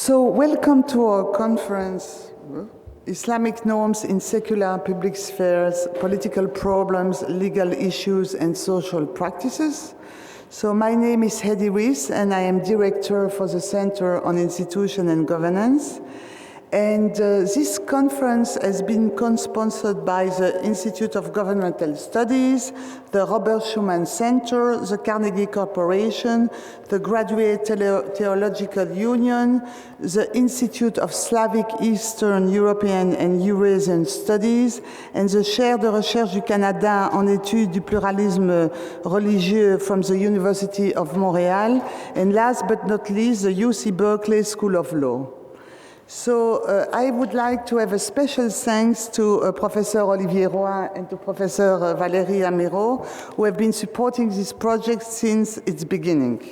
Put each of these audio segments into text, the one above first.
So welcome to our conference, Islamic Norms in Secular Public Spheres, Political Problems, Legal Issues and Social Practices. So my name is Heddy and I am Director for the Center on Institution and Governance. And this conference has been co-sponsored by the Institute of Governmental Studies, the Robert Schuman Center, the Carnegie Corporation, the Graduate Theological Union, the Institute of Slavic, Eastern European and Eurasian Studies, and the Chaire de Recherche du Canada en études du pluralisme religieux from the University of Montreal, and last but not least, the UC Berkeley School of Law. So I would like to have a special thanks to Professor Olivier Roy and to Professor Valérie Amiraux, who have been supporting this project since its beginning.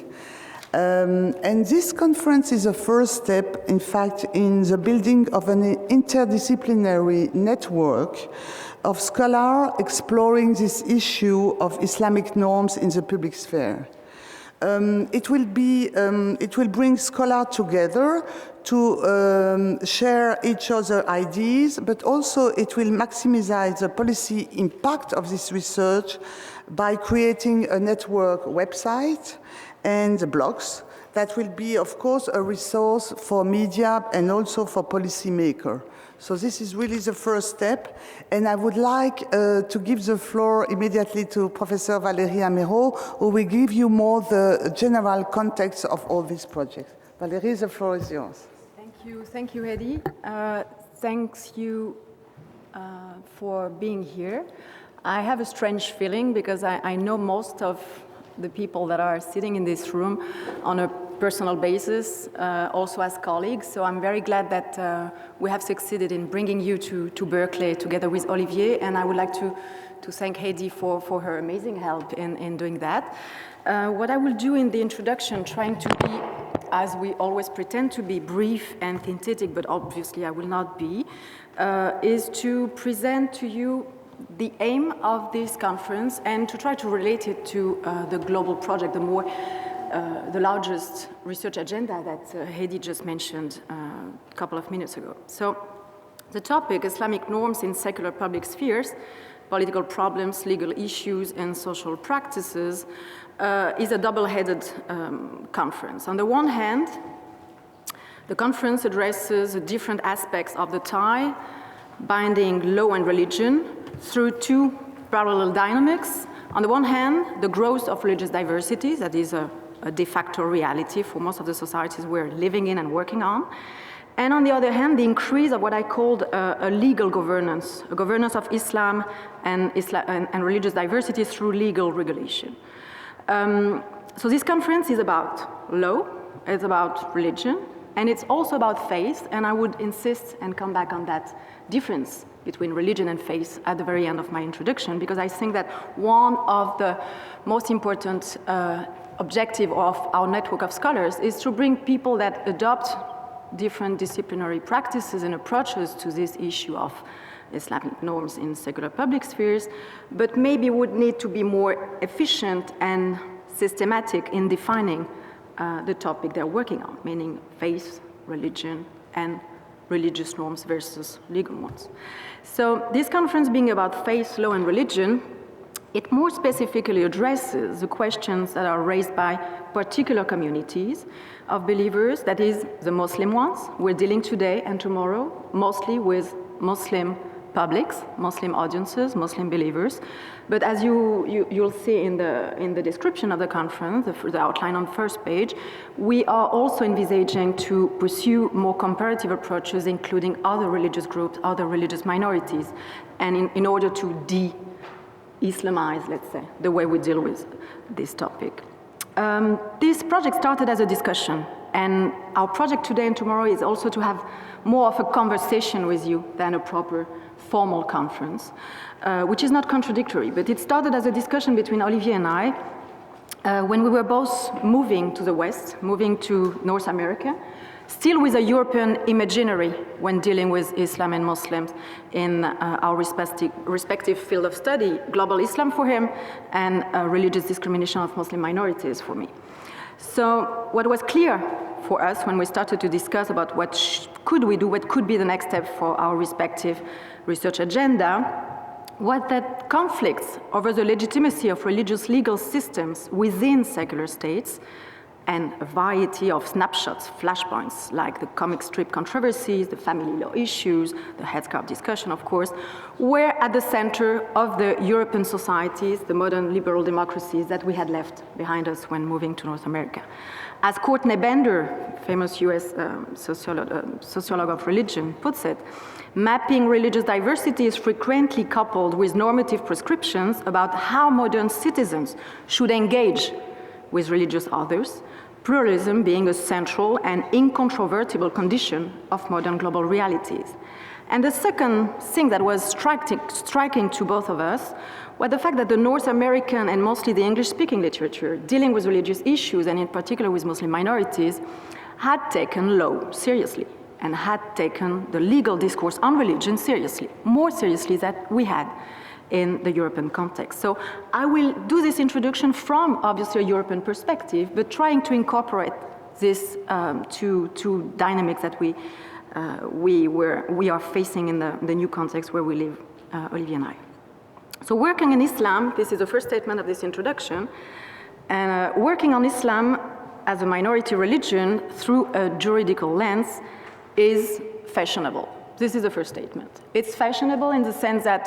And this conference is a first step, in fact, in the building of an interdisciplinary network of scholars exploring this issue of Islamic norms in the public sphere. It will bring scholars together to share each other's ideas, but also it will maximize the policy impact of this research by creating a network website and blogs that will be, of course, a resource for media and also for policymakers. So this is really the first step, and I would like to give the floor immediately to Professor Valérie Amiraux, who will give you more the general context of all these projects. Valérie, the floor is yours. Thank you, Heddy. Thanks you for being here. I have a strange feeling because I know most of the people that are sitting in this room on a personal basis, also as colleagues. So I'm very glad that we have succeeded in bringing you to Berkeley together with Olivier, and I would like to thank Heddy for her amazing help in doing that. What I will do in the introduction, trying to be, as we always pretend to be, brief and synthetic, but obviously I will not be, is to present to you the aim of this conference and to try to relate it to the global project, the largest research agenda that Heddy just mentioned a couple of minutes ago. So the topic, Islamic Norms in Secular Public Spheres, Political Problems, Legal Issues and Social Practices, is a double-headed conference. On the one hand, the conference addresses the different aspects of the tie binding law and religion through two parallel dynamics. On the one hand, the growth of religious diversity, that is a de facto reality for most of the societies we're living in and working on. And on the other hand, the increase of what I called a legal governance, a governance of Islam and religious diversity through legal regulation. So this conference is about law, it's about religion, and it's also about faith, and I would insist and come back on that difference between religion and faith at the very end of my introduction, because I think that one of the most important objective of our network of scholars is to bring people that adopt different disciplinary practices and approaches to this issue of Islamic norms in secular public spheres, but maybe would need to be more efficient and systematic in defining the topic they're working on, meaning faith, religion, and religious norms versus legal ones. So this conference being about faith, law, and religion, it more specifically addresses the questions that are raised by particular communities of believers, that is the Muslim ones. We're dealing today and tomorrow mostly with Muslim publics, Muslim audiences, Muslim believers. But as you'll see in the description of the conference, the outline on the first page, we are also envisaging to pursue more comparative approaches, including other religious groups, other religious minorities, and in order to de-Islamize, let's say, the way we deal with this topic. This project started as a discussion, and our project today and tomorrow is also to have more of a conversation with you than a proper formal conference, which is not contradictory, but it started as a discussion between Olivier and I when we were both moving to the West, moving to North America, still with a European imaginary when dealing with Islam and Muslims in our respective field of study, global Islam for him and religious discrimination of Muslim minorities for me. So what was clear for us when we started to discuss about what could we do, what could be the next step for our respective research agenda, was that conflicts over the legitimacy of religious legal systems within secular states and a variety of snapshots, flashpoints, like the comic strip controversies, the family law issues, the Headscarf discussion, of course, were at the center of the European societies, the modern liberal democracies that we had left behind us when moving to North America. As Courtney Bender, famous US sociologist of religion, puts it, mapping religious diversity is frequently coupled with normative prescriptions about how modern citizens should engage with religious others, pluralism being a central and incontrovertible condition of modern global realities. And the second thing that was striking to both of us was the fact that the North American and mostly the English-speaking literature dealing with religious issues, and in particular with Muslim minorities, had taken law seriously and had taken the legal discourse on religion seriously, more seriously than we had in the European context. So I will do this introduction from obviously a European perspective, but trying to incorporate this two dynamics that we are facing in the new context where we live, Olivier and I. So working in Islam, this is the first statement of this introduction, and working on Islam as a minority religion through a juridical lens is fashionable. This is the first statement. It's fashionable in the sense that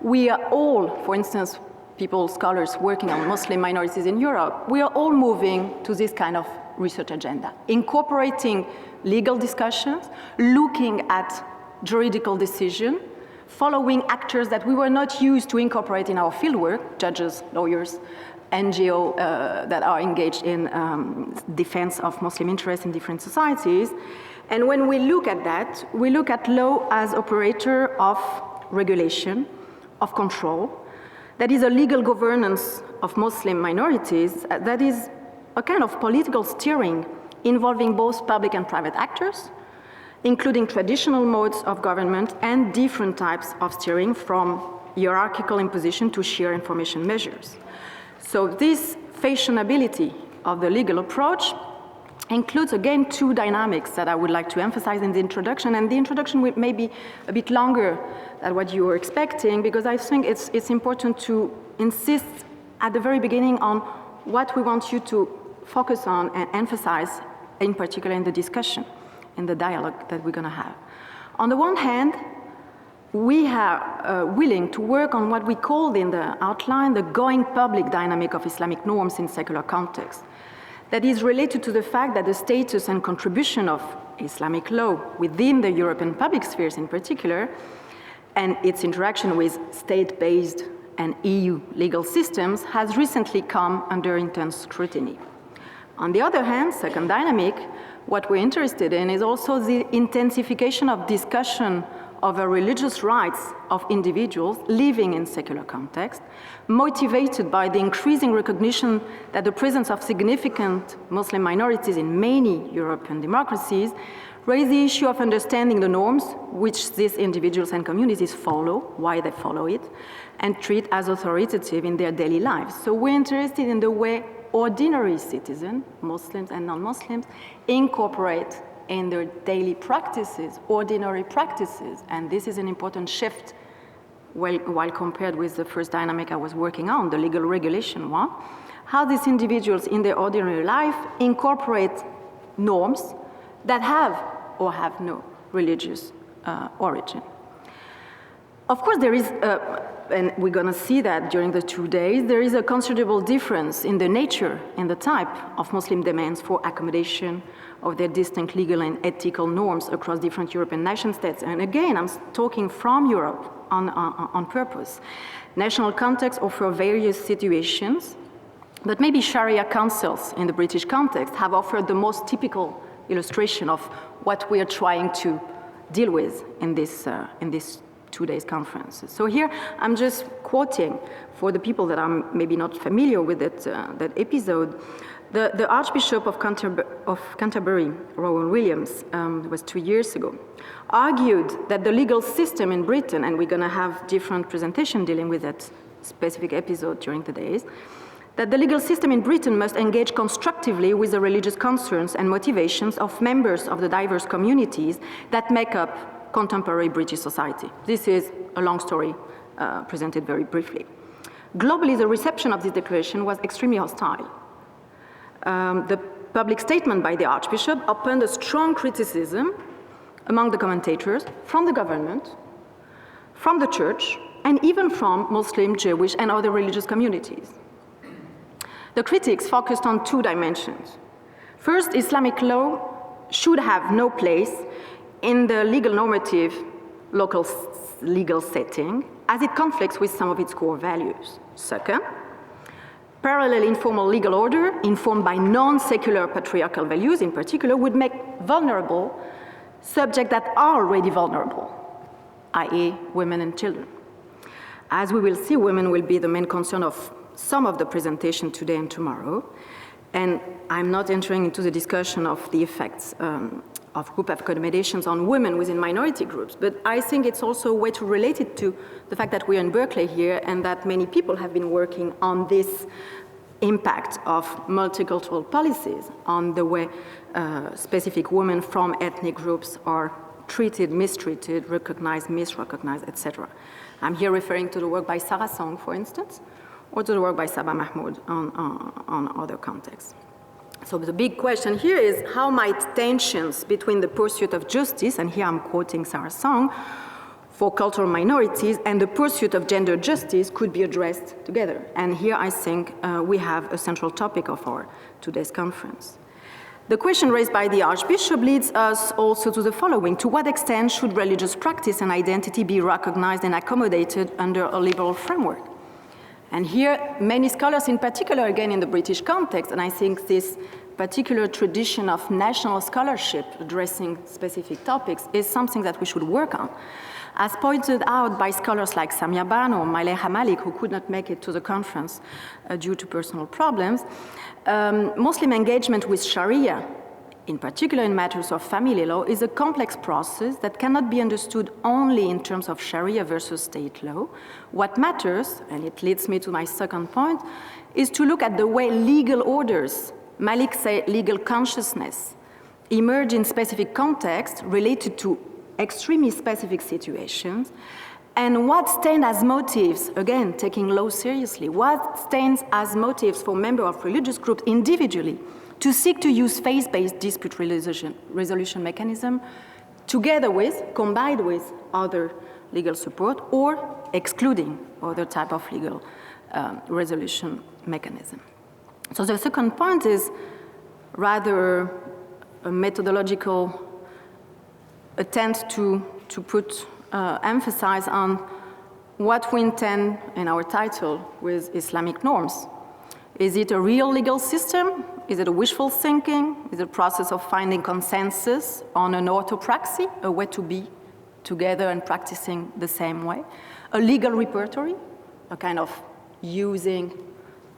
we are all, for instance, people, scholars working on Muslim minorities in Europe, we are all moving to this kind of research agenda, incorporating legal discussions, looking at juridical decision, following actors that we were not used to incorporate in our fieldwork, judges, lawyers, NGO that are engaged in defense of Muslim interests in different societies. And when we look at that, we look at law as operator of regulation, of control, that is a legal governance of Muslim minorities, that is a kind of political steering involving both public and private actors, including traditional modes of government and different types of steering from hierarchical imposition to sheer information measures. So this fashionability of the legal approach includes, again, two dynamics that I would like to emphasize in the introduction, and the introduction may be a bit longer than what you were expecting, because I think it's important to insist at the very beginning on what we want you to focus on and emphasize, in particular in the discussion, in the dialogue that we're gonna have. On the one hand, we are willing to work on what we called in the outline the going public dynamic of Islamic norms in secular context. That is related to the fact that the status and contribution of Islamic law within the European public spheres in particular, and its interaction with state-based and EU legal systems has recently come under intense scrutiny. On the other hand, second dynamic, what we're interested in is also the intensification of discussion over religious rights of individuals living in secular context, motivated by the increasing recognition that the presence of significant Muslim minorities in many European democracies raise the issue of understanding the norms which these individuals and communities follow, why they follow it, and treat as authoritative in their daily lives. So we're interested in the way ordinary citizens, Muslims and non-Muslims, incorporate in their daily practices, ordinary practices, and this is an important shift while compared with the first dynamic I was working on, the legal regulation one, how these individuals in their ordinary life incorporate norms that have or have no religious origin. Of course, there is, and we're gonna see that during the 2 days, there is a considerable difference in the nature and the type of Muslim demands for accommodation of their distinct legal and ethical norms across different European nation states. And again, I'm talking from Europe on purpose. National contexts offer various situations, but maybe Sharia councils in the British context have offered the most typical illustration of what we are trying to deal with in this 2 days conference. So here I'm just quoting for the people that are maybe not familiar with that episode. The Archbishop of Canterbury, Rowan Williams, it was 2 years ago, argued that the legal system in Britain, and we're going to have different presentation dealing with that specific episode during the days, that the legal system in Britain must engage constructively with the religious concerns and motivations of members of the diverse communities that make up contemporary British society. This is a long story presented very briefly. Globally, the reception of this declaration was extremely hostile. The public statement by the Archbishop opened a strong criticism among the commentators from the government, from the church, and even from Muslim, Jewish, and other religious communities. The critics focused on two dimensions. First, Islamic law should have no place in the legal normative local legal setting, as it conflicts with some of its core values. Second, parallel informal legal order, informed by non-secular patriarchal values in particular, would make vulnerable subjects that are already vulnerable, i.e. women and children. As we will see, women will be the main concern of some of the presentation today and tomorrow, and I'm not entering into the discussion of the effects of group accommodations on women within minority groups, but I think it's also a way to relate it to the fact that we're in Berkeley here and that many people have been working on this impact of multicultural policies on the way specific women from ethnic groups are treated, mistreated, recognized, misrecognized, etc. I'm here referring to the work by Sarah Song, for instance, or to the work by Saba Mahmoud on other contexts. So the big question here is how might tensions between the pursuit of justice, and here I'm quoting Sarah Song, for cultural minorities and the pursuit of gender justice could be addressed together. And here I think we have a central topic of our today's conference. The question raised by the Archbishop leads us also to the following. To what extent should religious practice and identity be recognized and accommodated under a liberal framework? And here, many scholars, in particular, again, in the British context, and I think this particular tradition of national scholarship addressing specific topics is something that we should work on. As pointed out by scholars like Samia Bano or Maleha Malik, who could not make it to the conference due to personal problems, Muslim engagement with Sharia, in particular in matters of family law, is a complex process that cannot be understood only in terms of Sharia versus state law. What matters, and it leads me to my second point, is to look at the way legal orders, Malik say legal consciousness, emerge in specific contexts related to extremely specific situations, and what stand as motives, again, taking law seriously, what stands as motives for members of religious groups individually to seek to use faith-based dispute resolution mechanism together with, combined with other legal support or excluding other type of legal resolution mechanism. So the second point is rather a methodological attempt to put emphasis on what we intend in our title with Islamic norms. Is it a real legal system? Is it a wishful thinking? Is it a process of finding consensus on an orthopraxy, a way to be together and practicing the same way? A legal repertory, a kind of using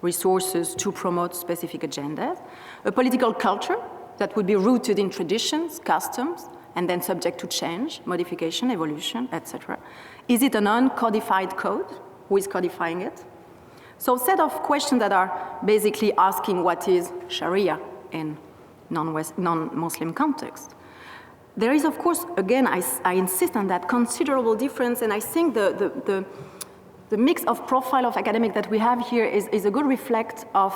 resources to promote specific agendas? A political culture that would be rooted in traditions, customs, and then subject to change, modification, evolution, etc. Is it an uncodified code? Who is codifying it? So a set of questions that are basically asking what is Sharia in non-Muslim context. There is, of course, again, I insist on that, considerable difference, and I think the mix of profile of academic that we have here is a good reflect of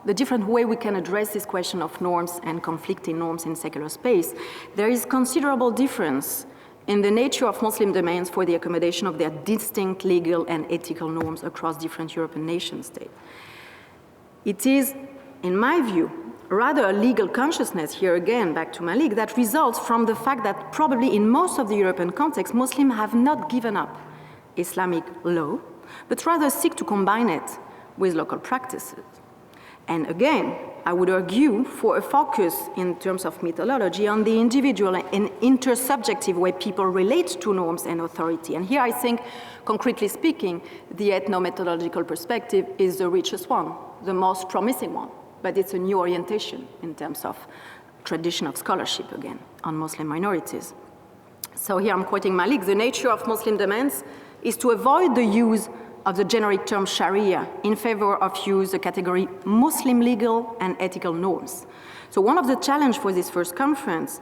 the different way we can address this question of norms and conflicting norms in secular space. There is considerable difference in the nature of Muslim domains for the accommodation of their distinct legal and ethical norms across different European nation states. It is, in my view, rather a legal consciousness, here again, back to Malik, that results from the fact that probably in most of the European context, Muslims have not given up Islamic law, but rather seek to combine it with local practices. And again, I would argue for a focus in terms of methodology on the individual and intersubjective way people relate to norms and authority. And here I think, concretely speaking, the ethno-methodological perspective is the richest one, the most promising one, but it's a new orientation in terms of tradition of scholarship, again, on Muslim minorities. So here I'm quoting Malik, the nature of Muslim demands is to avoid the use of the generic term Sharia in favor of use the category Muslim legal and ethical norms. So one of the challenges for this first conference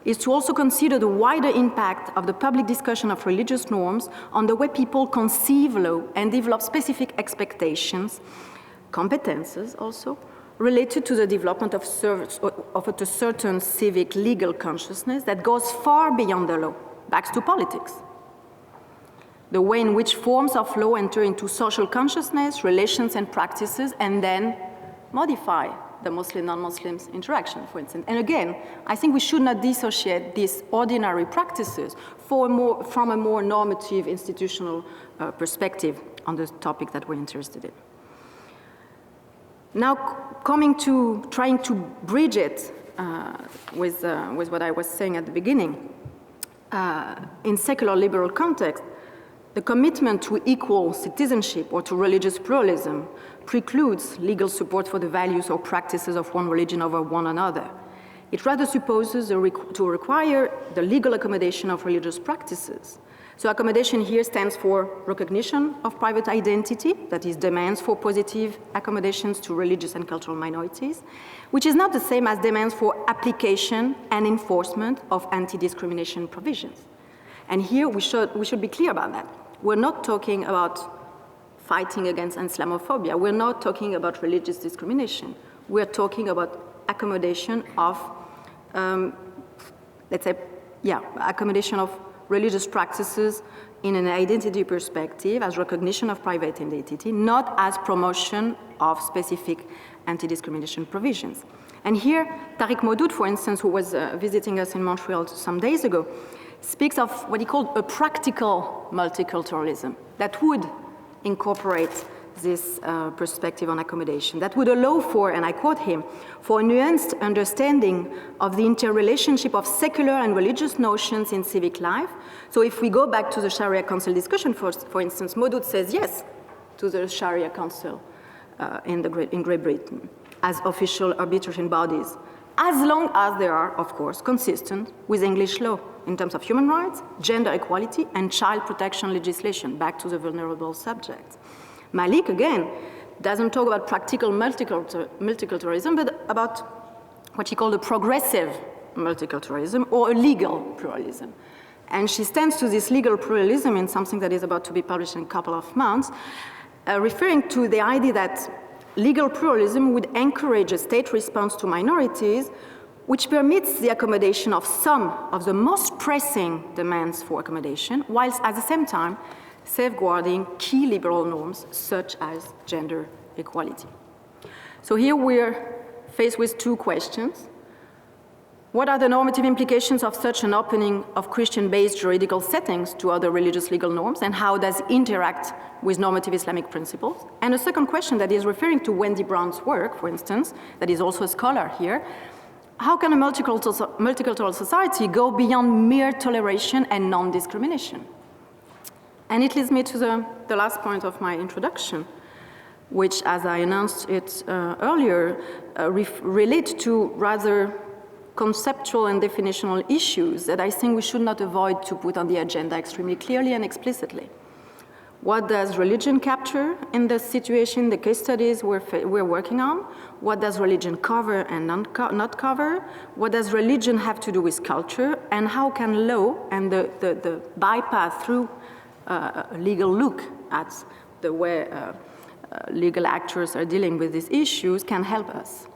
is to also consider the wider impact of the public discussion of religious norms on the way people conceive law and develop specific expectations, competences also, related to the development of a certain civic legal consciousness that goes far beyond the law, back to politics. The way in which forms of law enter into social consciousness, relations and practices, and then modify the Muslim-non-Muslims interaction, for instance. And again, I think we should not dissociate these ordinary practices from a more normative institutional perspective on the topic that we're interested in. Now, coming to trying to bridge it with what I was saying at the beginning, in secular liberal context, the commitment to equal citizenship or to religious pluralism precludes legal support for the values or practices of one religion over one another. It rather supposes to require the legal accommodation of religious practices. So accommodation here stands for recognition of private identity, that is, demands for positive accommodations to religious and cultural minorities, which is not the same as demands for application and enforcement of anti-discrimination provisions. And here we should be clear about that. We're not talking about fighting against Islamophobia. We're not talking about religious discrimination. We're talking about accommodation of, accommodation of religious practices in an identity perspective as recognition of private identity, not as promotion of specific anti-discrimination provisions. And here, Tariq Maudoud, for instance, who was visiting us in Montreal some days ago, speaks of what he called a practical multiculturalism that would incorporate this perspective on accommodation, that would allow for, and I quote him, for a nuanced understanding of the interrelationship of secular and religious notions in civic life. So if we go back to the Sharia Council discussion, for instance, Maudoud says yes to the Sharia Council in Great Britain as official arbitration bodies, as long as they are, of course, consistent with English law in terms of human rights, gender equality, and child protection legislation, back to the vulnerable subjects. Malik, again, doesn't talk about practical multiculturalism, but about what she called a progressive multiculturalism or a legal pluralism. And she stands to this legal pluralism in something that is about to be published in a couple of months, referring to the idea that legal pluralism would encourage a state response to minorities which permits the accommodation of some of the most pressing demands for accommodation, whilst at the same time safeguarding key liberal norms such as gender equality. So here we're faced with two questions. What are the normative implications of such an opening of Christian-based juridical settings to other religious legal norms, and how does it interact with normative Islamic principles? And a second question that is referring to Wendy Brown's work, for instance, that is also a scholar here. How can a multicultural society go beyond mere toleration and non-discrimination? And it leads me to the last point of my introduction, which, as I announced it earlier, relate to rather conceptual and definitional issues that I think we should not avoid to put on the agenda extremely clearly and explicitly. What does religion capture in the situation, the case studies we're working on? What does religion cover and not cover? What does religion have to do with culture? And how can law and the bypass through a legal look at the way legal actors are dealing with these issues can help us?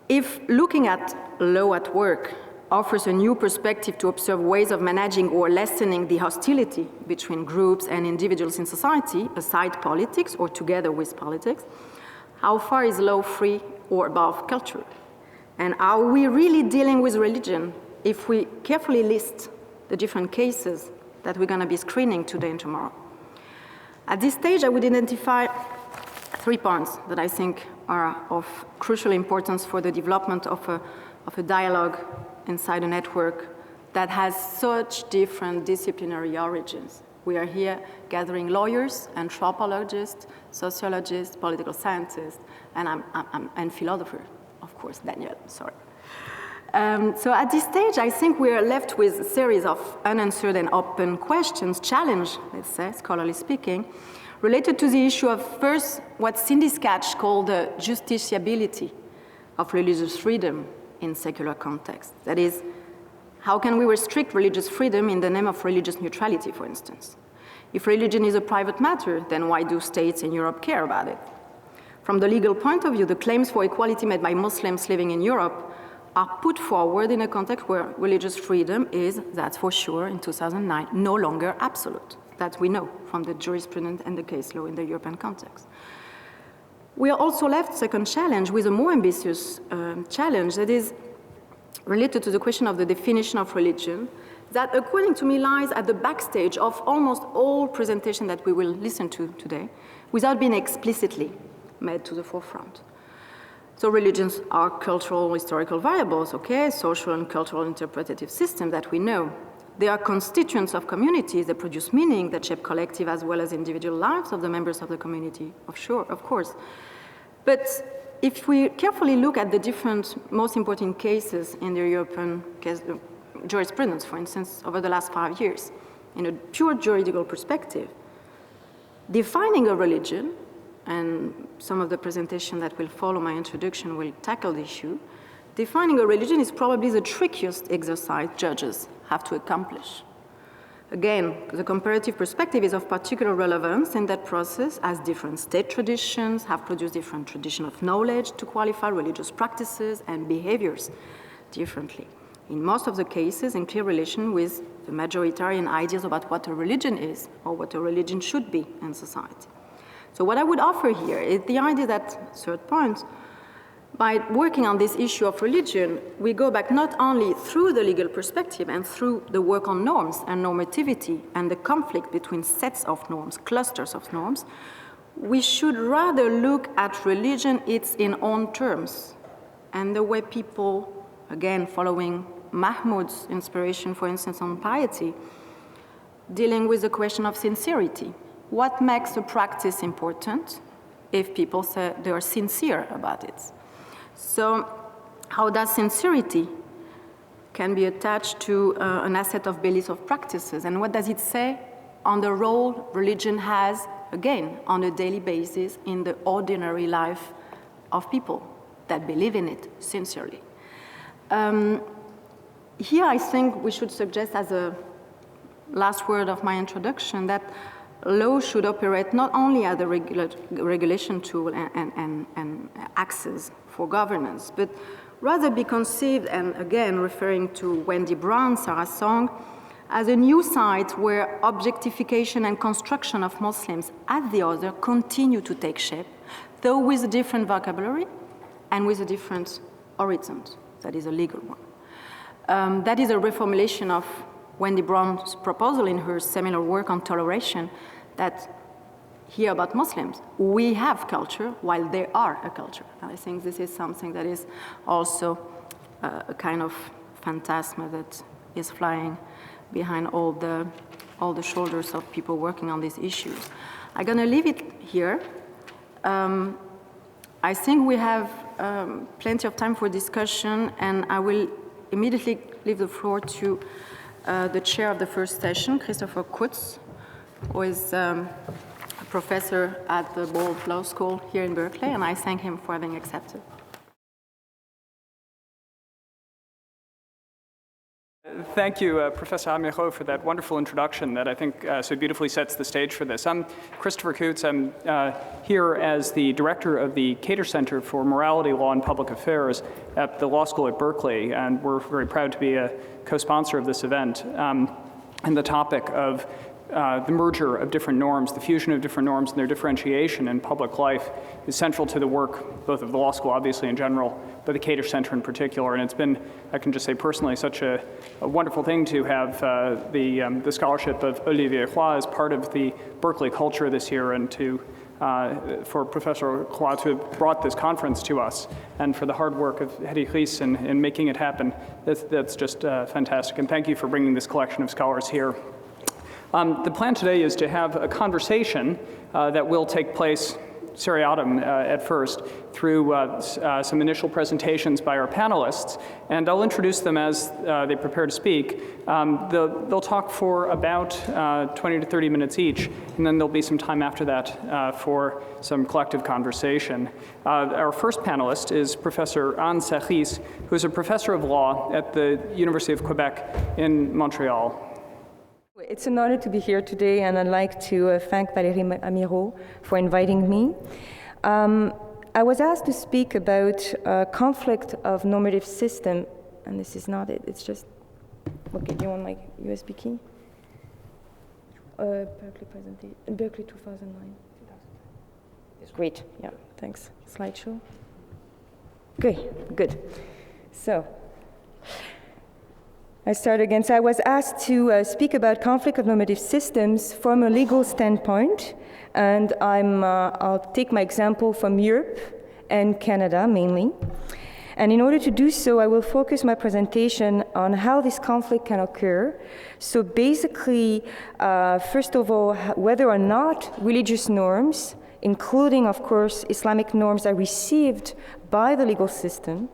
If looking at law at work offers a new perspective to observe ways of managing or lessening the hostility between groups and individuals in society, aside politics or together with politics, how far is law free or above culture? And are we really dealing with religion if we carefully list the different cases that we're going to be screening today and tomorrow? At this stage, I would identify 3 points that I think are of crucial importance for the development of a dialogue inside a network that has such different disciplinary origins. We are here gathering lawyers, anthropologists, sociologists, political scientists, and philosophers, of course, Daniel, sorry. So at this stage, I think we are left with a series of unanswered and open questions, challenge, let's say, scholarly speaking, related to the issue of first what Cindy Sketch called the justiciability of religious freedom in secular context. That is, how can we restrict religious freedom in the name of religious neutrality, for instance? If religion is a private matter, then why do states in Europe care about it? From the legal point of view, the claims for equality made by Muslims living in Europe are put forward in a context where religious freedom is, that's for sure, in 2009, no longer absolute. That we know from the jurisprudence and the case law in the European context. We are also left, second challenge, with a more ambitious challenge that is related to the question of the definition of religion, that according to me lies at the backstage of almost all presentations that we will listen to today, without being explicitly made to the forefront. So religions are cultural, historical variables, okay, social and cultural interpretative systems that we know. They are constituents of communities that produce meaning, that shape collective as well as individual lives of the members of the community, of course. But if we carefully look at the different most important cases in the European jurisprudence, for instance, over the last 5 years, in a pure juridical perspective, defining a religion, and some of the presentation that will follow my introduction will tackle the issue, defining a religion is probably the trickiest exercise judges have to accomplish. Again, the comparative perspective is of particular relevance in that process, as different state traditions have produced different traditions of knowledge to qualify religious practices and behaviors differently. In most of the cases, in clear relation with the majoritarian ideas about what a religion is or what a religion should be in society. So what I would offer here is the idea that, third point, by working on this issue of religion, we go back not only through the legal perspective and through the work on norms and normativity and the conflict between sets of norms, clusters of norms, we should rather look at religion its in own terms and the way people, again, following Mahmoud's inspiration, for instance, on piety, dealing with the question of sincerity. What makes a practice important if people say they are sincere about it? So how does sincerity can be attached to an asset of beliefs of practices? And what does it say on the role religion has, again, on a daily basis in the ordinary life of people that believe in it sincerely? Here I think we should suggest as a last word of my introduction that law should operate not only as a regulation tool and axis for governance, but rather be conceived, and again referring to Wendy Brown's Saris song, as a new site where objectification and construction of Muslims as the other continue to take shape, though with a different vocabulary and with a different horizon, that is a legal one. That is a reformulation of Wendy Brown's proposal in her seminal work on toleration, that here about Muslims, we have culture while they are a culture. And I think this is something that is also a kind of phantasma that is flying behind all the shoulders of people working on these issues. I'm going to leave it here. I think we have plenty of time for discussion, and I will immediately leave the floor to the chair of the first session, Christopher Kutz, who is a professor at the Bold Law School here in Berkeley, and I thank him for having accepted. Thank you, Professor Amiraux, for that wonderful introduction that I think so beautifully sets the stage for this. I'm Christopher Kutz. I'm here as the director of the Cater Center for Morality, Law, and Public Affairs at the Law School at Berkeley, and we're very proud to be a co-sponsor of this event. And the topic of the merger of different norms, the fusion of different norms and their differentiation in public life is central to the work both of the law school, obviously in general, but the Cater Center in particular. And it's been, I can just say personally, such a wonderful thing to have the scholarship of Olivier Roy as part of the Berkeley culture this year, and to for Professor Roy to have brought this conference to us, and for the hard work of Heddy in making it happen. That's just fantastic. And thank you for bringing this collection of scholars here. The plan today is to have a conversation that will take place seriatim at first through some initial presentations by our panelists, and I'll introduce them as they prepare to speak. They'll talk for about 20 to 30 minutes each, and then there'll be some time after that for some collective conversation. Our first panelist is Professor Saris, who is a professor of law at the University of Quebec in Montreal. It's an honor to be here today, and I'd like to thank Valérie Amiraux for inviting me. I was asked to speak about conflict of normative system, and this is not it, it's just, okay, do you want my USB key? Berkeley presentation, Berkeley 2009. Great, yeah, thanks. Slideshow. Good. So, I start again. So I was asked to speak about conflict of normative systems from a legal standpoint, and I'll take my example from Europe and Canada mainly. And in order to do so, I will focus my presentation on how this conflict can occur. So basically, first of all, whether or not religious norms, including, of course, Islamic norms, are received by the legal system,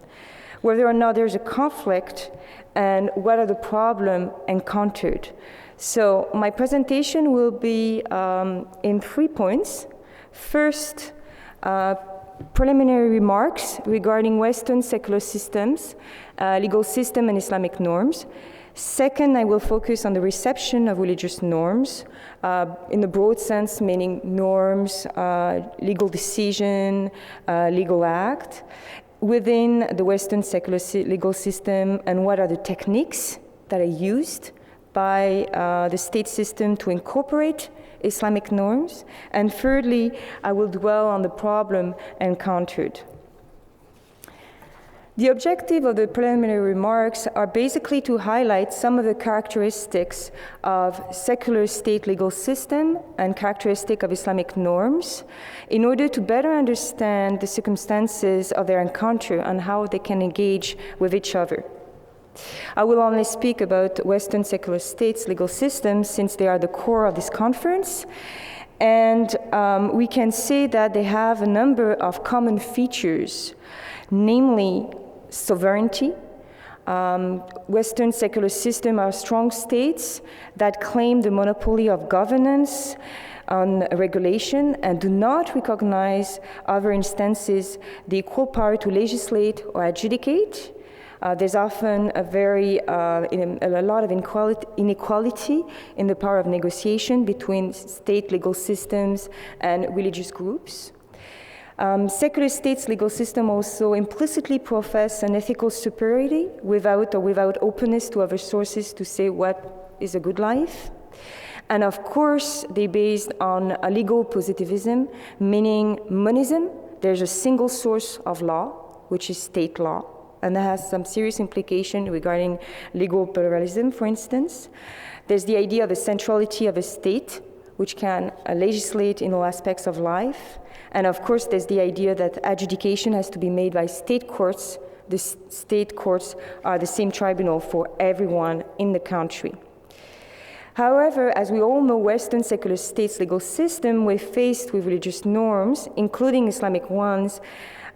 whether or not there's a conflict, and what are the problems encountered. So my presentation will be in 3 points. First, preliminary remarks regarding Western secular systems, legal system, and Islamic norms. Second, I will focus on the reception of religious norms in the broad sense, meaning norms, legal decision, legal act, within the Western secular legal system, and what are the techniques that are used by the state system to incorporate Islamic norms. And thirdly, I will dwell on the problem encountered. The objective of the preliminary remarks are basically to highlight some of the characteristics of secular state legal system and characteristic of Islamic norms in order to better understand the circumstances of their encounter and how they can engage with each other. I will only speak about Western secular states legal systems since they are the core of this conference. And we can say that they have a number of common features, namely sovereignty. Western secular systems are strong states that claim the monopoly of governance on regulation and do not recognize other instances the equal power to legislate or adjudicate. There's often a lot of inequality in the power of negotiation between state legal systems and religious groups. Secular states' legal system also implicitly profess an ethical superiority without openness to other sources to say what is a good life. And of course, they're based on a legal positivism, meaning monism. There's a single source of law, which is state law, and that has some serious implication regarding legal pluralism, for instance. There's the idea of the centrality of a state, which can legislate in all aspects of life. And of course, there's the idea that adjudication has to be made by state courts. The state courts are the same tribunal for everyone in the country. However, as we all know, Western secular states' legal system, when faced with religious norms, including Islamic ones,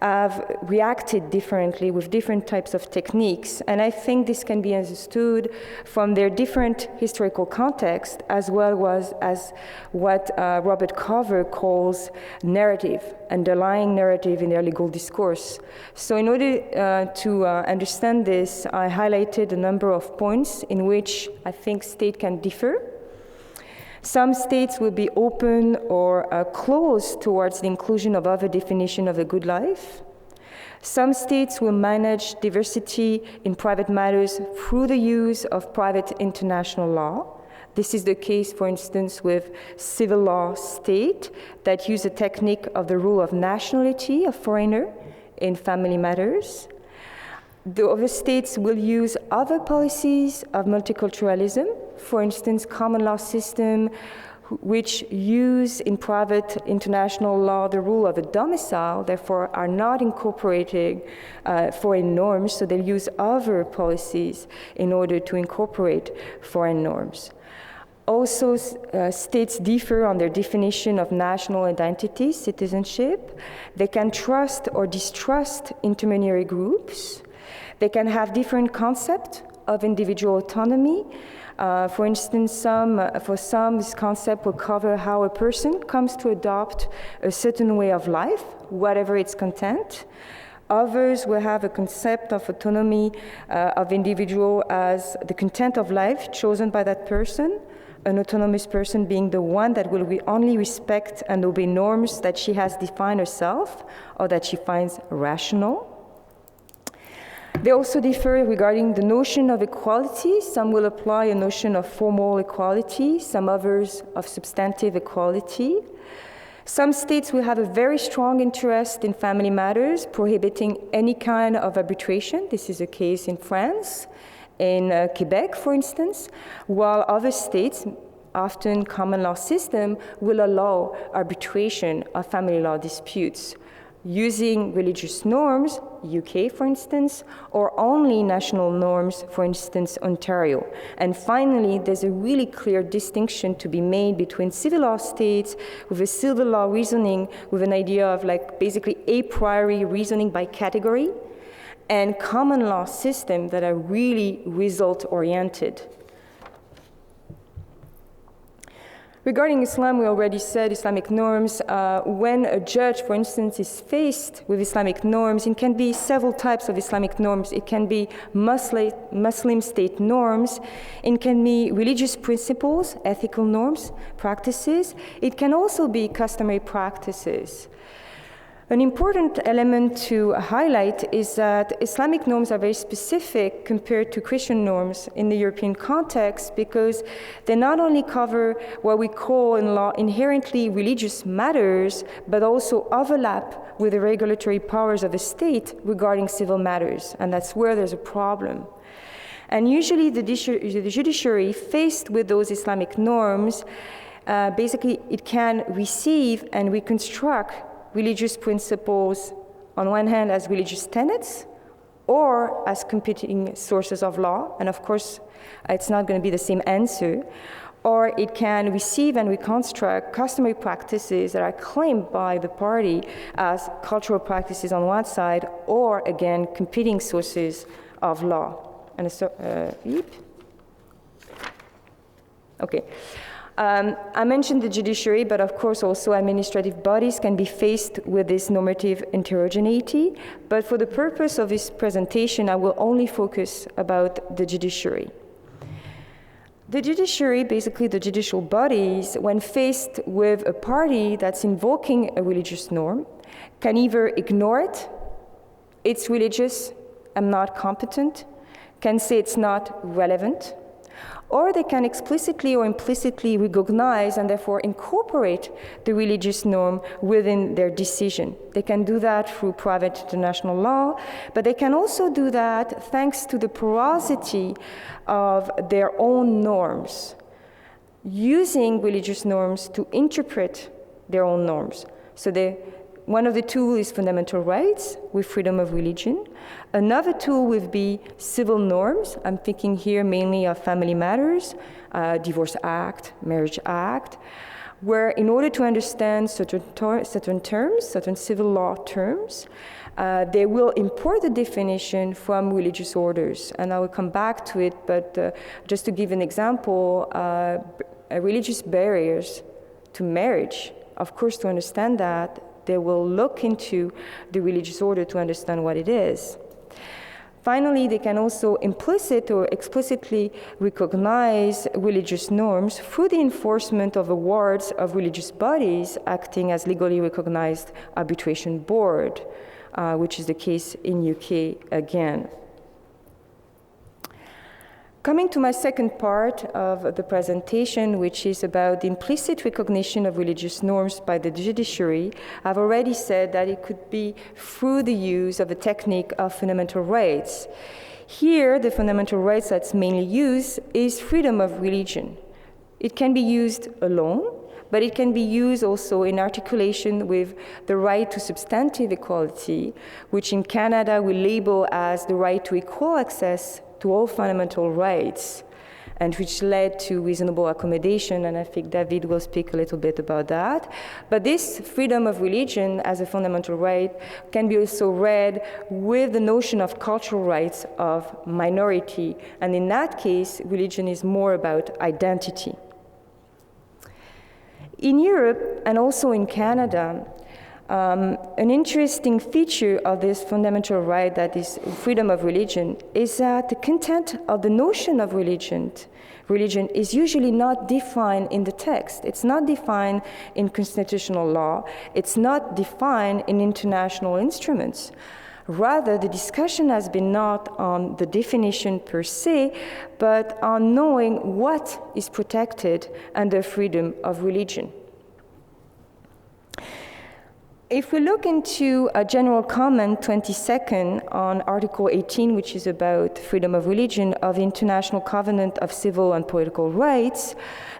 have reacted differently with different types of techniques. And I think this can be understood from their different historical context, as well as what Robert Cover calls narrative, underlying narrative in their legal discourse. So in order to understand this, I highlighted a number of points in which I think state can differ. Some states will be open or closed towards the inclusion of other definitions of the good life. Some states will manage diversity in private matters through the use of private international law. This is the case, for instance, with civil law state that use a technique of the rule of nationality of foreigner in family matters. The other states will use other policies of multiculturalism, for instance, common law system, which use in private international law the rule of a domicile, therefore are not incorporating foreign norms, so they'll use other policies in order to incorporate foreign norms. Also, states differ on their definition of national identity, citizenship. They can trust or distrust intermediary groups. They can have different concepts of individual autonomy. For instance, for some, this concept will cover how a person comes to adopt a certain way of life, whatever its content. Others will have a concept of autonomy of individual as the content of life chosen by that person, an autonomous person being the one that will only respect and obey norms that she has defined herself or that she finds rational. They also differ regarding the notion of equality. Some will apply a notion of formal equality, some others of substantive equality. Some states will have a very strong interest in family matters, prohibiting any kind of arbitration. This is the case in France, in Quebec, for instance, while other states, often common law system, will allow arbitration of family law disputes using religious norms, UK, for instance, or only national norms, for instance, Ontario. And finally, there's a really clear distinction to be made between civil law states with a civil law reasoning with an idea of like basically a priori reasoning by category, and common law systems that are really result-oriented. Regarding Islam, we already said Islamic norms. When a judge, for instance, is faced with Islamic norms, it can be several types of Islamic norms. It can be Muslim state norms. It can be religious principles, ethical norms, practices. It can also be customary practices. An important element to highlight is that Islamic norms are very specific compared to Christian norms in the European context because they not only cover what we call in law inherently religious matters, but also overlap with the regulatory powers of the state regarding civil matters, and that's where there's a problem. And usually the judiciary, faced with those Islamic norms, basically it can receive and reconstruct religious principles on one hand as religious tenets or as competing sources of law, and of course it's not going to be the same answer, or it can receive and reconstruct customary practices that are claimed by the party as cultural practices on one side, or again competing sources of law. And so, okay. I mentioned the judiciary, but of course also administrative bodies can be faced with this normative heterogeneity. But for the purpose of this presentation, I will only focus about the judiciary. The judiciary, basically the judicial bodies, when faced with a party that's invoking a religious norm, can either ignore it, it's religious, I'm not competent, can say it's not relevant, or they can explicitly or implicitly recognize and therefore incorporate the religious norm within their decision. They can do that through private international law, but they can also do that thanks to the porosity of their own norms, using religious norms to interpret their own norms. So one of the tools is fundamental rights with freedom of religion. Another tool would be civil norms. I'm thinking here mainly of family matters, Divorce Act, Marriage Act, where in order to understand certain terms, certain civil law terms, they will import the definition from religious orders. And I will come back to it, but just to give an example, religious barriers to marriage, of course, to understand that, they will look into the religious order to understand what it is. Finally, they can also implicit or explicitly recognize religious norms through the enforcement of awards of religious bodies acting as legally recognized arbitration board, which is the case in UK again. Coming to my second part of the presentation, which is about the implicit recognition of religious norms by the judiciary, I've already said that it could be through the use of a technique of fundamental rights. Here, the fundamental rights that's mainly used is freedom of religion. It can be used alone, but it can be used also in articulation with the right to substantive equality, which in Canada we label as the right to equal access to all fundamental rights. and which led to reasonable accommodation, and I think David will speak a little bit about that. But this freedom of religion as a fundamental right can be also read with the notion of cultural rights of minority, and in that case, religion is more about identity. In Europe and also in Canada, an interesting feature of this fundamental right, that is freedom of religion, is that the content of the notion of religion is usually not defined in the text. It's not defined in constitutional law. It's not defined in international instruments. Rather, the discussion has been not on the definition per se, but on knowing what is protected under freedom of religion. If we look into a general comment, 22nd, on Article 18, which is about freedom of religion of the International Covenant of Civil and Political Rights,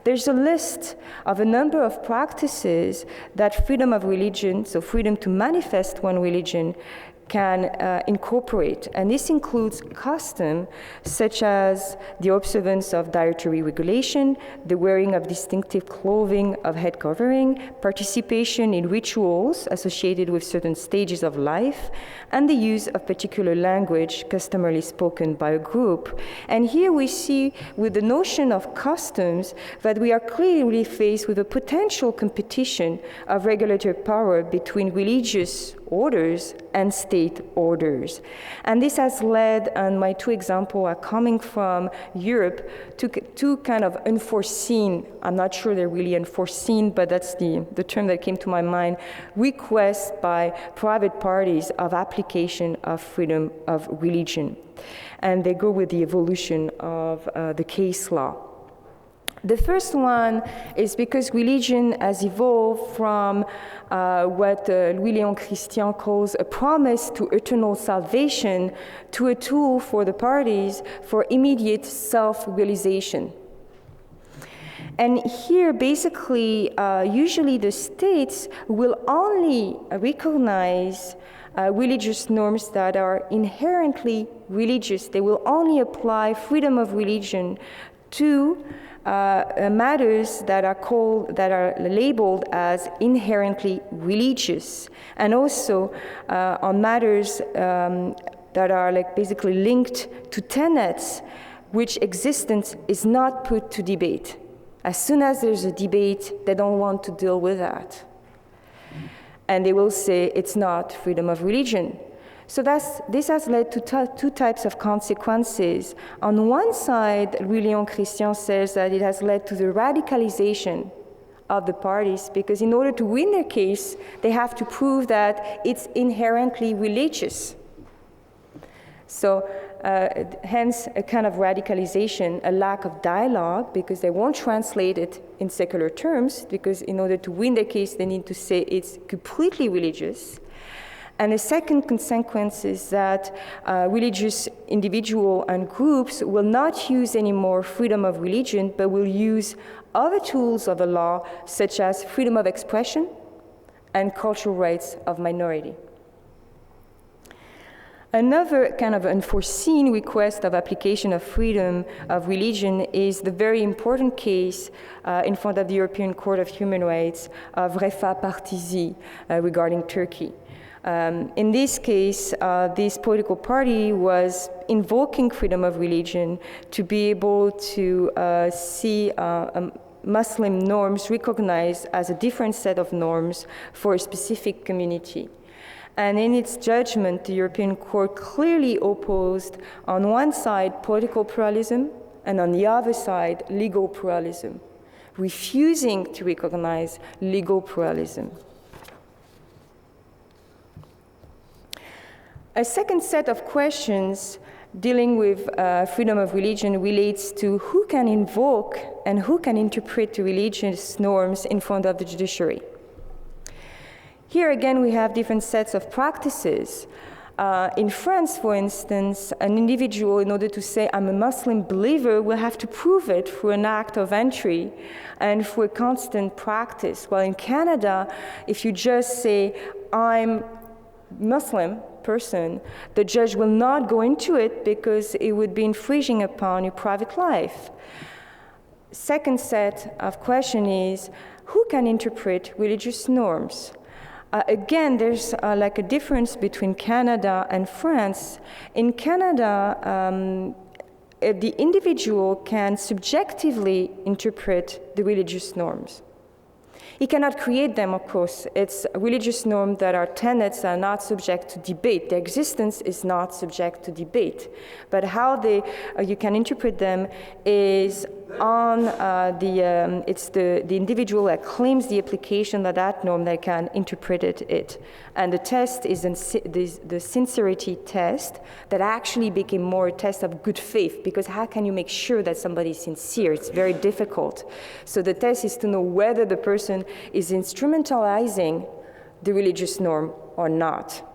there's a list of a number of practices that freedom of religion, so freedom to manifest one religion, can incorporate. And this includes custom, such as the observance of dietary regulation, the wearing of distinctive clothing of head covering, participation in rituals associated with certain stages of life, and the use of particular language customarily spoken by a group. And here we see with the notion of customs that we are clearly faced with a potential competition of regulatory power between religious orders and state orders. And this has led, and my two examples are coming from Europe, to two kind of unforeseen, I'm not sure they're really unforeseen, but that's the term that came to my mind, requests by private parties of application of freedom of religion. And they go with the evolution of the case law. The first one is because religion has evolved from what Louis-Léon Christian calls a promise to eternal salvation to a tool for the parties for immediate self-realization. And here, basically, usually the states will only recognize religious norms that are inherently religious. They will only apply freedom of religion to matters that are labeled as inherently religious, and also on matters that are basically linked to tenets which existence is not put to debate. As soon as there's a debate, they don't want to deal with that. And they will say it's not freedom of religion. So this has led to two types of consequences. On one side, Louis-Léon Christian says that it has led to the radicalization of the parties, because in order to win their case, they have to prove that it's inherently religious. So hence a kind of radicalization, a lack of dialogue, because they won't translate it in secular terms, because in order to win their case, they need to say it's completely religious. And the second consequence is that religious individuals and groups will not use anymore freedom of religion, but will use other tools of the law, such as freedom of expression and cultural rights of minority. Another kind of unforeseen request of application of freedom of religion is the very important case in front of the European Court of Human Rights of Refa Partisi regarding Turkey. In this case, this political party was invoking freedom of religion to be able to see Muslim norms recognized as a different set of norms for a specific community. And in its judgment, the European Court clearly opposed, on one side, political pluralism, and on the other side, legal pluralism, refusing to recognize legal pluralism. A second set of questions dealing with freedom of religion relates to who can invoke and who can interpret religious norms in front of the judiciary. Here again, we have different sets of practices. In France, for instance, an individual, in order to say, I'm a Muslim believer, will have to prove it through an act of entry and through a constant practice. While in Canada, if you just say, I'm Muslim person, the judge will not go into it because it would be infringing upon your private life. Second set of question is, who can interpret religious norms? Again, there's like a difference between Canada and France. In Canada, the individual can subjectively interpret the religious norms. He cannot create them, of course. It's religious norms that are tenets that are not subject to debate. Their existence is not subject to debate. But how you can interpret them is on it's the individual that claims the application of that norm that can interpret it. And the test is the sincerity test that actually became more a test of good faith, because how can you make sure that somebody is sincere? It's very difficult. So the test is to know whether the person is instrumentalizing the religious norm or not.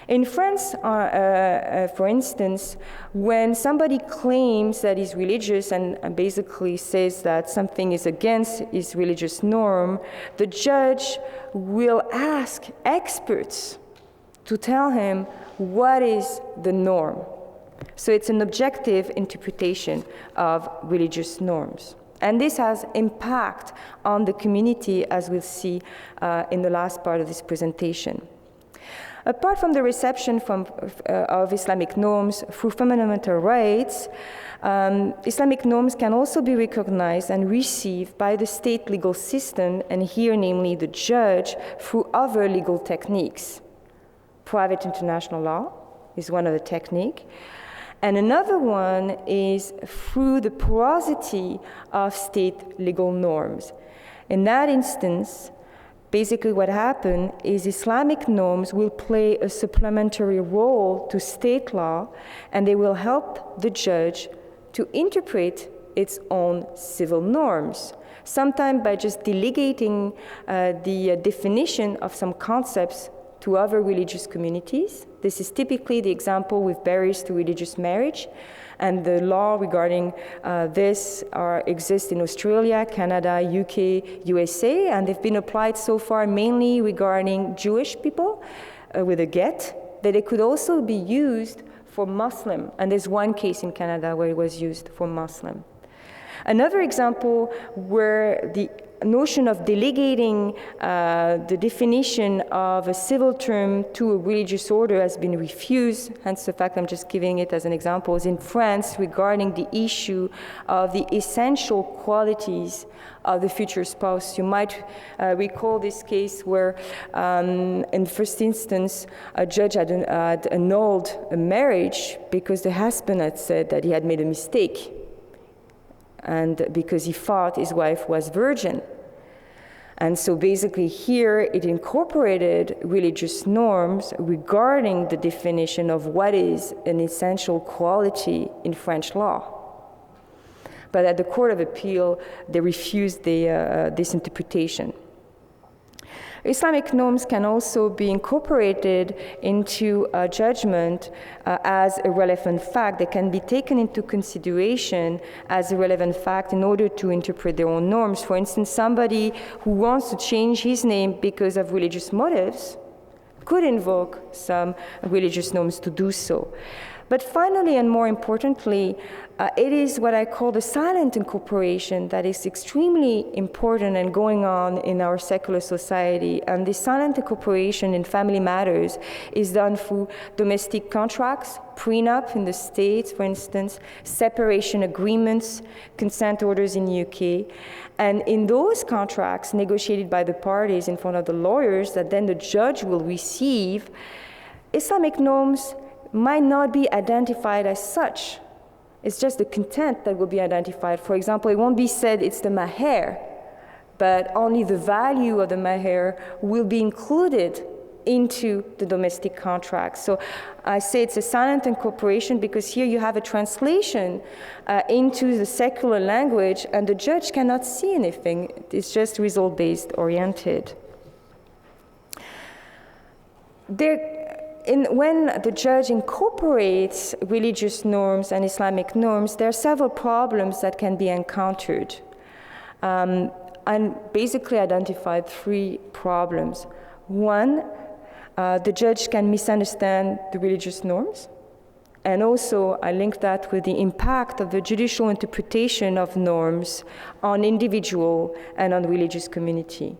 In France, for instance, when somebody claims that he's religious and basically says that something is against his religious norm, the judge will ask experts to tell him what is the norm. So it's an objective interpretation of religious norms. And this has impact on the community, as we'll see in the last part of this presentation. Apart from the reception of Islamic norms through fundamental rights, Islamic norms can also be recognized and received by the state legal system, and here namely the judge, through other legal techniques. Private international law is one of the techniques. And another one is through the porosity of state legal norms. In that instance, basically what happened is Islamic norms will play a supplementary role to state law, and they will help the judge to interpret its own civil norms, sometimes by just delegating the definition of some concepts to other religious communities. This is typically the example with barriers to religious marriage, and the law regarding this exists in Australia, Canada, UK, USA, and they've been applied so far mainly regarding Jewish people with a get, but it could also be used for Muslim, and there's one case in Canada where it was used for Muslim. Another example where the notion of delegating the definition of a civil term to a religious order has been refused, hence the fact I'm just giving it as an example, is in France regarding the issue of the essential qualities of the future spouse. You might recall this case where in the first instance a judge had annulled a marriage because the husband had said that he had made a mistake, and because he thought his wife was virgin. And so basically here it incorporated religious norms regarding the definition of what is an essential quality in French law. But at the Court of Appeal, they refused this interpretation. Islamic norms can also be incorporated into a judgment as a relevant fact. They can be taken into consideration as a relevant fact in order to interpret their own norms. For instance, somebody who wants to change his name because of religious motives could invoke some religious norms to do so. But finally, and more importantly, it is what I call the silent incorporation that is extremely important and going on in our secular society. And this silent incorporation in family matters is done through domestic contracts, prenup in the States, for instance, separation agreements, consent orders in the UK. And in those contracts negotiated by the parties in front of the lawyers that then the judge will receive, Islamic norms might not be identified as such. It's just the content that will be identified. For example, it won't be said it's the maher, but only the value of the maher will be included into the domestic contract. So I say it's a silent incorporation because here you have a translation into the secular language, and the judge cannot see anything. It's just result-based oriented. When the judge incorporates religious norms and Islamic norms, there are several problems that can be encountered. And basically identified three problems. One, The judge can misunderstand the religious norms. And also, I link that with the impact of the judicial interpretation of norms on individual and on religious community.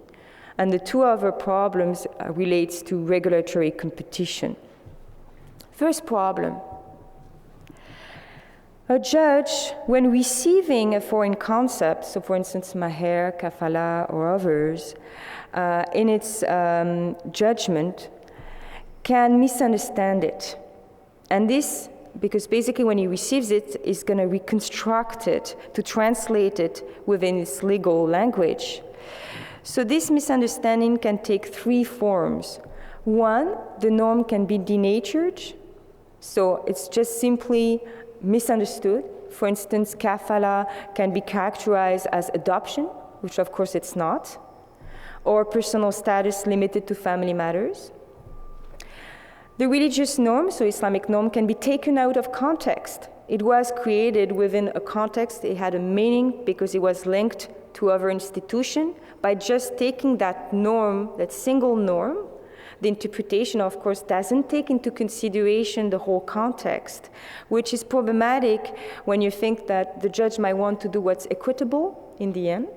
And the two other problems relates to regulatory competition. First problem. A judge, when receiving a foreign concept, so for instance, maher, kafala, or others, in its judgment, can misunderstand it. And this, because basically when he receives it, he's going to reconstruct it, to translate it within its legal language. So this misunderstanding can take three forms. One, the norm can be denatured, so it's just simply misunderstood. For instance, kafala can be characterized as adoption, which of course it's not, or personal status limited to family matters. The religious norm, so Islamic norm, can be taken out of context. It was created within a context, it had a meaning because it was linked to other institution. By just taking that norm, that single norm, the interpretation, of course, doesn't take into consideration the whole context, which is problematic when you think that the judge might want to do what's equitable in the end.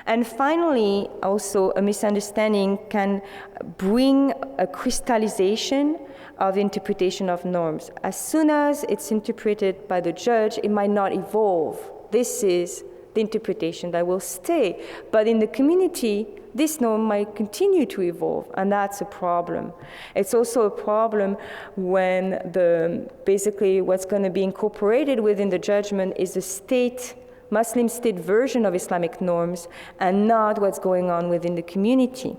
And finally, also, a misunderstanding can bring a crystallization of interpretation of norms. As soon as it's interpreted by the judge, it might not evolve. This is the interpretation that will stay. But in the community, this norm might continue to evolve, and that's a problem. It's also a problem when basically what's going to be incorporated within the judgment is the Muslim state version of Islamic norms, and not what's going on within the community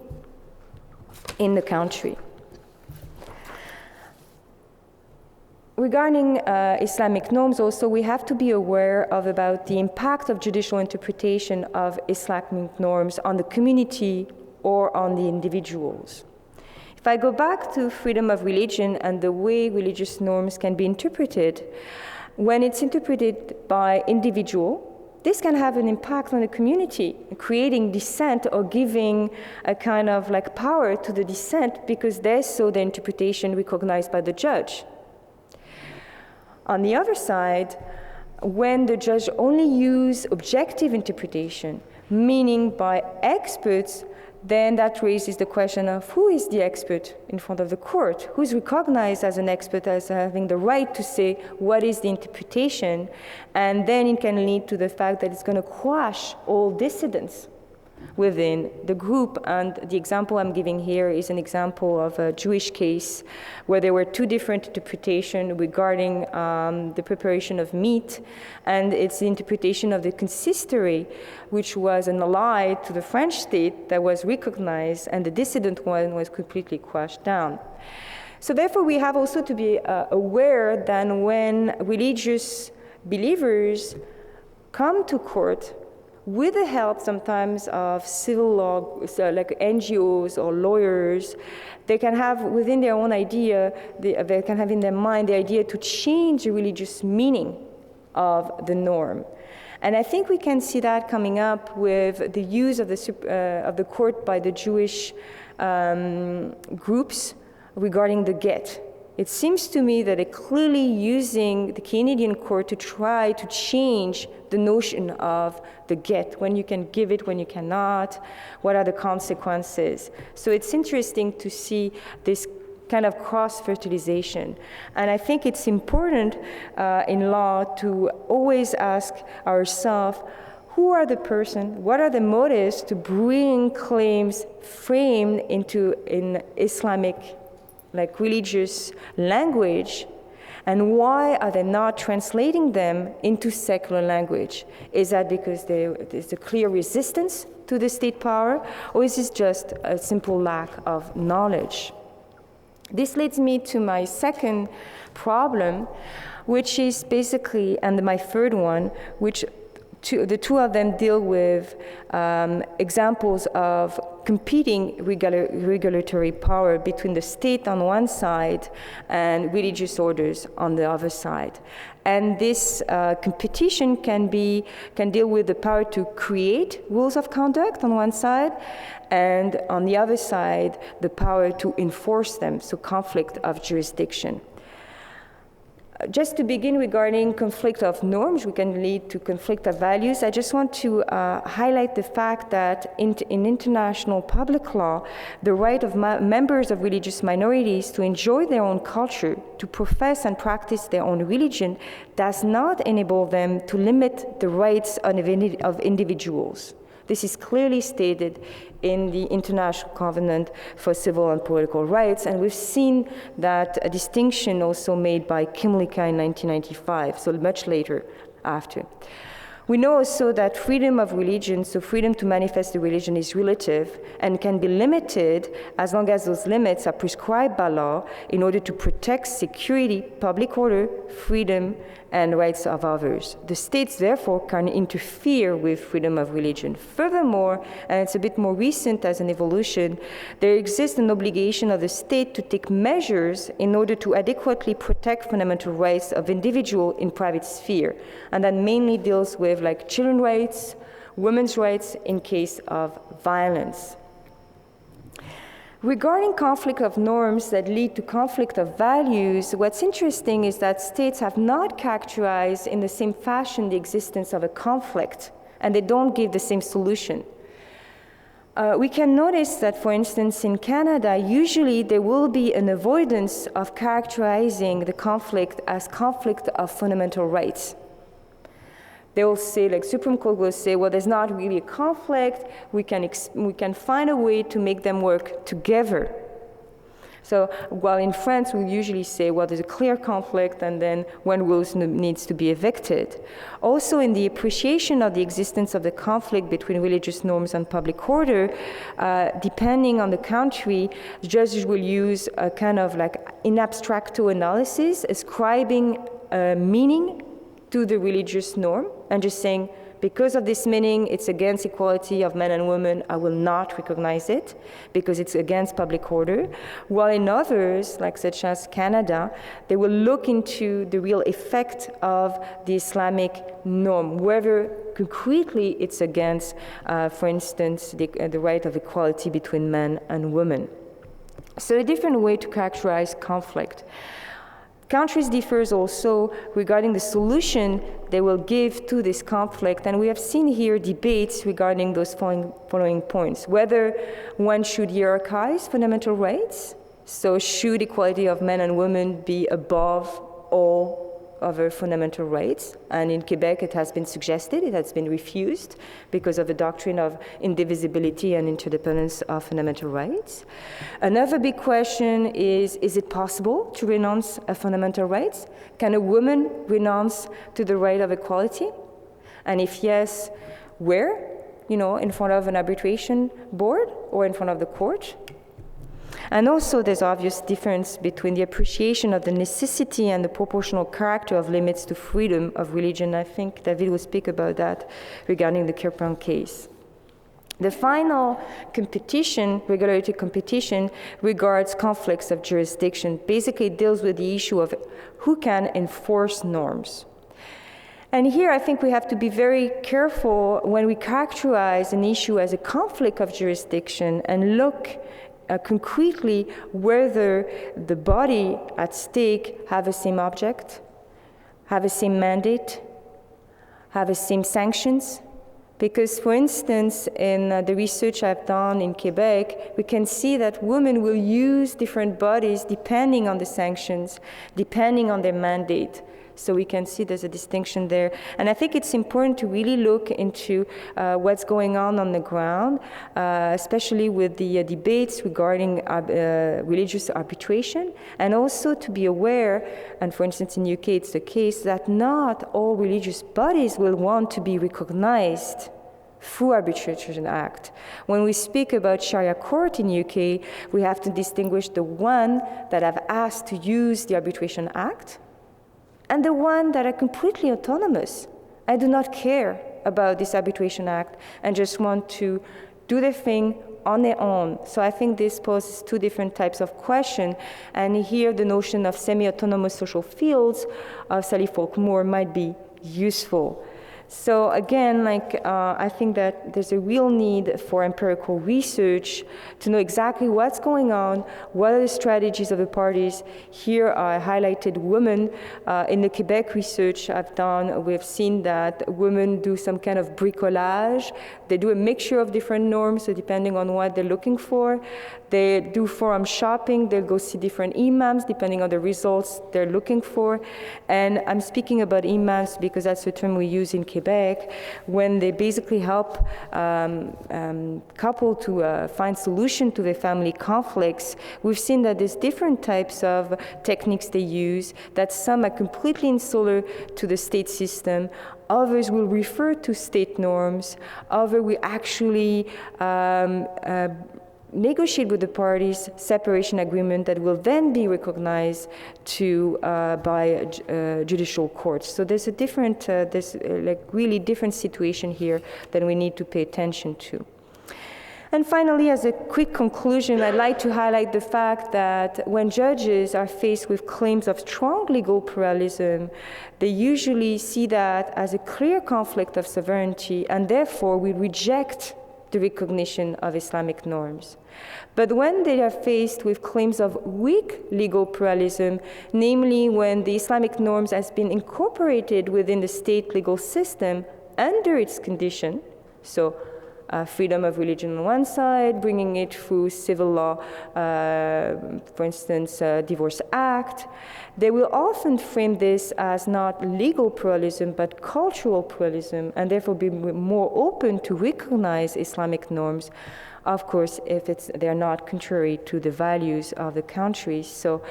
in the country. Regarding Islamic norms also, we have to be aware of about the impact of judicial interpretation of Islamic norms on the community or on the individuals. If I go back to freedom of religion and the way religious norms can be interpreted, when it's interpreted by individual, this can have an impact on the community, creating dissent or giving a kind of like power to the dissent because they saw the interpretation recognized by the judge. On the other side, when the judge only uses objective interpretation, meaning by experts, then that raises the question of who is the expert in front of the court? Who is recognized as an expert as having the right to say what is the interpretation? And then it can lead to the fact that it's going to quash all dissidents within the group. And the example I'm giving here is an example of a Jewish case where there were two different interpretations regarding the preparation of meat, and it's the interpretation of the consistory, which was an ally to the French state that was recognized, and the dissident one was completely quashed down. So therefore, we have also to be aware that when religious believers come to court, with the help sometimes of civil law, so like NGOs or lawyers, they can have within their own idea, they can have in their mind the idea to change the religious meaning of the norm. And I think we can see that coming up with the use of the court by the Jewish groups regarding the get. It seems to me that they're clearly using the Canadian court to try to change the notion of the get, when you can give it, when you cannot, what are the consequences. So it's interesting to see this kind of cross-fertilization. And I think it's important in law to always ask ourselves, who are the person, what are the motives to bring claims framed in Islamic like religious language, and why are they not translating them into secular language? Is that because there's a clear resistance to the state power, or is this just a simple lack of knowledge? This leads me to my second problem, which is basically, and my third one, which the two of them deal with examples of competing regulatory power between the state on one side and religious orders on the other side. And this competition can deal with the power to create rules of conduct on one side, and on the other side, the power to enforce them, so conflict of jurisdiction. Just to begin regarding conflict of norms, we can lead to conflict of values. I just want to highlight the fact that in international public law, the right of members of religious minorities to enjoy their own culture, to profess and practice their own religion, does not enable them to limit the rights of individuals. This is clearly stated in the International Covenant for Civil and Political Rights, and we've seen that a distinction also made by Kimlicka in 1995, so much later after. We know also that freedom of religion, so freedom to manifest the religion, is relative and can be limited as long as those limits are prescribed by law in order to protect security, public order, freedom, and rights of others. The states, therefore, can interfere with freedom of religion. Furthermore, and it's a bit more recent as an evolution, there exists an obligation of the state to take measures in order to adequately protect fundamental rights of individuals in private sphere. And that mainly deals with like children's rights, women's rights in case of violence. Regarding conflict of norms that lead to conflict of values, what's interesting is that states have not characterized in the same fashion the existence of a conflict, and they don't give the same solution. We can notice that, for instance, in Canada, usually there will be an avoidance of characterizing the conflict as conflict of fundamental rights. They will say, like Supreme Court will say, well, there's not really a conflict. We can find a way to make them work together. So while in France, we usually say, well, there's a clear conflict, and then one rule needs to be evicted. Also, in the appreciation of the existence of the conflict between religious norms and public order, depending on the country, judges will use a kind of like in abstracto analysis, ascribing meaning to the religious norm, and just saying, because of this meaning, it's against equality of men and women, I will not recognize it, because it's against public order. While in others, like such as Canada, they will look into the real effect of the Islamic norm, whether concretely it's against, for instance, the right of equality between men and women. So a different way to characterize conflict. Countries differs also regarding the solution they will give to this conflict, and we have seen here debates regarding those following points. Whether one should hierarchize fundamental rights, so should equality of men and women be above all other fundamental rights, and in Quebec it has been suggested, it has been refused because of the doctrine of indivisibility and interdependence of fundamental rights. Another big question is it possible to renounce a fundamental rights? Can a woman renounce to the right of equality? And if yes, where? In front of an arbitration board or in front of the court? And also there's obvious difference between the appreciation of the necessity and the proportional character of limits to freedom of religion. I think David will speak about that regarding the Kirpan case. The final competition, regulatory competition, regards conflicts of jurisdiction. Basically it deals with the issue of who can enforce norms. And here I think we have to be very careful when we characterize an issue as a conflict of jurisdiction and look concretely whether the body at stake have the same object, have the same mandate, have the same sanctions. Because, for instance, in the research I've done in Quebec, we can see that women will use different bodies depending on the sanctions, depending on their mandate. So we can see there's a distinction there. And I think it's important to really look into what's going on the ground, especially with the debates regarding religious arbitration, and also to be aware, and for instance in UK it's the case, that not all religious bodies will want to be recognized through Arbitration Act. When we speak about Sharia court in UK, we have to distinguish the one that have asked to use the Arbitration Act and the one that are completely autonomous. I do not care about this Arbitration Act and just want to do their thing on their own. So I think this poses two different types of questions, and here the notion of semi-autonomous social fields of Sally Folk-Moore might be useful. So again, I think that there's a real need for empirical research to know exactly what's going on, what are the strategies of the parties. Here I highlighted women. In the Quebec research I've done, we've seen that women do some kind of bricolage. They do a mixture of different norms, so depending on what they're looking for. They do forum shopping. They'll go see different imams depending on the results they're looking for. And I'm speaking about imams because that's the term we use in Quebec, when they basically help couple to find solution to their family conflicts. We've seen that there's different types of techniques they use, that some are completely insular to the state system. Others will refer to state norms. Others will actually negotiate with the parties separation agreement that will then be recognized by judicial courts. So there's a different, really different situation here that we need to pay attention to. And finally, as a quick conclusion, I'd like to highlight the fact that when judges are faced with claims of strong legal pluralism, they usually see that as a clear conflict of sovereignty, and therefore we reject the recognition of Islamic norms. But when they are faced with claims of weak legal pluralism, namely when the Islamic norms has been incorporated within the state legal system under its condition, so freedom of religion on one side, bringing it through civil law, for instance, Divorce Act, they will often frame this as not legal pluralism, but cultural pluralism, and therefore be more open to recognize Islamic norms, of course, if they're not contrary to the values of the country. So,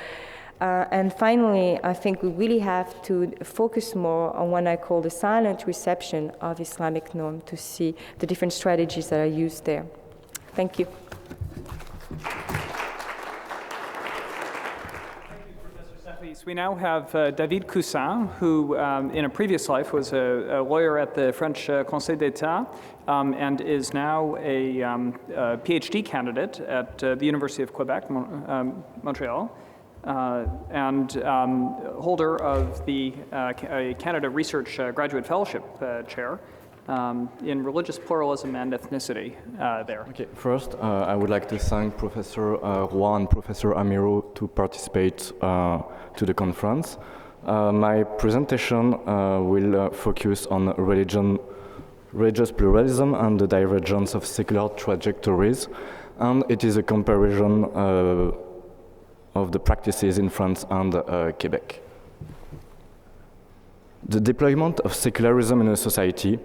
and finally, I think we really have to focus more on what I call the silent reception of Islamic norm to see the different strategies that are used there. Thank you. We now have David Koussens, who in a previous life was a lawyer at the French Conseil d'État and is now a PhD candidate at the University of Quebec, Montreal, and holder of the Canada Research Graduate Fellowship Chair in religious pluralism and ethnicity there. Okay, first I would like to thank Professor Roy and Professor Amiraux to participate to the conference. My presentation will focus on religious pluralism and the divergence of secular trajectories, and it is a comparison of the practices in France and Quebec. The deployment of secularism in a society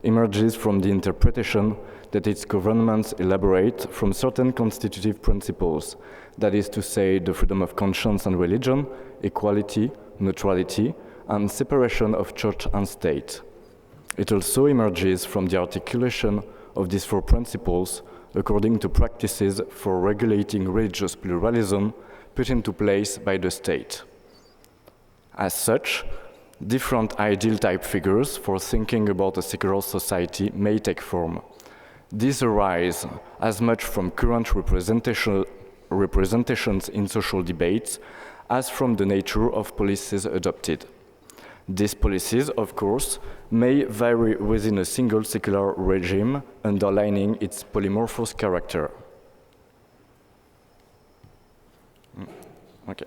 emerges from the interpretation that its governments elaborate from certain constitutive principles, that is to say, the freedom of conscience and religion, equality, neutrality, and separation of church and state. It also emerges from the articulation of these four principles according to practices for regulating religious pluralism put into place by the state. As such, different ideal type figures for thinking about a secular society may take form. These arise as much from current representations in social debates as from the nature of policies adopted. These policies, of course, may vary within a single secular regime, underlining its polymorphous character. Okay.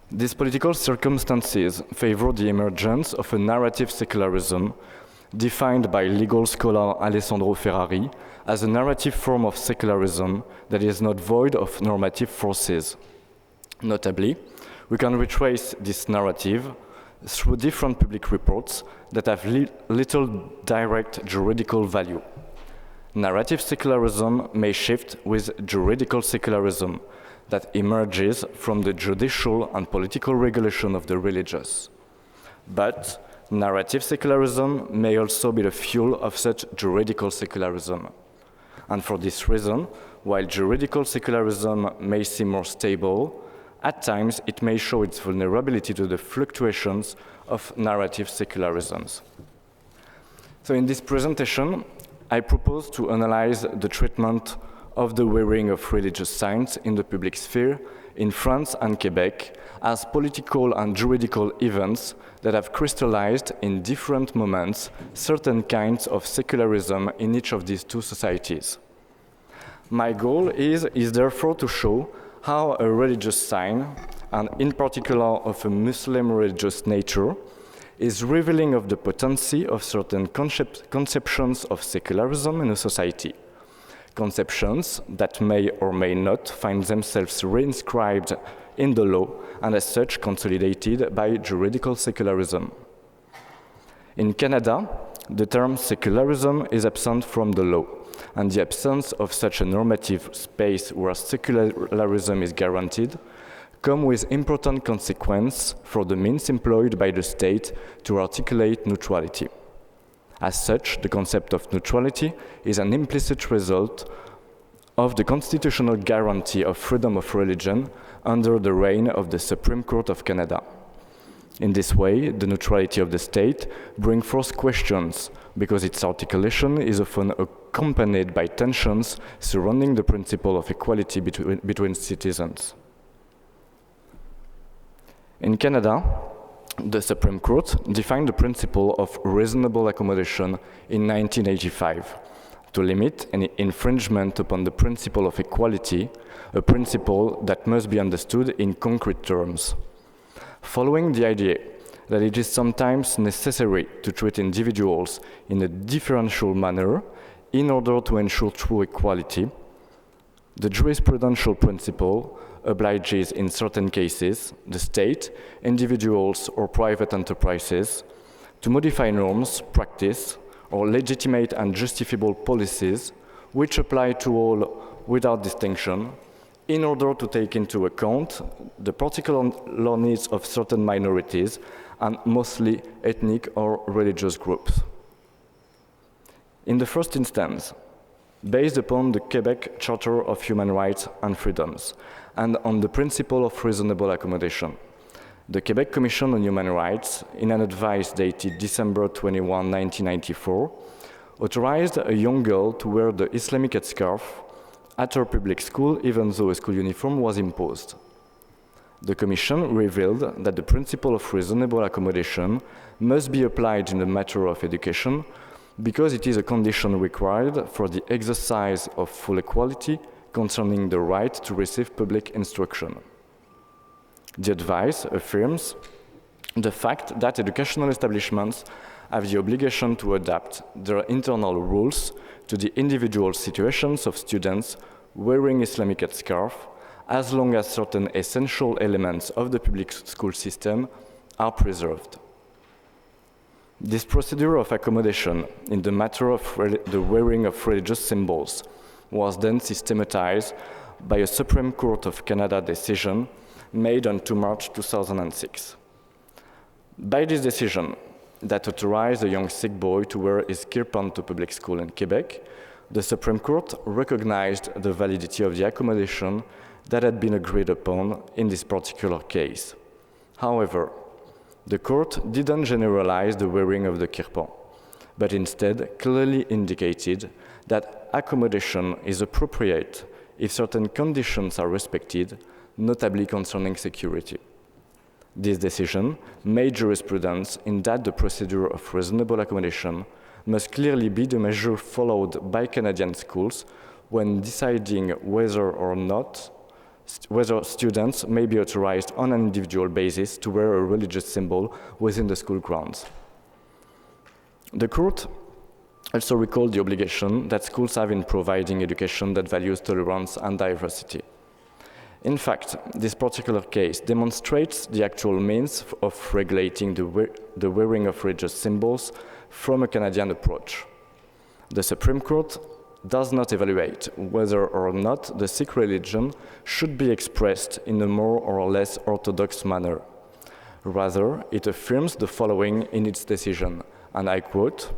These political circumstances favor the emergence of a narrative secularism defined by legal scholar Alessandro Ferrari as a narrative form of secularism that is not void of normative forces. Notably, we can retrace this narrative through different public reports that have little direct juridical value. Narrative secularism may shift with juridical secularism that emerges from the judicial and political regulation of the religious. But narrative secularism may also be the fuel of such juridical secularism. And for this reason, while juridical secularism may seem more stable, at times it may show its vulnerability to the fluctuations of narrative secularisms. So in this presentation, I propose to analyze the treatment of the wearing of religious signs in the public sphere in France and Quebec as political and juridical events that have crystallized in different moments certain kinds of secularism in each of these two societies. My goal is therefore to show how a religious sign, and in particular of a Muslim religious nature, is revealing of the potency of certain conceptions of secularism in a society. Conceptions that may or may not find themselves reinscribed in the law and as such consolidated by juridical secularism. In Canada, the term secularism is absent from the law, and the absence of such a normative space where secularism is guaranteed come with important consequence for the means employed by the state to articulate neutrality. As such, the concept of neutrality is an implicit result of the constitutional guarantee of freedom of religion under the reign of the Supreme Court of Canada. In this way, the neutrality of the state brings forth questions because its articulation is often accompanied by tensions surrounding the principle of equality between citizens. In Canada, the Supreme Court defined the principle of reasonable accommodation in 1985 to limit any infringement upon the principle of equality, a principle that must be understood in concrete terms. Following the idea that it is sometimes necessary to treat individuals in a differential manner in order to ensure true equality, the jurisprudential principle obliges in certain cases the state, individuals or private enterprises to modify norms, practice, or legitimate and justifiable policies which apply to all without distinction in order to take into account the particular needs of certain minorities and mostly ethnic or religious groups. In the first instance, based upon the Quebec Charter of Human Rights and Freedoms, and on the principle of reasonable accommodation, the Quebec Commission on Human Rights, in an advice dated December 21, 1994, authorized a young girl to wear the Islamic Headscarf at her public school, even though a school uniform was imposed. The Commission revealed that the principle of reasonable accommodation must be applied in the matter of education because it is a condition required for the exercise of full equality concerning the right to receive public instruction. The advice affirms the fact that educational establishments have the obligation to adapt their internal rules to the individual situations of students wearing Islamic headscarf, as long as certain essential elements of the public school system are preserved. This procedure of accommodation in the matter of the wearing of religious symbols was then systematized by a Supreme Court of Canada decision made on 2 March 2006. By this decision, that authorized a young Sikh boy to wear his kirpan to public school in Quebec, the Supreme Court recognized the validity of the accommodation that had been agreed upon in this particular case. However, the court didn't generalize the wearing of the kirpan, but instead clearly indicated that accommodation is appropriate if certain conditions are respected, notably concerning security. This decision made jurisprudence in that the procedure of reasonable accommodation must clearly be the measure followed by Canadian schools when deciding whether students may be authorized on an individual basis to wear a religious symbol within the school grounds. The court also recalled the obligation that schools have in providing education that values tolerance and diversity. In fact, this particular case demonstrates the actual means of regulating the wearing of religious symbols from a Canadian approach. The Supreme Court does not evaluate whether or not the Sikh religion should be expressed in a more or less orthodox manner. Rather, it affirms the following in its decision, and I quote,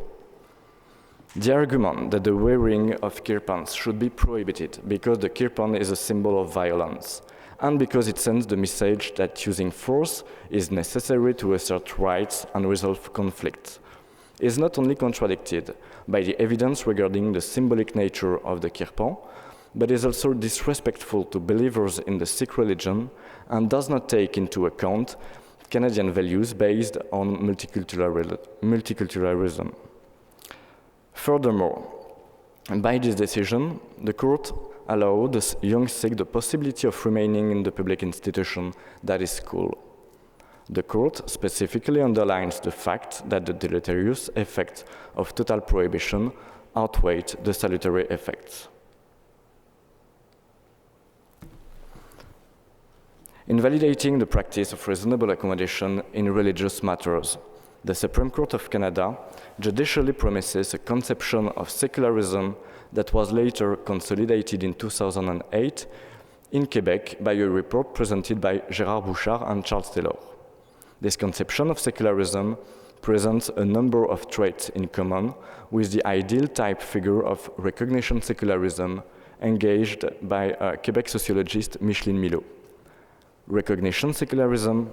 "The argument that the wearing of kirpans should be prohibited because the kirpan is a symbol of violence, and because it sends the message that using force is necessary to assert rights and resolve conflicts, is not only contradicted by the evidence regarding the symbolic nature of the kirpan, but is also disrespectful to believers in the Sikh religion and does not take into account Canadian values based on multiculturalism. Furthermore, by this decision, the court allowed the young Sikh the possibility of remaining in the public institution that is school. The court specifically underlines the fact that the deleterious effects of total prohibition outweighed the salutary effects. In validating the practice of reasonable accommodation in religious matters, the Supreme Court of Canada judicially promises a conception of secularism that was later consolidated in 2008 in Quebec by a report presented by Gérard Bouchard and Charles Taylor. This conception of secularism presents a number of traits in common with the ideal type figure of recognition secularism engaged by Quebec sociologist Micheline Milot. Recognition secularism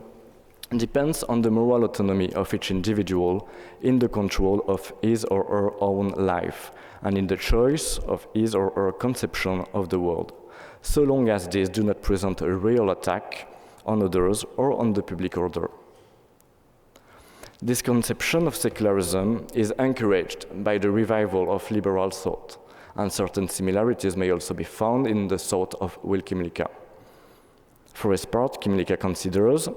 depends on the moral autonomy of each individual in the control of his or her own life and in the choice of his or her conception of the world, so long as these do not present a real attack on others or on the public order. This conception of secularism is encouraged by the revival of liberal thought, and certain similarities may also be found in the thought of Will Kimlicka. For his part, Kimlicka considers,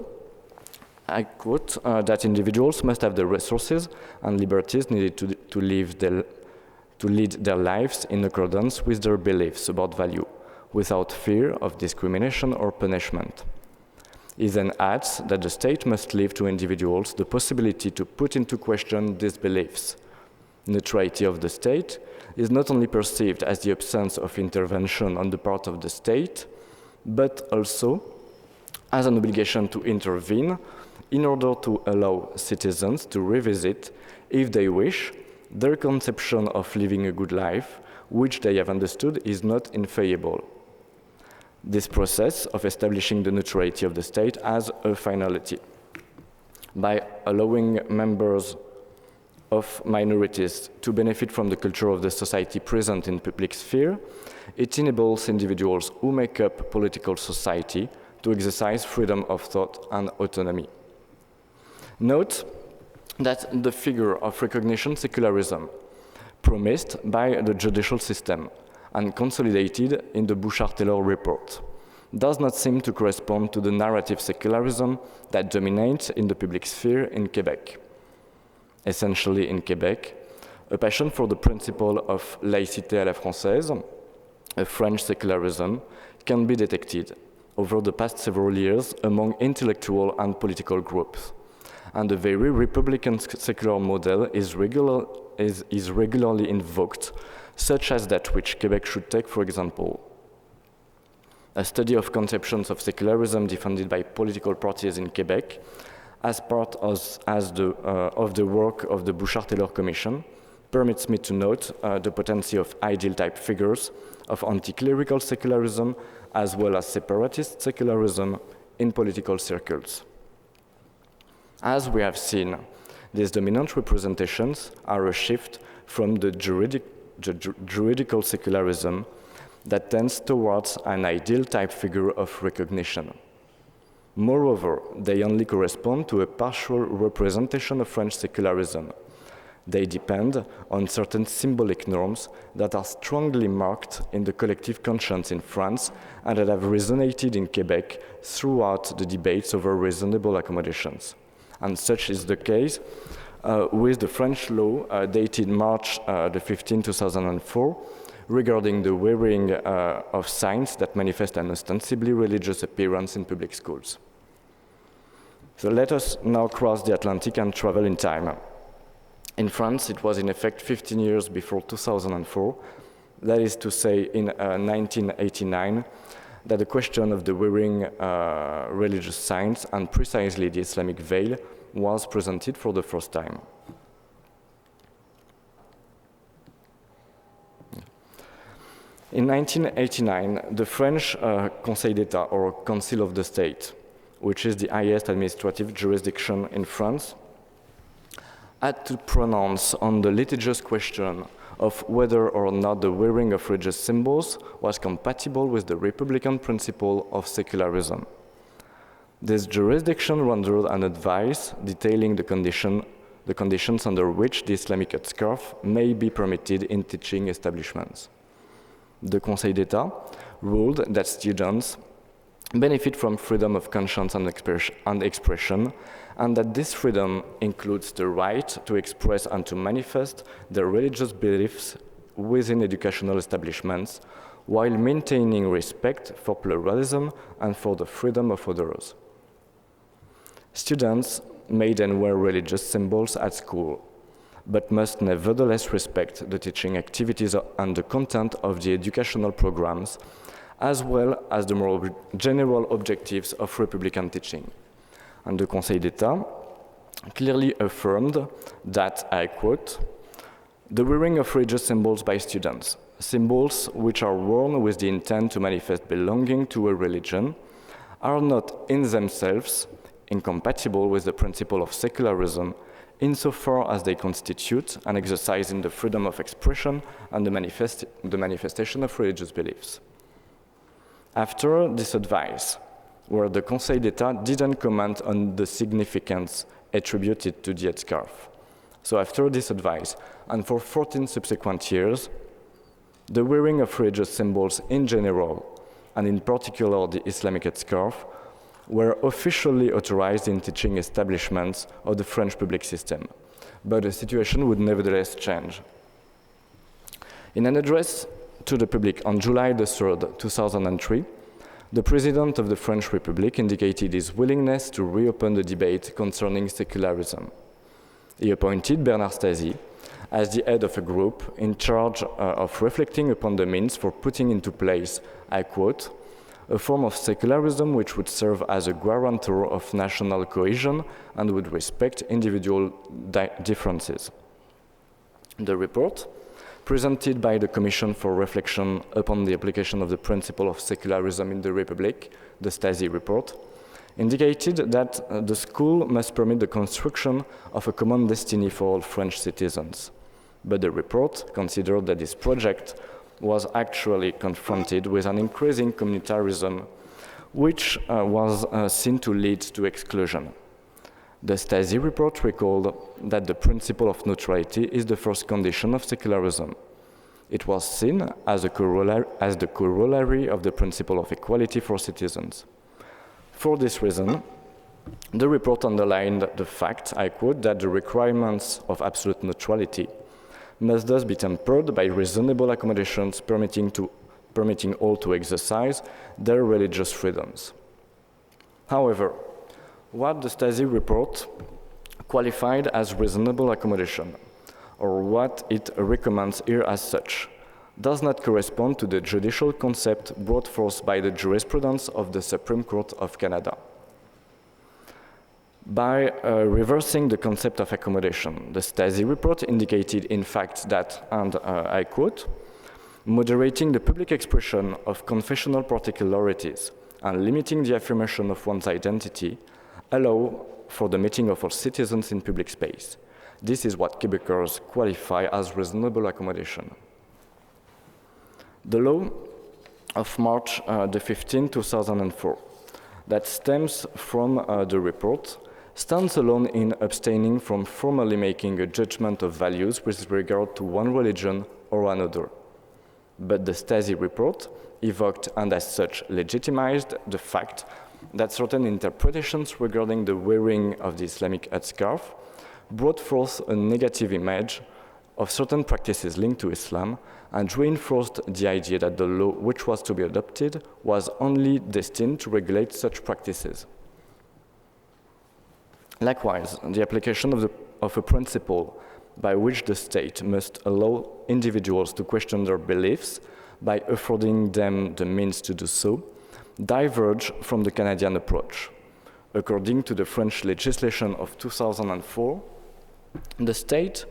I quote, that individuals must have the resources and liberties needed to lead their lives in accordance with their beliefs about value, without fear of discrimination or punishment. He then adds that the state must leave to individuals the possibility to put into question these beliefs. Neutrality of the state is not only perceived as the absence of intervention on the part of the state, but also as an obligation to intervene in order to allow citizens to revisit, if they wish, their conception of living a good life, which they have understood is not infallible. This process of establishing the neutrality of the state has a finality. By allowing members of minorities to benefit from the culture of the society present in public sphere, it enables individuals who make up political society to exercise freedom of thought and autonomy. Note that the figure of recognition secularism, promised by the judicial system and consolidated in the Bouchard-Taylor report, does not seem to correspond to the narrative secularism that dominates in the public sphere in Quebec. Essentially in Quebec, a passion for the principle of laïcité à la française, a French secularism, can be detected over the past several years among intellectual and political groups. And a very Republican secular model is regularly invoked, such as that which Quebec should take, for example. A study of conceptions of secularism defended by political parties in Quebec as part of the work of the Bouchard-Taylor Commission permits me to note the potency of ideal type figures of anti-clerical secularism as well as separatist secularism in political circles. As we have seen, these dominant representations are a shift from the juridical secularism that tends towards an ideal type figure of recognition. Moreover, they only correspond to a partial representation of French secularism. They depend on certain symbolic norms that are strongly marked in the collective conscience in France and that have resonated in Quebec throughout the debates over reasonable accommodations. And such is the case with the French law dated March 15, 2004, regarding the wearing of signs that manifest an ostensibly religious appearance in public schools. So let us now cross the Atlantic and travel in time. In France, it was in effect 15 years before 2004, that is to say in 1989, that the question of the wearing religious signs and precisely the Islamic veil was presented for the first time. In 1989, the French Conseil d'État, or Council of the State, which is the highest administrative jurisdiction in France, had to pronounce on the litigious question of whether or not the wearing of religious symbols was compatible with the Republican principle of secularism. This jurisdiction rendered an advice detailing the conditions under which the Islamic headscarf may be permitted in teaching establishments. The Conseil d'État ruled that students benefit from freedom of conscience and expression, and that this freedom includes the right to express and to manifest their religious beliefs within educational establishments, while maintaining respect for pluralism and for the freedom of others. Students may then wear religious symbols at school, but must nevertheless respect the teaching activities and the content of the educational programs, as well as the more general objectives of Republican teaching. And the Conseil d'État clearly affirmed that, I quote, "The wearing of religious symbols by students, symbols which are worn with the intent to manifest belonging to a religion, are not in themselves incompatible with the principle of secularism insofar as they constitute an exercise in the freedom of expression and the manifestation of religious beliefs." After this advice, where the Conseil d'État didn't comment on the significance attributed to the headscarf. So after this advice, and for 14 subsequent years, the wearing of religious symbols in general, and in particular the Islamic headscarf, were officially authorized in teaching establishments of the French public system. But the situation would nevertheless change. In an address to the public on July 3rd, 2003, the President of the French Republic indicated his willingness to reopen the debate concerning secularism. He appointed Bernard Stasi as the head of a group in charge of reflecting upon the means for putting into place, I quote, "a form of secularism which would serve as a guarantor of national cohesion and would respect individual differences." The report, presented by the Commission for Reflection upon the Application of the Principle of Secularism in the Republic, the Stasi report, indicated that the school must permit the construction of a common destiny for all French citizens. But the report considered that this project was actually confronted with an increasing communitarism, which was seen to lead to exclusion. The Stasi report recalled that the principle of neutrality is the first condition of secularism. It was seen as the corollary of the principle of equality for citizens. For this reason, the report underlined the fact, I quote, that the requirements of absolute neutrality must thus be tempered by reasonable accommodations permitting all to exercise their religious freedoms. However, what the Stasi report qualified as reasonable accommodation, or what it recommends here as such, does not correspond to the judicial concept brought forth by the jurisprudence of the Supreme Court of Canada. By reversing the concept of accommodation, the Stasi report indicated in fact that, and I quote, "moderating the public expression of confessional particularities and limiting the affirmation of one's identity allow for the meeting of all citizens in public space. This is what Quebecers qualify as reasonable accommodation." The law of March the 15th, 2004, that stems from the report, stands alone in abstaining from formally making a judgment of values with regard to one religion or another. But the Stasi report evoked and as such legitimized the fact that certain interpretations regarding the wearing of the Islamic headscarf brought forth a negative image of certain practices linked to Islam and reinforced the idea that the law which was to be adopted was only destined to regulate such practices. Likewise, the application of a principle by which the state must allow individuals to question their beliefs by affording them the means to do so diverge from the Canadian approach. According to the French legislation of 2004, the state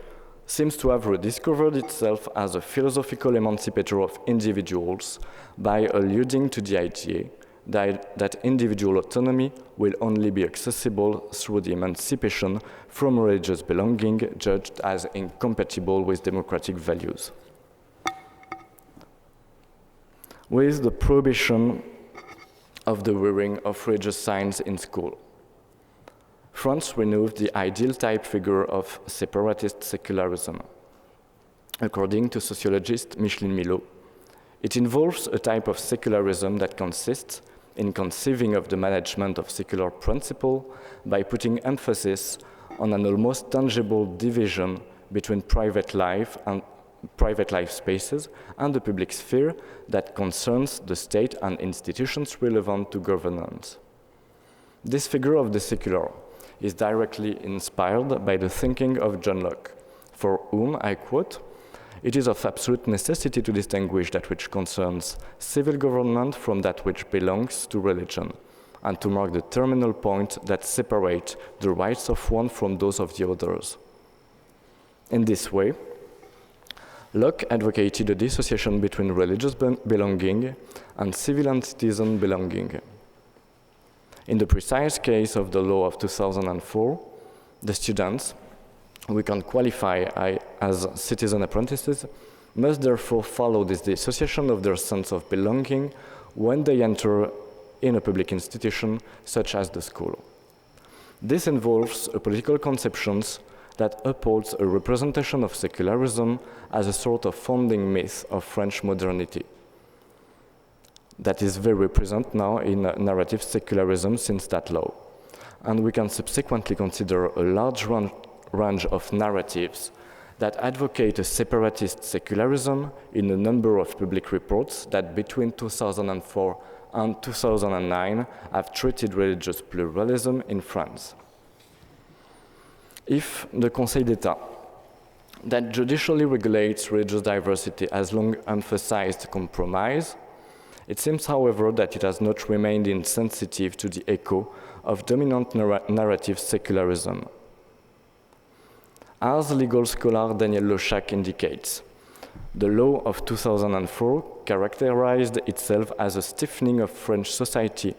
seems to have rediscovered itself as a philosophical emancipator of individuals by alluding to the idea that individual autonomy will only be accessible through the emancipation from religious belonging judged as incompatible with democratic values. With the prohibition of the wearing of religious signs in school, France removed the ideal type figure of separatist secularism. According to sociologist Micheline Milot, it involves a type of secularism that consists in conceiving of the management of secular principle by putting emphasis on an almost tangible division between private life spaces and the public sphere that concerns the state and institutions relevant to governance. This figure of the secular is directly inspired by the thinking of John Locke, for whom, I quote, "It is of absolute necessity to distinguish that which concerns civil government from that which belongs to religion, and to mark the terminal point that separates the rights of one from those of the others." In this way, Locke advocated a dissociation between religious belonging and civil and citizen belonging. In the precise case of the law of 2004, the students, we can qualify as citizen apprentices, must therefore follow this dissociation of their sense of belonging when they enter in a public institution such as the school. This involves a political conception that upholds a representation of secularism as a sort of founding myth of French modernity. That is very present now in narrative secularism since that law. And we can subsequently consider a large range of narratives that advocate a separatist secularism in a number of public reports that between 2004 and 2009 have treated religious pluralism in France. If the Conseil d'État, that judicially regulates religious diversity, has long emphasized compromise, it seems, however, that it has not remained insensitive to the echo of dominant narrative secularism. As legal scholar Daniel Lochac indicates, the law of 2004 characterized itself as a stiffening of French society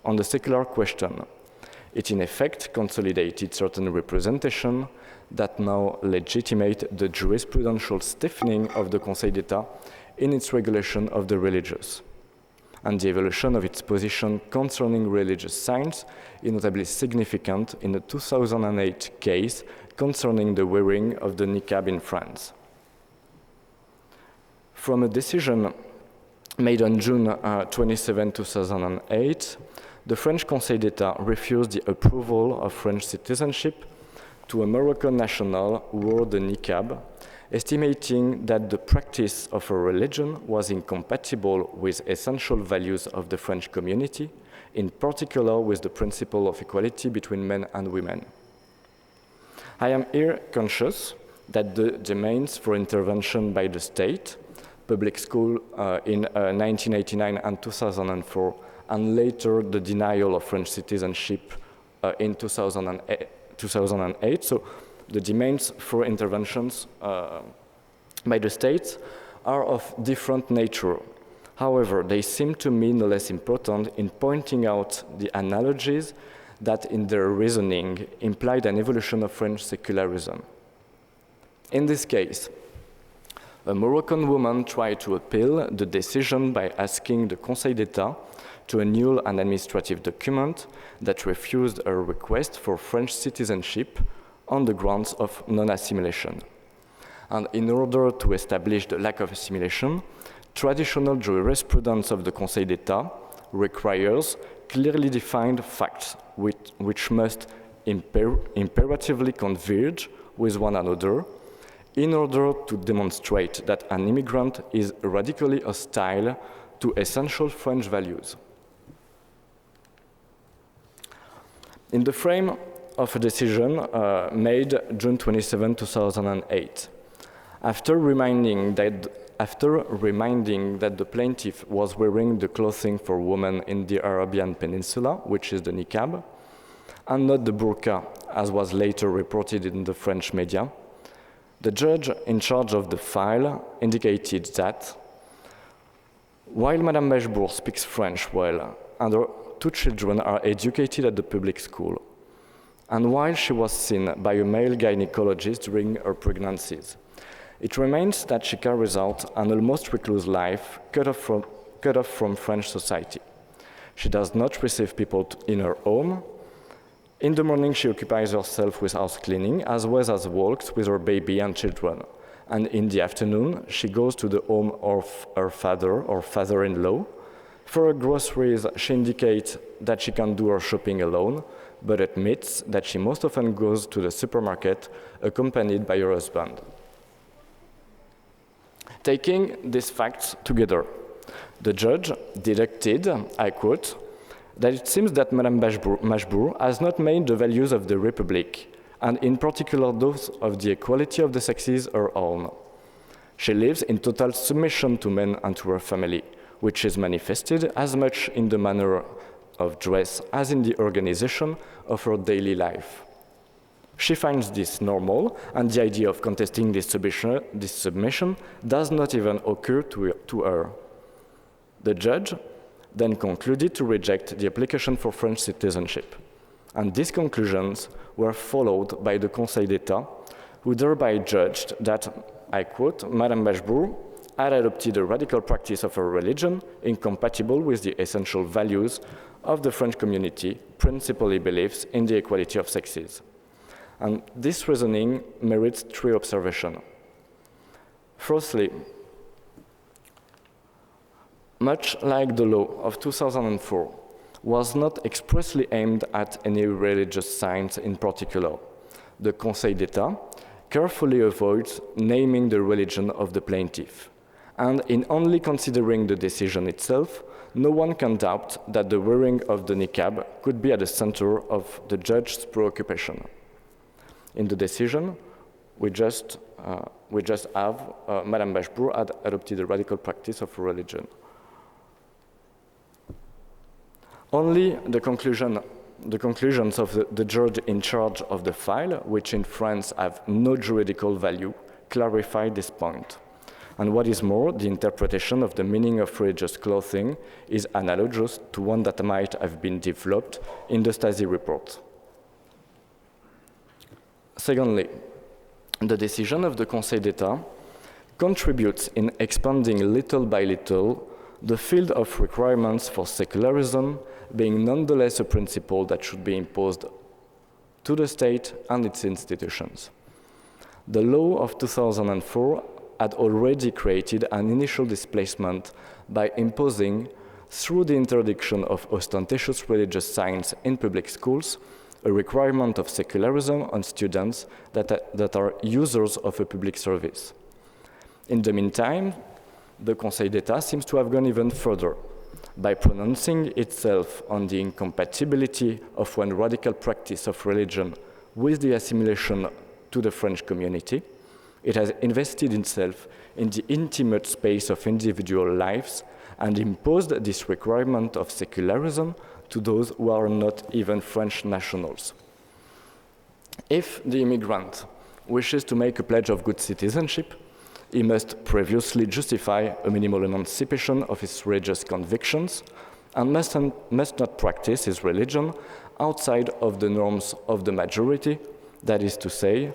on the secular question. It in effect consolidated certain representation that now legitimate the jurisprudential stiffening of the Conseil d'État in its regulation of the religious. And the evolution of its position concerning religious signs is notably significant in the 2008 case concerning the wearing of the niqab in France. From a decision made on June 27, 2008, the French Conseil d'État refused the approval of French citizenship to a Moroccan national who wore the niqab, estimating that the practice of a religion was incompatible with essential values of the French community, in particular with the principle of equality between men and women. I am here conscious that the domains for intervention by the state, public school in 1989 and 2004, and later the denial of French citizenship in 2008. So the demands for interventions by the states are of different nature. However, they seem to me no less important in pointing out the analogies that in their reasoning implied an evolution of French secularism. In this case, a Moroccan woman tried to appeal the decision by asking the Conseil d'État to annul an administrative document that refused her request for French citizenship on the grounds of non-assimilation. And in order to establish the lack of assimilation, traditional jurisprudence of the Conseil d'État requires clearly defined facts which must imperatively converge with one another in order to demonstrate that an immigrant is radically hostile to essential French values. In the frame of a decision made June 27, 2008, after reminding that the plaintiff was wearing the clothing for women in the Arabian Peninsula, which is the niqab, and not the burqa, as was later reported in the French media, the judge in charge of the file indicated that while Madame Mejbour speaks French well and her 2 children are educated at the public school. And while she was seen by a male gynecologist during her pregnancies, it remains that she carries out an almost recluse life, cut off from French society. She does not receive people in her home. In the morning, she occupies herself with house cleaning, as well as walks with her baby and children. And in the afternoon, she goes to the home of her father or father-in-law. For her groceries, she indicates that she can do her shopping alone, but admits that she most often goes to the supermarket accompanied by her husband. Taking these facts together, the judge deducted, I quote, that it seems that Madame Mashbour has not made the values of the Republic, and in particular those of the equality of the sexes, her own. She lives in total submission to men and to her family, which is manifested as much in the manner of dress as in the organization of her daily life. She finds this normal, and the idea of contesting this submission does not even occur to her. The judge then concluded to reject the application for French citizenship. And these conclusions were followed by the Conseil d'État, who thereby judged that, I quote, Madame Mashbour had adopted a radical practice of her religion incompatible with the essential values of the French community, principally beliefs in the equality of sexes. And this reasoning merits 3 observations. Firstly, much like the law of 2004 was not expressly aimed at any religious signs in particular, the Conseil d'État carefully avoids naming the religion of the plaintiff. And in only considering the decision itself, no one can doubt that the wearing of the niqab could be at the center of the judge's preoccupation. In the decision, we just have Madame Mashbour had adopted a radical practice of religion. Only the conclusions of the judge in charge of the file, which in France have no juridical value, clarify this point. And what is more, the interpretation of the meaning of religious clothing is analogous to one that might have been developed in the Stasi report. Secondly, the decision of the Conseil d'État contributes in expanding little by little the field of requirements for secularism, being nonetheless a principle that should be imposed to the state and its institutions. The law of 2004 had already created an initial displacement by imposing, through the interdiction of ostentatious religious signs in public schools, a requirement of secularism on students that are users of a public service. In the meantime, the Conseil d'État seems to have gone even further by pronouncing itself on the incompatibility of one radical practice of religion with the assimilation to the French community. It has invested itself in the intimate space of individual lives and imposed this requirement of secularism to those who are not even French nationals. If the immigrant wishes to make a pledge of good citizenship, he must previously justify a minimal emancipation of his religious convictions and must not practice his religion outside of the norms of the majority, that is to say,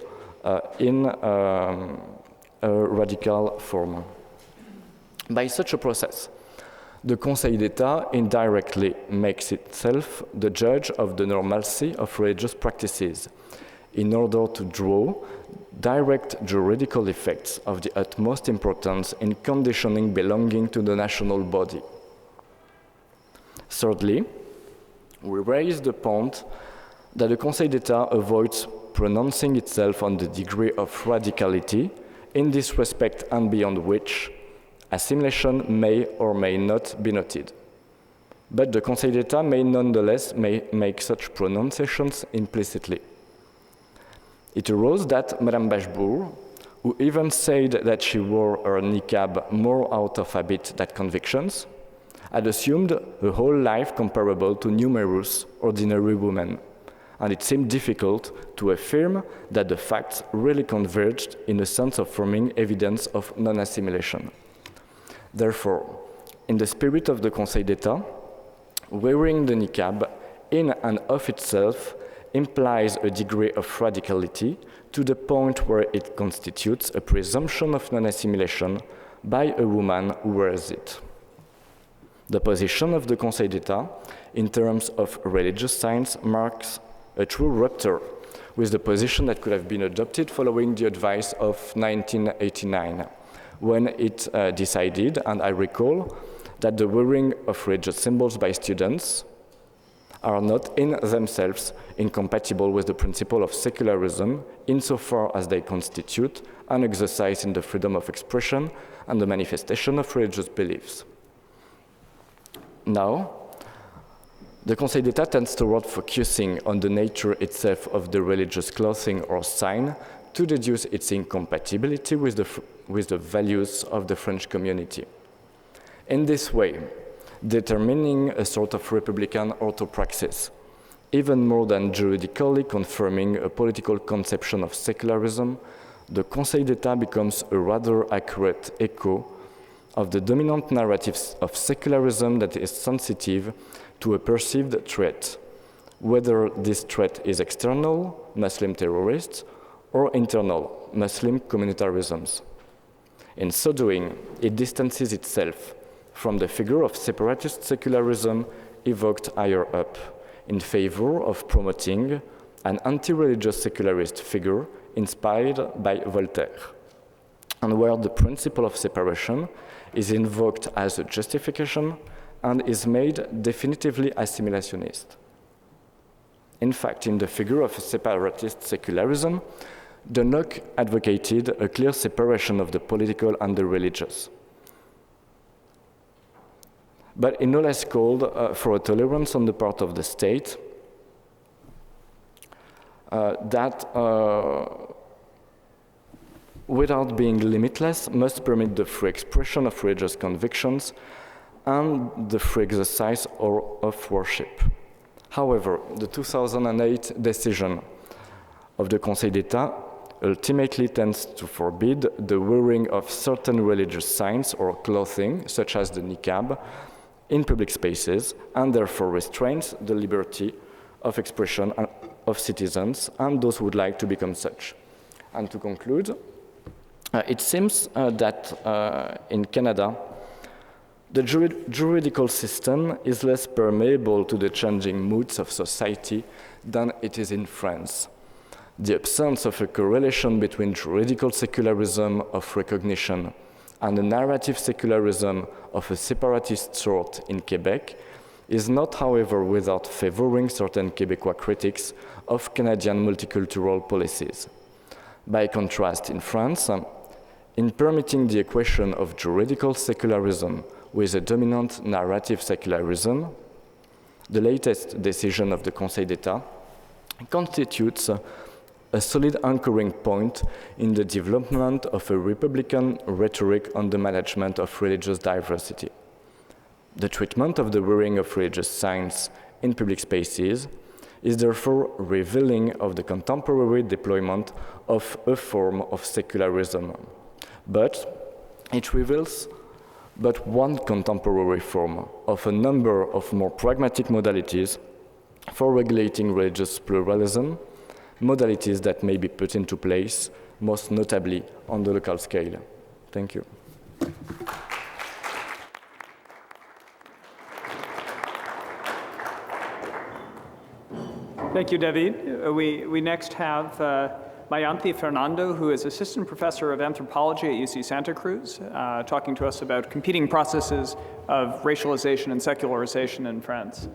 in a radical form. By such a process, the Conseil d'État indirectly makes itself the judge of the normalcy of religious practices in order to draw direct juridical effects of the utmost importance in conditioning belonging to the national body. Thirdly, we raise the point that the Conseil d'État avoids pronouncing itself on the degree of radicality in this respect and beyond which assimilation may or may not be noted. But the Conseil d'État may nonetheless make such pronunciations implicitly. It arose that Madame Mashbour, who even said that she wore her niqab more out of habit than convictions, had assumed a whole life comparable to numerous ordinary women, and it seemed difficult to affirm that the facts really converged in a sense of forming evidence of non-assimilation. Therefore, in the spirit of the Conseil d'État, Wearing the niqab in and of itself implies a degree of radicality to the point where it constitutes a presumption of non-assimilation by a woman who wears it. The position of the Conseil d'État in terms of religious signs marks a true rupture with the position that could have been adopted following the advice of 1989, when it decided, and I recall, that the wearing of religious symbols by students are not in themselves incompatible with the principle of secularism insofar as they constitute an exercise in the freedom of expression and the manifestation of religious beliefs. Now, the Conseil d'État tends toward focusing on the nature itself of the religious clothing or sign to deduce its incompatibility with the values of the French community. In this way, determining a sort of republican orthopraxis, even more than juridically confirming a political conception of secularism, the Conseil d'État becomes a rather accurate echo of the dominant narratives of secularism that is sensitive to a perceived threat, whether this threat is external, Muslim terrorists, or internal, Muslim communitarisms. In so doing, it distances itself from the figure of separatist secularism evoked higher up, in favor of promoting an anti-religious secularist figure inspired by Voltaire, and where the principle of separation is invoked as a justification and is made definitively assimilationist. In fact, in the figure of separatist secularism, de Noc advocated a clear separation of the political and the religious. But he no less called for a tolerance on the part of the state that, without being limitless, must permit the free expression of religious convictions and the free exercise of worship. However, the 2008 decision of the Conseil d'État ultimately tends to forbid the wearing of certain religious signs or clothing, such as the niqab, in public spaces, and therefore restrains the liberty of expression of citizens and those who would like to become such. And to conclude, it seems that in Canada, the juridical system is less permeable to the changing moods of society than it is in France. The absence of a correlation between juridical secularism of recognition and the narrative secularism of a separatist sort in Quebec is not, however, without favoring certain Quebecois critics of Canadian multicultural policies. By contrast, in France, in permitting the equation of juridical secularism with a dominant narrative secularism, the latest decision of the Conseil d'État constitutes a solid anchoring point in the development of a republican rhetoric on the management of religious diversity. The treatment of the wearing of religious signs in public spaces is therefore revealing of the contemporary deployment of a form of secularism. But it reveals but one contemporary form of a number of more pragmatic modalities for regulating religious pluralism, modalities that may be put into place, most notably on the local scale. Thank you. Thank you, David. We next have Mayanthi Fernando, who is Assistant Professor of Anthropology at UC Santa Cruz, talking to us about competing processes of racialization and secularization in France.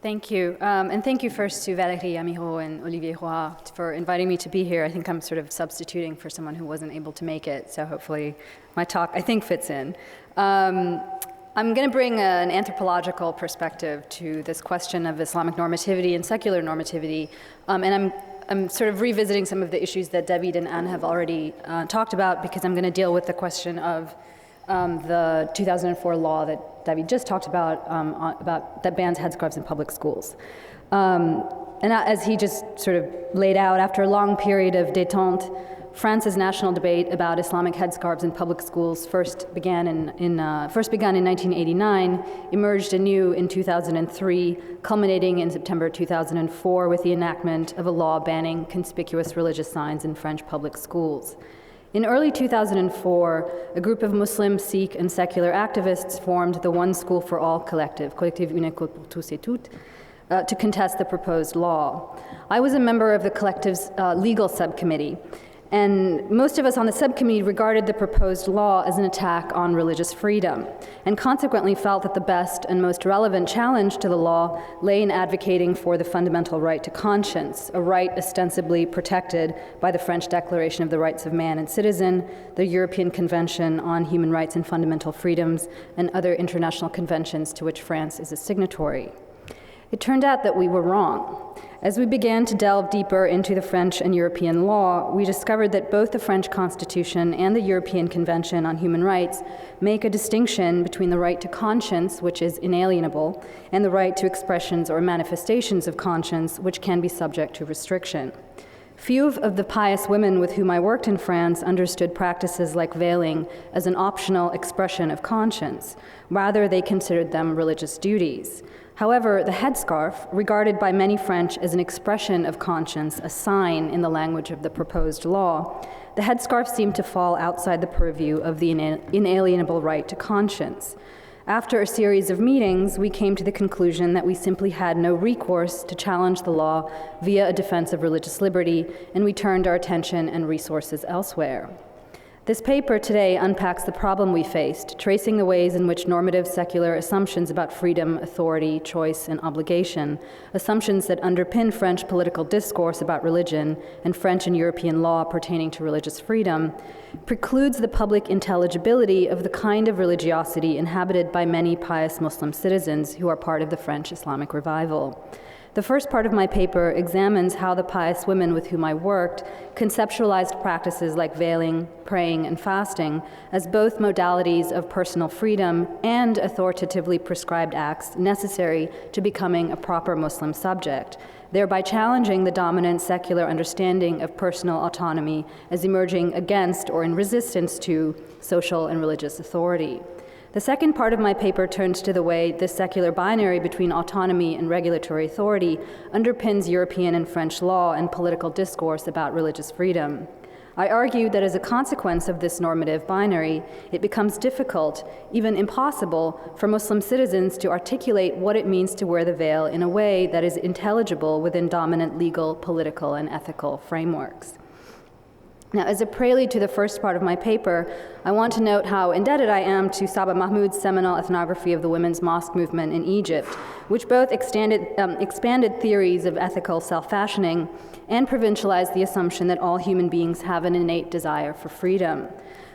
Thank you. And thank you first to Valérie, Amiraux, and Olivier Roy for inviting me to be here. I think I'm sort of substituting for someone who wasn't able to make it, so hopefully my talk, I think, fits in. I'm going to bring an anthropological perspective to this question of Islamic normativity and secular normativity, and I'm sort of revisiting some of the issues that David and Anne have already talked about, because I'm going to deal with the question of the 2004 law that David just talked about that bans headscarves in public schools. And as he just sort of laid out, after a long period of détente, France's national debate about Islamic headscarves in public schools first began in 1989, emerged anew in 2003, culminating in September 2004 with the enactment of a law banning conspicuous religious signs in French public schools. In early 2004, a group of Muslim, Sikh, and secular activists formed the One School for All collective, Collectif Une École pour tous et toutes, to contest the proposed law. I was a member of the collective's legal subcommittee, and most of us on the subcommittee regarded the proposed law as an attack on religious freedom, and consequently felt that the best and most relevant challenge to the law lay in advocating for the fundamental right to conscience, a right ostensibly protected by the French Declaration of the Rights of Man and Citizen, the European Convention on Human Rights and Fundamental Freedoms, and other international conventions to which France is a signatory. It turned out that we were wrong. As we began to delve deeper into the French and European law, we discovered that both the French Constitution and the European Convention on Human Rights make a distinction between the right to conscience, which is inalienable, and the right to expressions or manifestations of conscience, which can be subject to restriction. Few of the pious women with whom I worked in France understood practices like veiling as an optional expression of conscience. Rather, they considered them religious duties. However, the headscarf, regarded by many French as an expression of conscience, a sign in the language of the proposed law, the headscarf seemed to fall outside the purview of the inalienable right to conscience. After a series of meetings, we came to the conclusion that we simply had no recourse to challenge the law via a defense of religious liberty, and we turned our attention and resources elsewhere. This paper today unpacks the problem we faced, tracing the ways in which normative secular assumptions about freedom, authority, choice, and obligation, assumptions that underpin French political discourse about religion and French and European law pertaining to religious freedom, precludes the public intelligibility of the kind of religiosity inhabited by many pious Muslim citizens who are part of the French Islamic revival. The first part of my paper examines how the pious women with whom I worked conceptualized practices like veiling, praying, and fasting as both modalities of personal freedom and authoritatively prescribed acts necessary to becoming a proper Muslim subject, thereby challenging the dominant secular understanding of personal autonomy as emerging against or in resistance to social and religious authority. The second part of my paper turns to the way this secular binary between autonomy and regulatory authority underpins European and French law and political discourse about religious freedom. I argue that as a consequence of this normative binary, it becomes difficult, even impossible, for Muslim citizens to articulate what it means to wear the veil in a way that is intelligible within dominant legal, political, and ethical frameworks. Now, as a prelude to the first part of my paper, I want to note how indebted I am to Saba Mahmoud's seminal ethnography of the women's mosque movement in Egypt, which both expanded theories of ethical self-fashioning and provincialized the assumption that all human beings have an innate desire for freedom.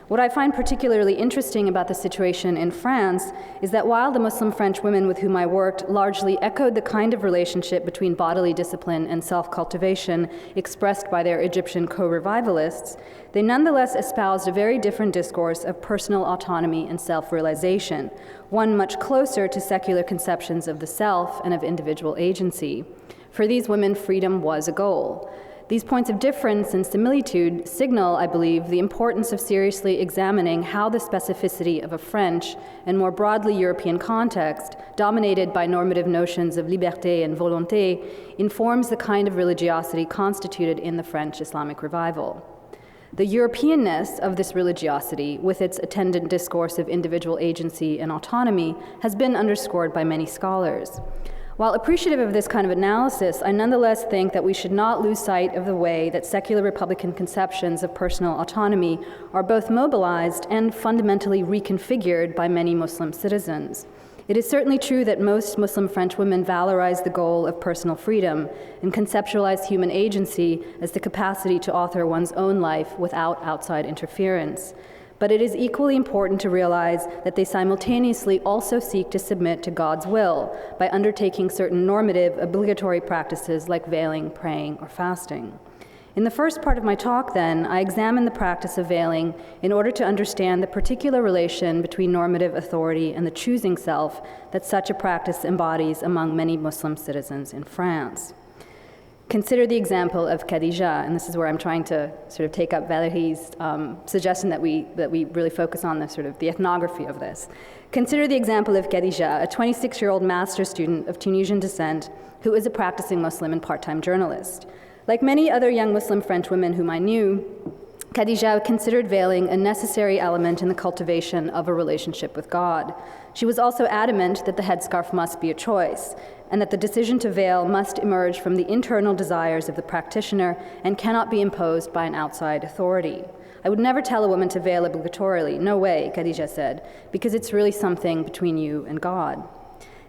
What I find particularly interesting about the situation in France is that while the Muslim French women with whom I worked largely echoed the kind of relationship between bodily discipline and self-cultivation expressed by their Egyptian co-revivalists, they nonetheless espoused a very different discourse of personal autonomy and self-realization, one much closer to secular conceptions of the self and of individual agency. For these women, freedom was a goal. These points of difference and similitude signal, I believe, the importance of seriously examining how the specificity of a French and more broadly European context, dominated by normative notions of liberté and volonté, informs the kind of religiosity constituted in the French Islamic revival. The Europeanness of this religiosity, with its attendant discourse of individual agency and autonomy, has been underscored by many scholars. While appreciative of this kind of analysis, I nonetheless think that we should not lose sight of the way that secular Republican conceptions of personal autonomy are both mobilized and fundamentally reconfigured by many Muslim citizens. It is certainly true that most Muslim French women valorize the goal of personal freedom and conceptualize human agency as the capacity to author one's own life without outside interference. But it is equally important to realize that they simultaneously also seek to submit to God's will by undertaking certain normative, obligatory practices like veiling, praying, or fasting. In the first part of my talk, then, I examine the practice of veiling in order to understand the particular relation between normative authority and the choosing self that such a practice embodies among many Muslim citizens in France. Consider the example of Khadija, and this is where I'm trying to sort of take up Valérie's suggestion that we really focus on the sort of the ethnography of this. Consider the example of Khadija, a 26-year-old master's student of Tunisian descent who is a practicing Muslim and part-time journalist. Like many other young Muslim French women whom I knew, Khadija considered veiling a necessary element in the cultivation of a relationship with God. She was also adamant that the headscarf must be a choice, and that the decision to veil must emerge from the internal desires of the practitioner and cannot be imposed by an outside authority. I would never tell a woman to veil obligatorily. No way, Khadija said, because it's really something between you and God.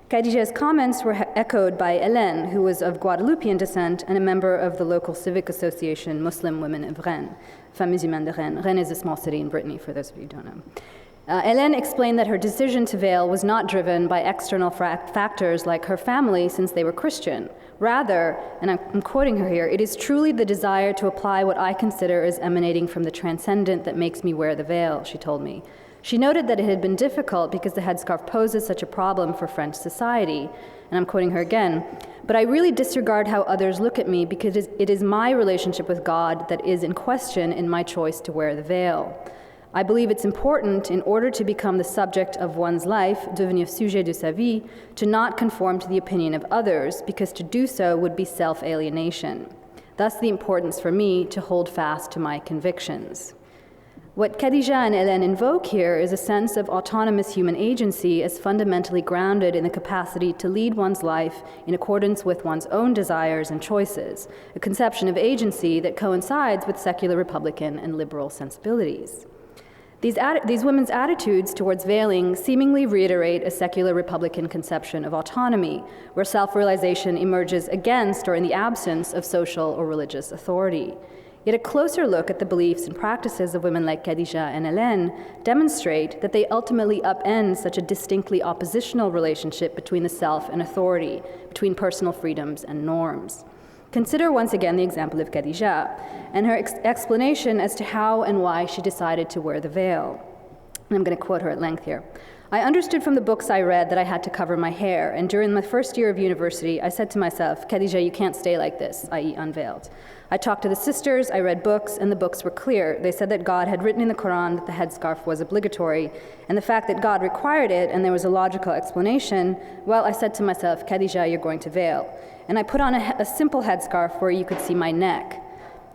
Khadija's comments were echoed by Hélène, who was of Guadeloupean descent and a member of the local civic association Muslim Women of Rennes, Femmes Humaines de Rennes. Rennes is a small city in Brittany, for those of you who don't know. Hélène explained that her decision to veil was not driven by external factors like her family, since they were Christian. Rather, and I'm quoting her here, it is truly the desire to apply what I consider as emanating from the transcendent that makes me wear the veil, she told me. She noted that it had been difficult because the headscarf poses such a problem for French society, and I'm quoting her again, but I really disregard how others look at me because it is my relationship with God that is in question in my choice to wear the veil. I believe it's important, in order to become the subject of one's life, devenir sujet de sa vie, to not conform to the opinion of others, because to do so would be self-alienation. Thus the importance for me to hold fast to my convictions. What Khadija and Hélène invoke here is a sense of autonomous human agency as fundamentally grounded in the capacity to lead one's life in accordance with one's own desires and choices, a conception of agency that coincides with secular Republican and liberal sensibilities. These women's attitudes towards veiling seemingly reiterate a secular Republican conception of autonomy, where self-realization emerges against or in the absence of social or religious authority. Yet a closer look at the beliefs and practices of women like Khadija and Hélène demonstrate that they ultimately upend such a distinctly oppositional relationship between the self and authority, between personal freedoms and norms. Consider once again the example of Khadija and her explanation as to how and why she decided to wear the veil. And I'm going to quote her at length here. I understood from the books I read that I had to cover my hair, and during my first year of university, I said to myself, Khadija, you can't stay like this, i.e. unveiled. I talked to the sisters, I read books, and the books were clear. They said that God had written in the Quran that the headscarf was obligatory, and the fact that God required it and there was a logical explanation, well, I said to myself, Khadija, you're going to veil. And I put on a simple headscarf where you could see my neck.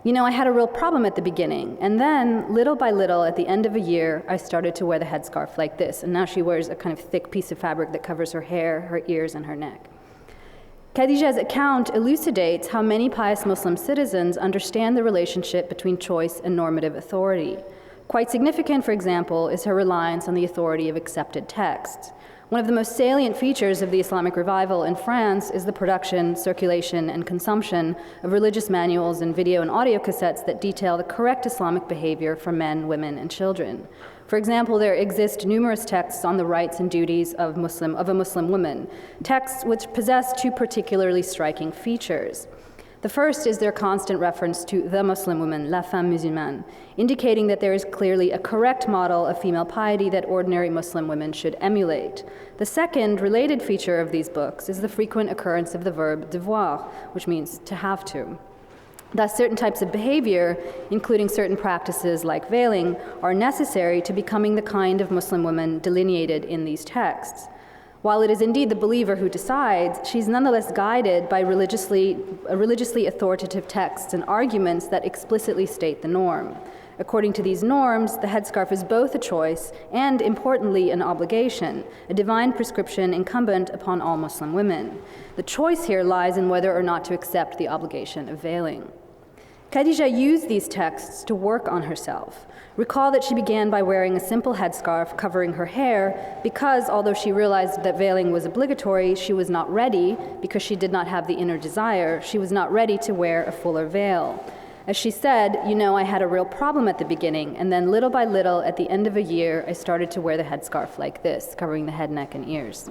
You know, I had a real problem at the beginning, and then, little by little, at the end of a year, I started to wear the headscarf like this, and now she wears a kind of thick piece of fabric that covers her hair, her ears, and her neck. Khadija's account elucidates how many pious Muslim citizens understand the relationship between choice and normative authority. Quite significant, for example, is her reliance on the authority of accepted texts. One of the most salient features of the Islamic revival in France is the production, circulation, and consumption of religious manuals and video and audio cassettes that detail the correct Islamic behavior for men, women, and children. For example, there exist numerous texts on the rights and duties of a Muslim woman, texts which possess two particularly striking features. The first is their constant reference to the Muslim woman, la femme musulmane, indicating that there is clearly a correct model of female piety that ordinary Muslim women should emulate. The second related feature of these books is the frequent occurrence of the verb devoir, which means to have to. Thus, certain types of behavior, including certain practices like veiling, are necessary to becoming the kind of Muslim woman delineated in these texts. While it is indeed the believer who decides, she's nonetheless guided by religiously authoritative texts and arguments that explicitly state the norm. According to these norms, the headscarf is both a choice and, importantly, an obligation, a divine prescription incumbent upon all Muslim women. The choice here lies in whether or not to accept the obligation of veiling. Khadija used these texts to work on herself. Recall that she began by wearing a simple headscarf covering her hair because, although she realized that veiling was obligatory, she was not ready, because she did not have the inner desire, she was not ready to wear a fuller veil. As she said, you know, I had a real problem at the beginning, and then little by little, at the end of a year, I started to wear the headscarf like this, covering the head, neck, and ears.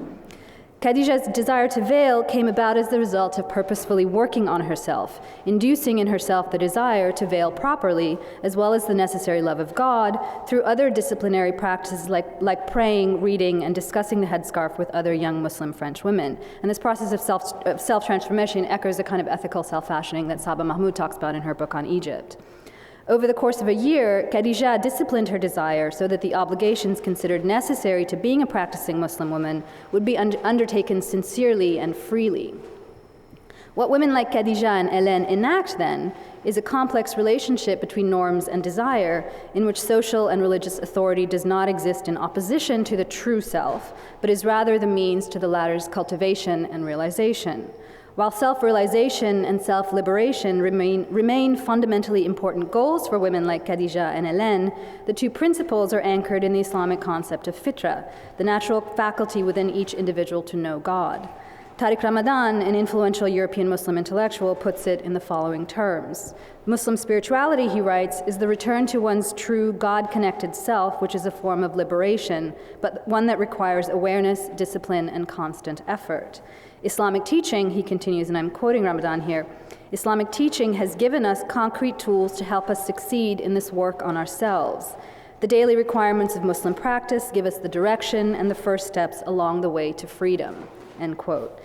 Khadija's desire to veil came about as the result of purposefully working on herself, inducing in herself the desire to veil properly, as well as the necessary love of God, through other disciplinary practices like praying, reading, and discussing the headscarf with other young Muslim French women. And this process of self-transformation echoes the kind of ethical self-fashioning that Saba Mahmoud talks about in her book on Egypt. Over the course of a year, Khadija disciplined her desire so that the obligations considered necessary to being a practicing Muslim woman would be undertaken sincerely and freely. What women like Khadija and Hélène enact, then, is a complex relationship between norms and desire in which social and religious authority does not exist in opposition to the true self, but is rather the means to the latter's cultivation and realization. While self-realization and self-liberation remain fundamentally important goals for women like Khadija and Hélène, the two principles are anchored in the Islamic concept of fitra, the natural faculty within each individual to know God. Tariq Ramadan, an influential European Muslim intellectual, puts it in the following terms. Muslim spirituality, he writes, is the return to one's true God-connected self, which is a form of liberation, but one that requires awareness, discipline, and constant effort. Islamic teaching, he continues, and I'm quoting Ramadan here, Islamic teaching has given us concrete tools to help us succeed in this work on ourselves. The daily requirements of Muslim practice give us the direction and the first steps along the way to freedom, end quote.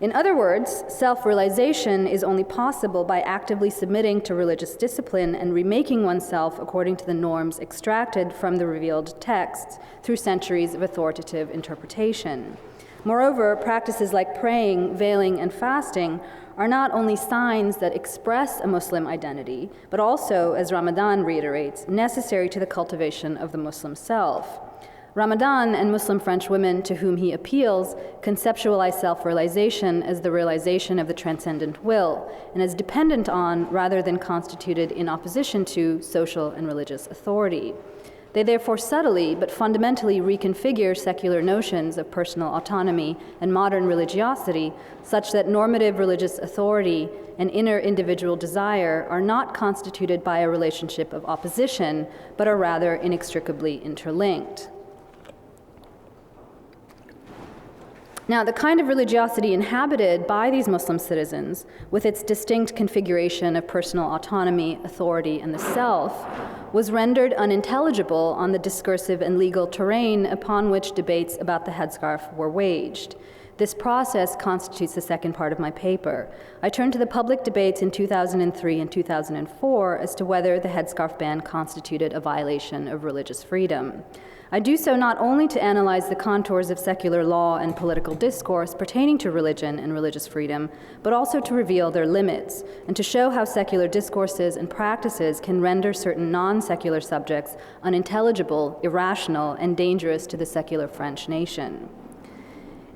In other words, self-realization is only possible by actively submitting to religious discipline and remaking oneself according to the norms extracted from the revealed texts through centuries of authoritative interpretation. Moreover, practices like praying, veiling, and fasting are not only signs that express a Muslim identity, but also, as Ramadan reiterates, necessary to the cultivation of the Muslim self. Ramadan and Muslim French women to whom he appeals conceptualize self-realization as the realization of the transcendent will, and as dependent on, rather than constituted in opposition to, social and religious authority. They therefore subtly but fundamentally reconfigure secular notions of personal autonomy and modern religiosity such that normative religious authority and inner individual desire are not constituted by a relationship of opposition, but are rather inextricably interlinked. Now, the kind of religiosity inhabited by these Muslim citizens, with its distinct configuration of personal autonomy, authority, and the self, was rendered unintelligible on the discursive and legal terrain upon which debates about the headscarf were waged. This process constitutes the second part of my paper. I turn to the public debates in 2003 and 2004 as to whether the headscarf ban constituted a violation of religious freedom. I do so not only to analyze the contours of secular law and political discourse pertaining to religion and religious freedom, but also to reveal their limits, and to show how secular discourses and practices can render certain non-secular subjects unintelligible, irrational, and dangerous to the secular French nation.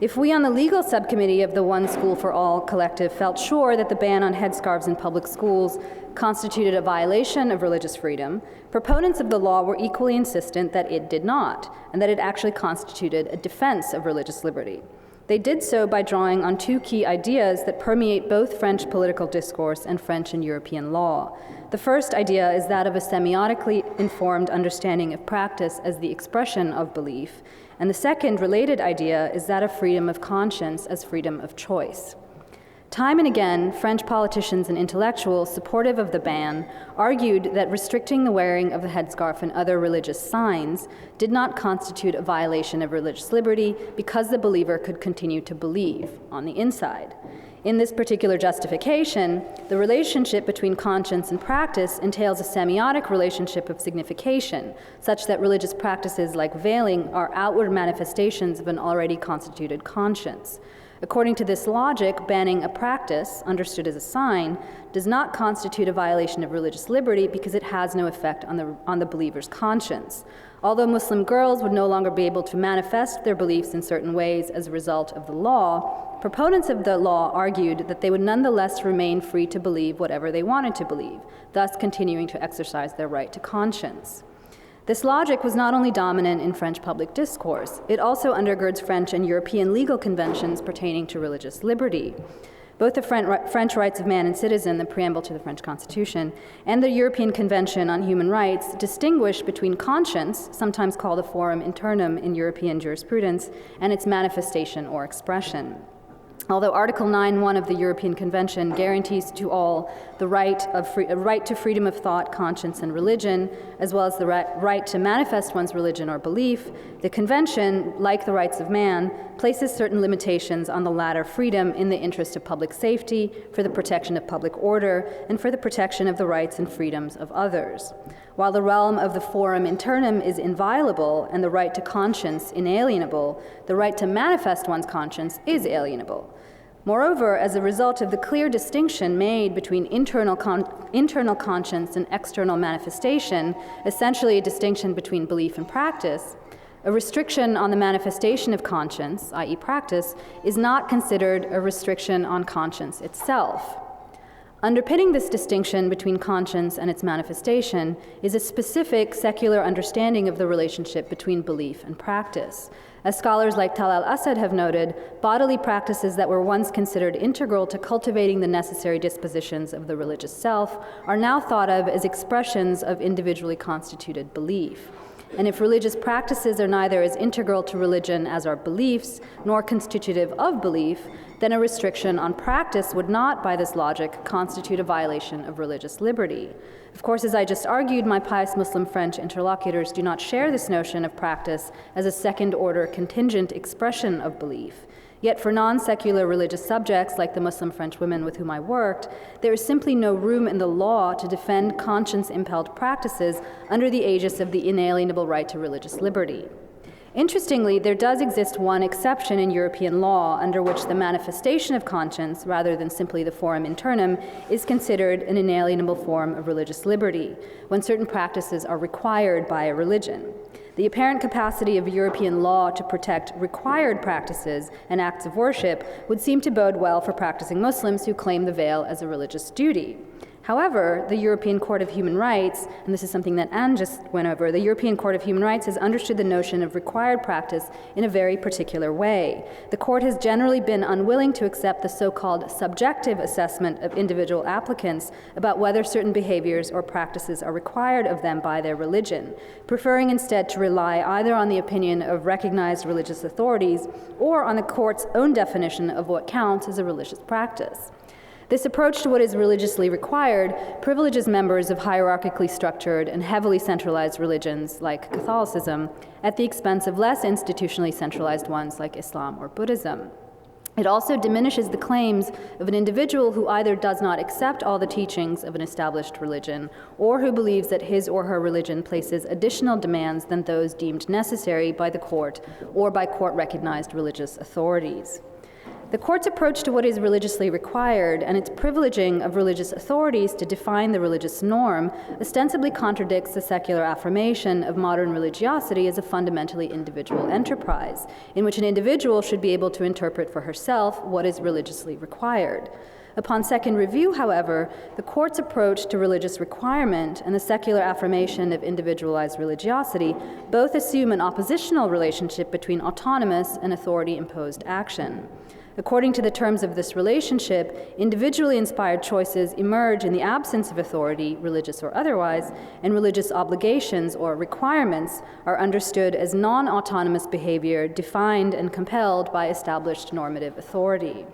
If we on the legal subcommittee of the One School for All collective felt sure that the ban on headscarves in public schools constituted a violation of religious freedom, proponents of the law were equally insistent that it did not, and that it actually constituted a defense of religious liberty. They did so by drawing on two key ideas that permeate both French political discourse and French and European law. The first idea is that of a semiotically informed understanding of practice as the expression of belief, and the second related idea is that of freedom of conscience as freedom of choice. Time and again, French politicians and intellectuals supportive of the ban argued that restricting the wearing of the headscarf and other religious signs did not constitute a violation of religious liberty because the believer could continue to believe on the inside. In this particular justification, the relationship between conscience and practice entails a semiotic relationship of signification, such that religious practices like veiling are outward manifestations of an already constituted conscience. According to this logic, banning a practice, understood as a sign, does not constitute a violation of religious liberty because it has no effect on the believer's conscience. Although Muslim girls would no longer be able to manifest their beliefs in certain ways as a result of the law, proponents of the law argued that they would nonetheless remain free to believe whatever they wanted to believe, thus continuing to exercise their right to conscience. This logic was not only dominant in French public discourse, it also undergirds French and European legal conventions pertaining to religious liberty. Both the French Rights of Man and Citizen, the preamble to the French Constitution, and the European Convention on Human Rights distinguish between conscience, sometimes called a forum internum in European jurisprudence, and its manifestation or expression. Although Article 9.1 of the European Convention guarantees to all the right to freedom of thought, conscience, and religion, as well as the right to manifest one's religion or belief, the Convention, like the rights of man, places certain limitations on the latter freedom in the interest of public safety, for the protection of public order, and for the protection of the rights and freedoms of others. While the realm of the forum internum is inviolable and the right to conscience inalienable, the right to manifest one's conscience is alienable. Moreover, as a result of the clear distinction made between internal conscience and external manifestation, essentially a distinction between belief and practice, a restriction on the manifestation of conscience, i.e. practice, is not considered a restriction on conscience itself. Underpinning this distinction between conscience and its manifestation is a specific secular understanding of the relationship between belief and practice. As scholars like Tal al-Assad have noted, bodily practices that were once considered integral to cultivating the necessary dispositions of the religious self are now thought of as expressions of individually constituted belief. And if religious practices are neither as integral to religion as are beliefs, nor constitutive of belief, then a restriction on practice would not, by this logic, constitute a violation of religious liberty. Of course, as I just argued, my pious Muslim French interlocutors do not share this notion of practice as a second-order contingent expression of belief. Yet for non-secular religious subjects, like the Muslim French women with whom I worked, there is simply no room in the law to defend conscience-impelled practices under the aegis of the inalienable right to religious liberty. Interestingly, there does exist one exception in European law under which the manifestation of conscience, rather than simply the forum internum, is considered an inalienable form of religious liberty, when certain practices are required by a religion. The apparent capacity of European law to protect required practices and acts of worship would seem to bode well for practicing Muslims who claim the veil as a religious duty. However, the European Court of Human Rights, and this is something that Anne just went over, the European Court of Human Rights has understood the notion of required practice in a very particular way. The court has generally been unwilling to accept the so-called subjective assessment of individual applicants about whether certain behaviors or practices are required of them by their religion, preferring instead to rely either on the opinion of recognized religious authorities or on the court's own definition of what counts as a religious practice. This approach to what is religiously required privileges members of hierarchically structured and heavily centralized religions like Catholicism at the expense of less institutionally centralized ones like Islam or Buddhism. It also diminishes the claims of an individual who either does not accept all the teachings of an established religion or who believes that his or her religion places additional demands than those deemed necessary by the court or by court-recognized religious authorities. The court's approach to what is religiously required and its privileging of religious authorities to define the religious norm ostensibly contradicts the secular affirmation of modern religiosity as a fundamentally individual enterprise, in which an individual should be able to interpret for herself what is religiously required. Upon second review, however, the court's approach to religious requirement and the secular affirmation of individualized religiosity both assume an oppositional relationship between autonomous and authority-imposed action. According to the terms of this relationship, individually inspired choices emerge in the absence of authority, religious or otherwise, and religious obligations or requirements are understood as non-autonomous behavior defined and compelled by established normative authority.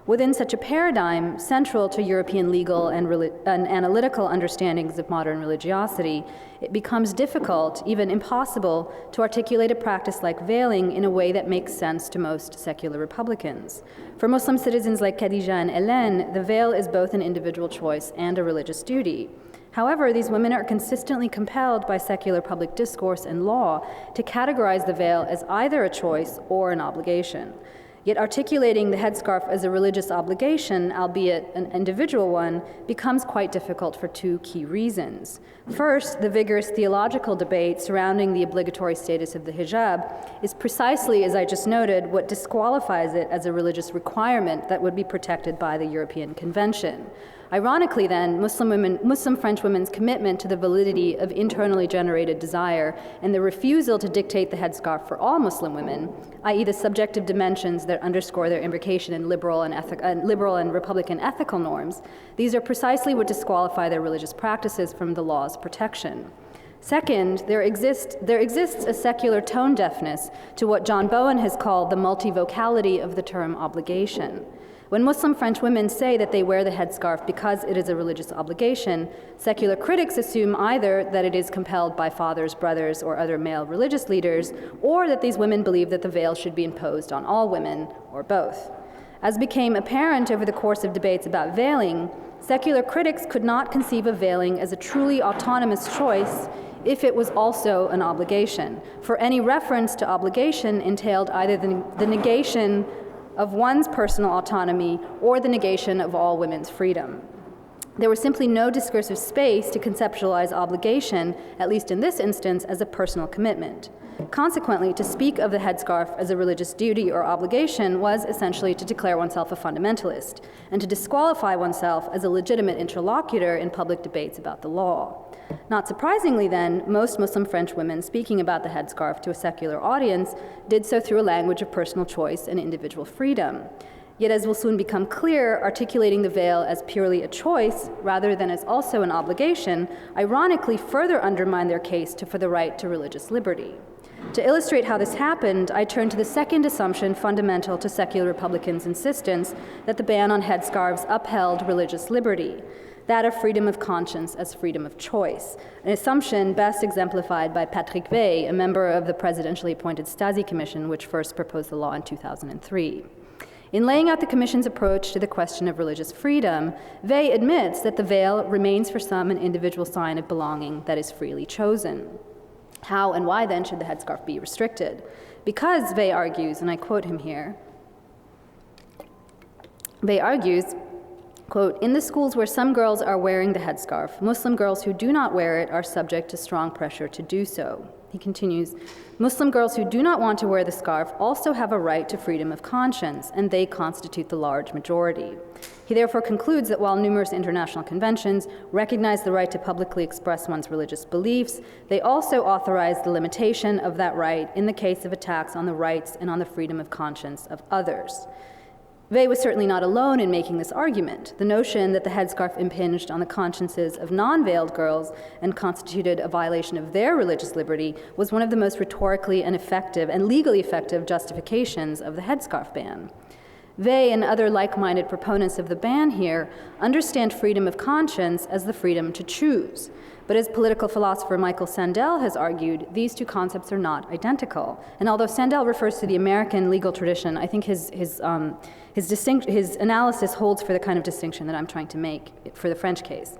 Within such a paradigm, central to European legal and analytical understandings of modern religiosity, it becomes difficult, even impossible, to articulate a practice like veiling in a way that makes sense to most secular Republicans. For Muslim citizens like Khadija and Hélène, the veil is both an individual choice and a religious duty. However, these women are consistently compelled by secular public discourse and law to categorize the veil as either a choice or an obligation. Yet articulating the headscarf as a religious obligation, albeit an individual one, becomes quite difficult for two key reasons. First, the vigorous theological debate surrounding the obligatory status of the hijab is precisely, as I just noted, what disqualifies it as a religious requirement that would be protected by the European Convention. Ironically then, Muslim French women's commitment to the validity of internally generated desire and the refusal to dictate the headscarf for all Muslim women, i.e. the subjective dimensions that underscore their imbrication in liberal and Republican ethical norms, these are precisely what disqualify their religious practices from the law's protection. Second, there exists a secular tone deafness to what John Bowen has called the multivocality of the term obligation. When Muslim French women say that they wear the headscarf because it is a religious obligation, secular critics assume either that it is compelled by fathers, brothers, or other male religious leaders, or that these women believe that the veil should be imposed on all women, or both. As became apparent over the course of debates about veiling, secular critics could not conceive of veiling as a truly autonomous choice if it was also an obligation, for any reference to obligation entailed either the negation of one's personal autonomy or the negation of all women's freedom. There was simply no discursive space to conceptualize obligation, at least in this instance, as a personal commitment. Consequently, to speak of the headscarf as a religious duty or obligation was essentially to declare oneself a fundamentalist and to disqualify oneself as a legitimate interlocutor in public debates about the law. Not surprisingly then, most Muslim French women speaking about the headscarf to a secular audience did so through a language of personal choice and individual freedom. Yet, as will soon become clear, articulating the veil as purely a choice rather than as also an obligation ironically further undermined their case for the right to religious liberty. To illustrate how this happened, I turn to the second assumption fundamental to secular Republicans' insistence that the ban on headscarves upheld religious liberty, that of freedom of conscience as freedom of choice, an assumption best exemplified by Patrick Weil, a member of the presidentially appointed Stasi Commission, which first proposed the law in 2003. In laying out the Commission's approach to the question of religious freedom, Weil admits that the veil remains for some an individual sign of belonging that is freely chosen. How and why then should the headscarf be restricted? Because, Weil argues, and I quote him here, Weil argues, quote, in the schools where some girls are wearing the headscarf, Muslim girls who do not wear it are subject to strong pressure to do so. He continues, Muslim girls who do not want to wear the scarf also have a right to freedom of conscience, and they constitute the large majority. He therefore concludes that while numerous international conventions recognize the right to publicly express one's religious beliefs, they also authorize the limitation of that right in the case of attacks on the rights and on the freedom of conscience of others. Weil was certainly not alone in making this argument. The notion that the headscarf impinged on the consciences of non-veiled girls and constituted a violation of their religious liberty was one of the most rhetorically and effective and legally effective justifications of the headscarf ban. Weil and other like-minded proponents of the ban here understand freedom of conscience as the freedom to choose. But as political philosopher Michael Sandel has argued, these two concepts are not identical. And although Sandel refers to the American legal tradition, I think his analysis holds for the kind of distinction that I'm trying to make for the French case.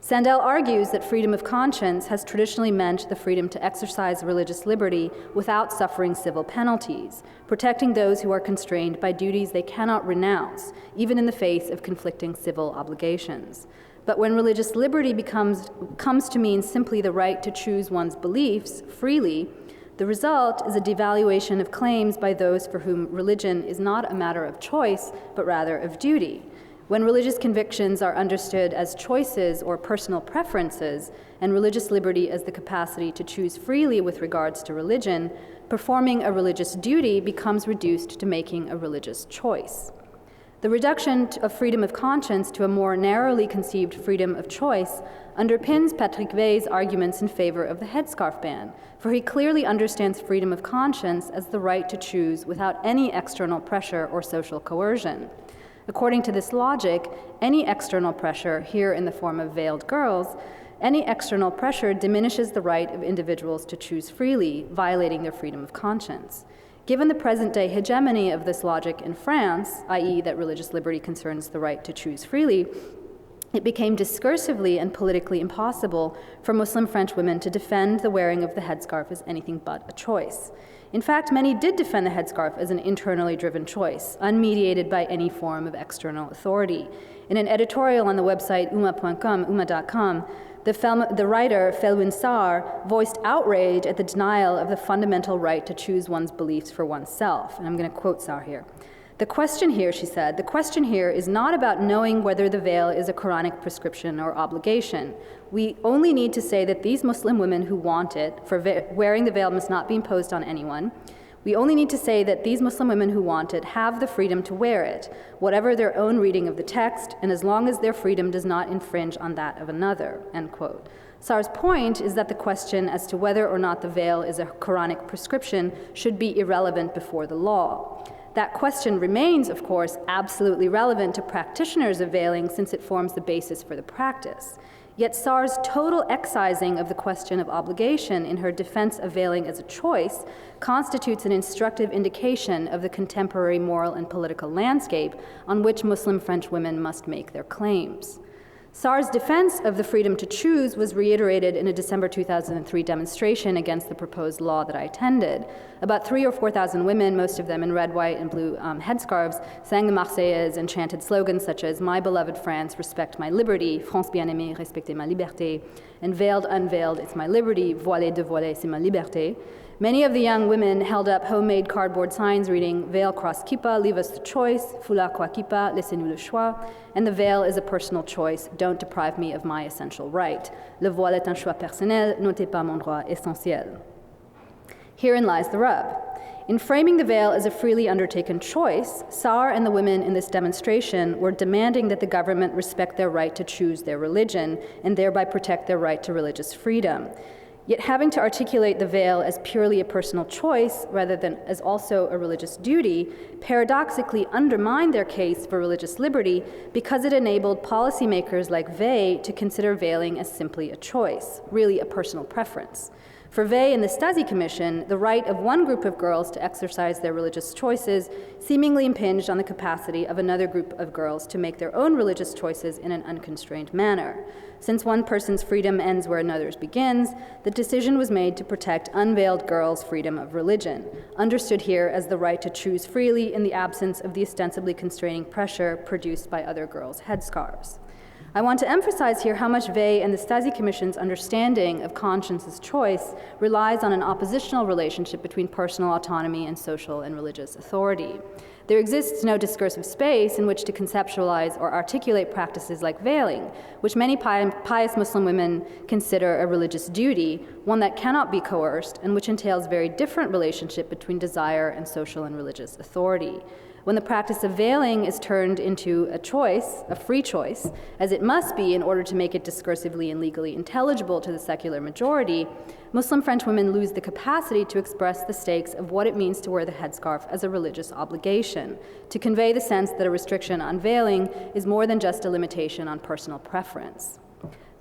Sandel argues that freedom of conscience has traditionally meant the freedom to exercise religious liberty without suffering civil penalties, protecting those who are constrained by duties they cannot renounce, even in the face of conflicting civil obligations. But when religious liberty comes to mean simply the right to choose one's beliefs freely, the result is a devaluation of claims by those for whom religion is not a matter of choice, but rather of duty. When religious convictions are understood as choices or personal preferences, and religious liberty as the capacity to choose freely with regards to religion, performing a religious duty becomes reduced to making a religious choice. The reduction of freedom of conscience to a more narrowly conceived freedom of choice underpins Patrick Weil's arguments in favor of the headscarf ban, for he clearly understands freedom of conscience as the right to choose without any external pressure or social coercion. According to this logic, any external pressure, here in the form of veiled girls, any external pressure diminishes the right of individuals to choose freely, violating their freedom of conscience. Given the present-day hegemony of this logic in France, i.e. that religious liberty concerns the right to choose freely, it became discursively and politically impossible for Muslim French women to defend the wearing of the headscarf as anything but a choice. In fact, many did defend the headscarf as an internally driven choice, unmediated by any form of external authority. In an editorial on the website umma.com, the writer Felwine Sarr voiced outrage at the denial of the fundamental right to choose one's beliefs for oneself. And I'm going to quote Sarr here. The question here, she said, the question here is not about knowing whether the veil is a Quranic prescription or obligation. We only need to say that these Muslim women who want it, for wearing the veil must not be imposed on anyone. We only need to say that these Muslim women who want it have the freedom to wear it, whatever their own reading of the text, and as long as their freedom does not infringe on that of another, end quote. Sar's point is that the question as to whether or not the veil is a Quranic prescription should be irrelevant before the law. That question remains, of course, absolutely relevant to practitioners of veiling since it forms the basis for the practice. Yet Sar's total excising of the question of obligation in her defense of veiling as a choice constitutes an instructive indication of the contemporary moral and political landscape on which Muslim French women must make their claims. Sar's defense of the freedom to choose was reiterated in a December 2003 demonstration against the proposed law that I attended. About 3,000 or 4,000 women, most of them in red, white, and blue headscarves, sang the Marseillaise and chanted slogans such as "My beloved France, respect my liberty," "France bien-aimée, respectez ma liberté," and "Veiled, unveiled, it's my liberty," "Voilée, dévoilée, c'est ma liberté." Many of the young women held up homemade cardboard signs reading, "Veil, cross, kippa, leave us the choice, foulard, croix, kippa, laissez-nous le choix," and "The veil is a personal choice, don't deprive me of my essential right. Le voile est un choix personnel, n'ôtez pas mon droit essentiel." Herein lies the rub. In framing the veil as a freely undertaken choice, Sar and the women in this demonstration were demanding that the government respect their right to choose their religion and thereby protect their right to religious freedom. Yet having to articulate the veil as purely a personal choice rather than as also a religious duty paradoxically undermined their case for religious liberty because it enabled policymakers like Vey to consider veiling as simply a choice, really a personal preference. For Vey and the Stasi Commission, the right of one group of girls to exercise their religious choices seemingly impinged on the capacity of another group of girls to make their own religious choices in an unconstrained manner. Since one person's freedom ends where another's begins, the decision was made to protect unveiled girls' freedom of religion, understood here as the right to choose freely in the absence of the ostensibly constraining pressure produced by other girls' headscarves. I want to emphasize here how much Vey and the Stasi Commission's understanding of conscience as choice relies on an oppositional relationship between personal autonomy and social and religious authority. There exists no discursive space in which to conceptualize or articulate practices like veiling, which many pious Muslim women consider a religious duty, one that cannot be coerced and which entails very different relationship between desire and social and religious authority. When the practice of veiling is turned into a choice, a free choice, as it must be in order to make it discursively and legally intelligible to the secular majority, Muslim French women lose the capacity to express the stakes of what it means to wear the headscarf as a religious obligation, to convey the sense that a restriction on veiling is more than just a limitation on personal preference.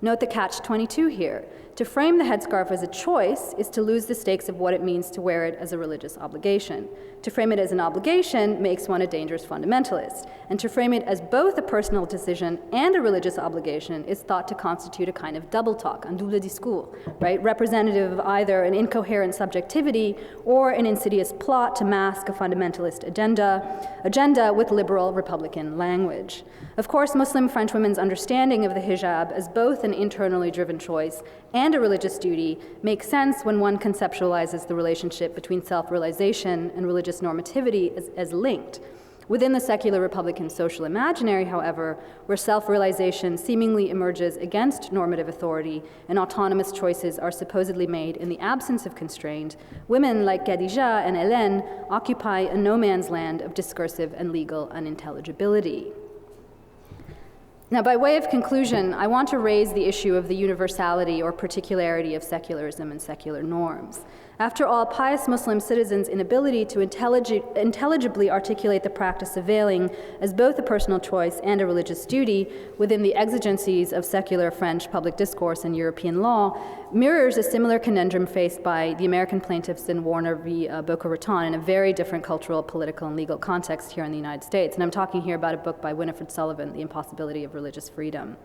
Note the catch-22 here. To frame the headscarf as a choice is to lose the stakes of what it means to wear it as a religious obligation. To frame it as an obligation makes one a dangerous fundamentalist, and to frame it as both a personal decision and a religious obligation is thought to constitute a kind of double talk, un double discours, right? Representative of either an incoherent subjectivity or an insidious plot to mask a fundamentalist agenda with liberal Republican language. Of course, Muslim French women's understanding of the hijab as both an internally driven choice and a religious duty makes sense when one conceptualizes the relationship between self-realization and religious normativity as linked. Within the secular Republican social imaginary, however, where self-realization seemingly emerges against normative authority and autonomous choices are supposedly made in the absence of constraint, women like Khadija and Hélène occupy a no man's land of discursive and legal unintelligibility. Now, by way of conclusion, I want to raise the issue of the universality or particularity of secularism and secular norms. After all, pious Muslim citizens' inability to intelligibly articulate the practice of veiling as both a personal choice and a religious duty within the exigencies of secular French public discourse and European law mirrors a similar conundrum faced by the American plaintiffs in Warner v. Boca Raton in a very different cultural, political, and legal context here in the United States. And I'm talking here about a book by Winifred Sullivan, The Impossibility of Religious Freedom.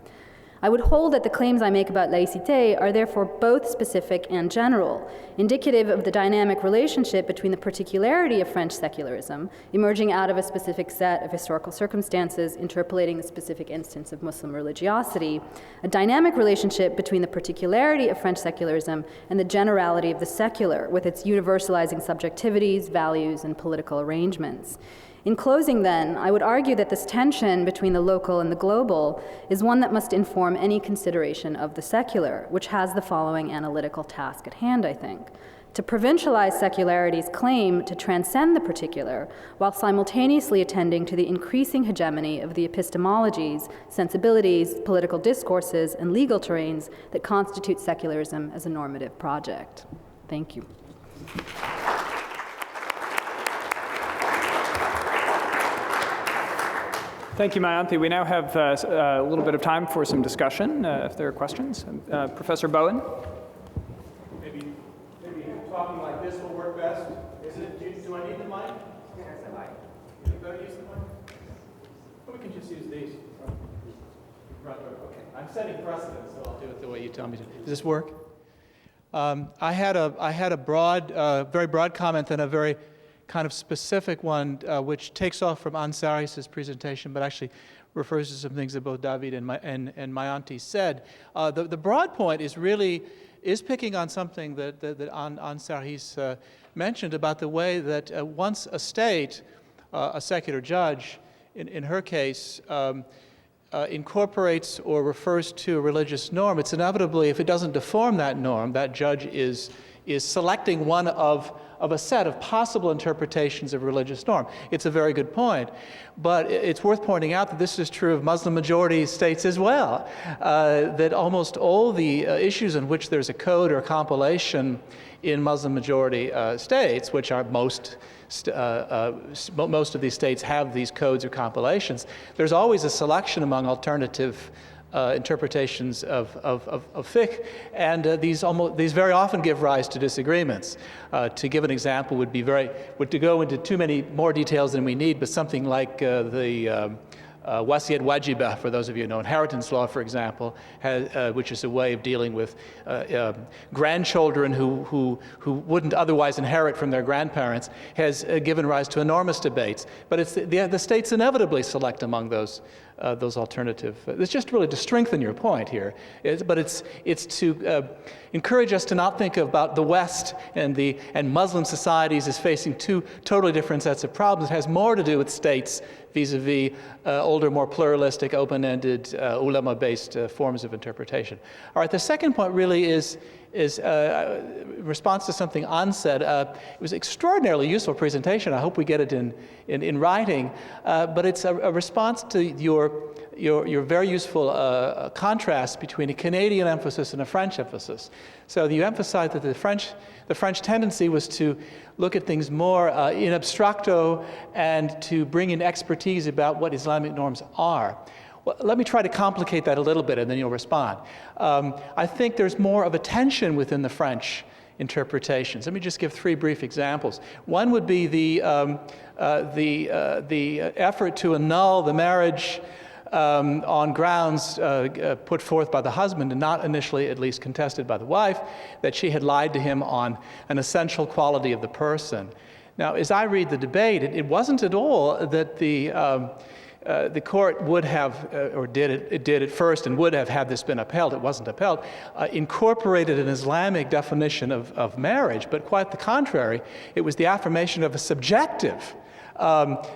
I would hold that the claims I make about laïcité are therefore both specific and general, indicative of the dynamic relationship between the particularity of French secularism, emerging out of a specific set of historical circumstances, interpolating the specific instance of Muslim religiosity, a dynamic relationship between the particularity of French secularism and the generality of the secular, with its universalizing subjectivities, values, and political arrangements. In closing then, I would argue that this tension between the local and the global is one that must inform any consideration of the secular, which has the following analytical task at hand, I think. To provincialize secularity's claim to transcend the particular, while simultaneously attending to the increasing hegemony of the epistemologies, sensibilities, political discourses, and legal terrains that constitute secularism as a normative project. Thank you. Thank you, Mayanthi. We now have a little bit of time for some discussion, if there are questions. Professor Bowen? Maybe talking like this will work best. Do I need the mic? Yes, the mic. You go use the mic? Or we can just use these. Right, okay. I'm setting precedent, so I'll do it the way you tell me to. Does this work? I had a broad, very broad comment and a very kind of specific one, which takes off from Saris's presentation, but actually refers to some things that both David and Mayanthi said. The broad point is picking on something that Saris mentioned about the way that once a state, a secular judge, in her case, incorporates or refers to a religious norm, it's inevitably, if it doesn't deform that norm, that judge is selecting one of a set of possible interpretations of religious norm. It's a very good point, but it's worth pointing out that this is true of Muslim-majority states as well, that almost all the issues in which there's a code or a compilation in Muslim-majority states, which are most of these states have these codes or compilations, there's always a selection among alternative interpretations of fiqh, and these very often give rise to disagreements. To give an example would to go into too many more details than we need, but something like the wasiyat wajibah, for those of you who know inheritance law, for example, which is a way of dealing with grandchildren who wouldn't otherwise inherit from their grandparents, has given rise to enormous debates. But it's the states inevitably select among those alternative. It's just really to strengthen your point here, but it's to encourage us to not think about the West and Muslim societies as facing two totally different sets of problems. It has more to do with states vis-a-vis older, more pluralistic, open-ended, ulama-based forms of interpretation. All right, the second point really is in response to something An said. It was an extraordinarily useful presentation. I hope we get it in writing, but it's a response to your very useful contrast between a Canadian emphasis and a French emphasis. So you emphasized that the French tendency was to look at things more in abstracto and to bring in expertise about what Islamic norms are. Well, let me try to complicate that a little bit, and then you'll respond. I think there's more of a tension within the French interpretations. Let me just give three brief examples. One would be the effort to annul the marriage on grounds put forth by the husband and not initially at least contested by the wife, that she had lied to him on an essential quality of the person. Now, as I read the debate, it wasn't at all that the court would have, or did at first and would have, had this been upheld, it wasn't upheld, incorporated an Islamic definition of marriage, but quite the contrary. It was the affirmation of a subjective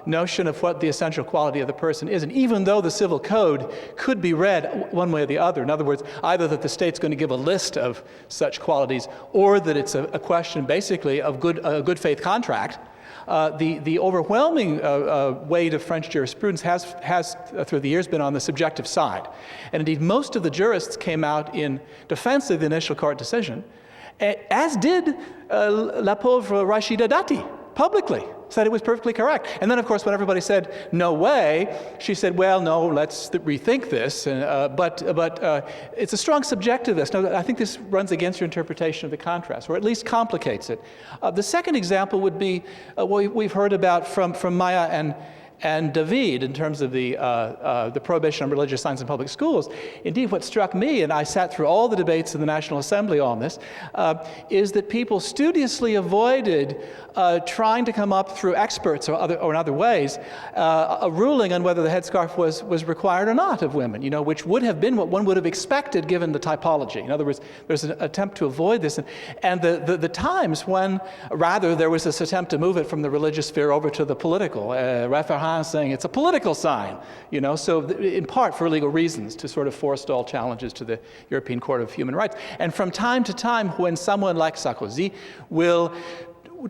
notion of what the essential quality of the person is. And even though the civil code could be read one way or the other, in other words, either that the state's going to give a list of such qualities, or that it's a question basically of a good faith contract, the overwhelming weight of French jurisprudence has through the years been on the subjective side. And indeed, most of the jurists came out in defense of the initial court decision, as did la pauvre Rachida Dati, publicly, said it was perfectly correct. And then, of course, when everybody said, no way, she said, well, no, let's rethink this. But it's a strong subjectivist. Now, I think this runs against your interpretation of the contrast, or at least complicates it. The second example would be what we've heard about from Maya and David, in terms of the prohibition on religious signs in public schools. Indeed, what struck me, and I sat through all the debates in the National Assembly on this, is that people studiously avoided trying to come up through experts or in other ways a ruling on whether the headscarf was required or not of women, which would have been what one would have expected given the typology. In other words, there's an attempt to avoid this. And the times when, rather, there was this attempt to move it from the religious sphere over to the political, Referent saying it's a political sign, so in part for legal reasons, to sort of forestall challenges to the European Court of Human Rights. And from time to time, when someone like Sarkozy will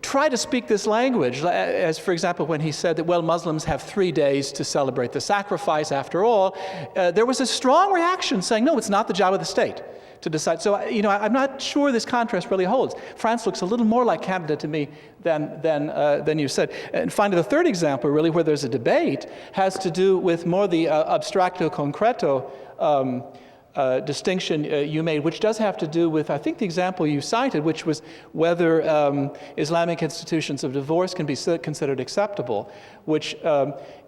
try to speak this language, as for example when he said that, well, Muslims have 3 days to celebrate the sacrifice after all, there was a strong reaction saying, no, it's not the job of the state to decide. So, I'm not sure this contrast really holds. France looks a little more like Canada to me than you said. And finally, the third example, really, where there's a debate, has to do with more the abstracto concreto distinction you made, which does have to do with, I think, the example you cited, which was whether Islamic institutions of divorce can be considered acceptable, which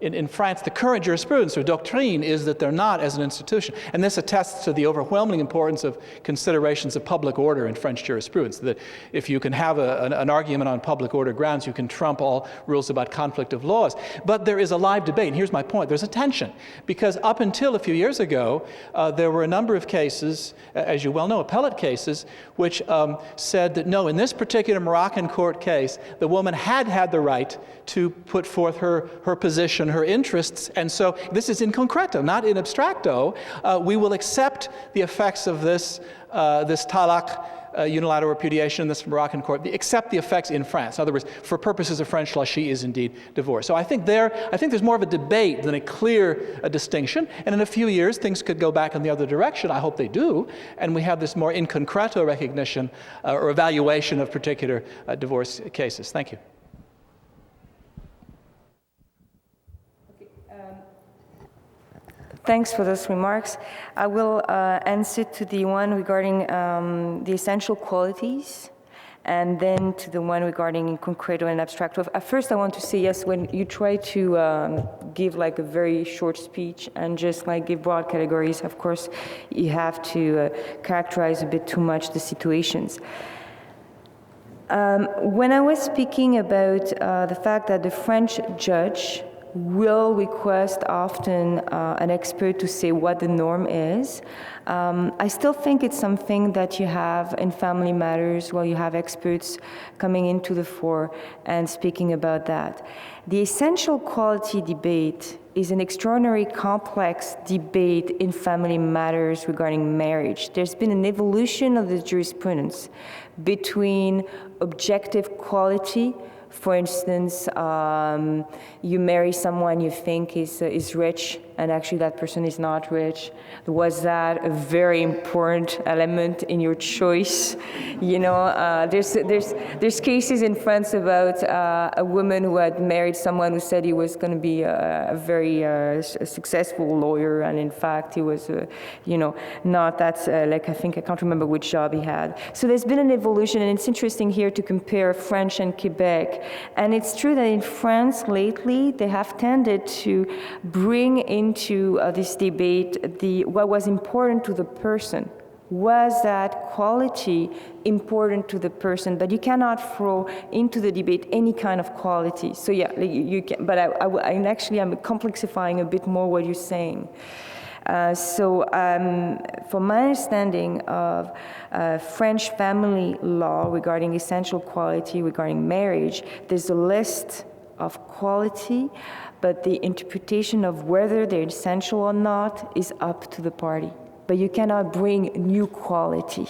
in France, the current jurisprudence or doctrine is that they're not as an institution. And this attests to the overwhelming importance of considerations of public order in French jurisprudence, that if you can have an argument on public order grounds, you can trump all rules about conflict of laws. But there is a live debate, and here's my point. There's a tension, because up until a few years ago, there were a number of cases, as you well know, appellate cases, which said that no, in this particular Moroccan court case, the woman had the right to put forth her position, her interests, and so this is in concreto, not in abstracto. We will accept the effects of this talaq, unilateral repudiation in this Moroccan court, accept the effects in France. In other words, for purposes of French law, she is indeed divorced. So I think there's more of a debate than a clear distinction, and in a few years things could go back in the other direction. I hope they do, and we have this more in concreto recognition or evaluation of particular divorce cases. Thank you. Thanks for those remarks. I will answer to the one regarding the essential qualities, and then to the one regarding concreto and abstracto. At first, I want to say yes, when you try to give like a very short speech and just like give broad categories, of course, you have to characterize a bit too much the situations. When I was speaking about the fact that the French judge will request often an expert to say what the norm is. I still think it's something that you have in family matters where you have experts coming into the fore and speaking about that. The essential quality debate is an extraordinarily complex debate in family matters regarding marriage. There's been an evolution of the jurisprudence between objective quality. For instance, you marry someone you think is rich, and actually that person is not rich. Was that a very important element in your choice? There's cases in France about a woman who had married someone who said he was going to be a very successful lawyer, and in fact he was, not that. I think I can't remember which job he had. So there's been an evolution, and it's interesting here to compare French and Quebec. And it's true that in France lately, they have tended to bring into this debate what was important to the person. Was that quality important to the person? But you cannot throw into the debate any kind of quality. So yeah, you can. But I'm complexifying a bit more what you're saying. From my understanding of French family law regarding essential quality regarding marriage, there's a list of quality, but the interpretation of whether they're essential or not is up to the party. But you cannot bring new quality.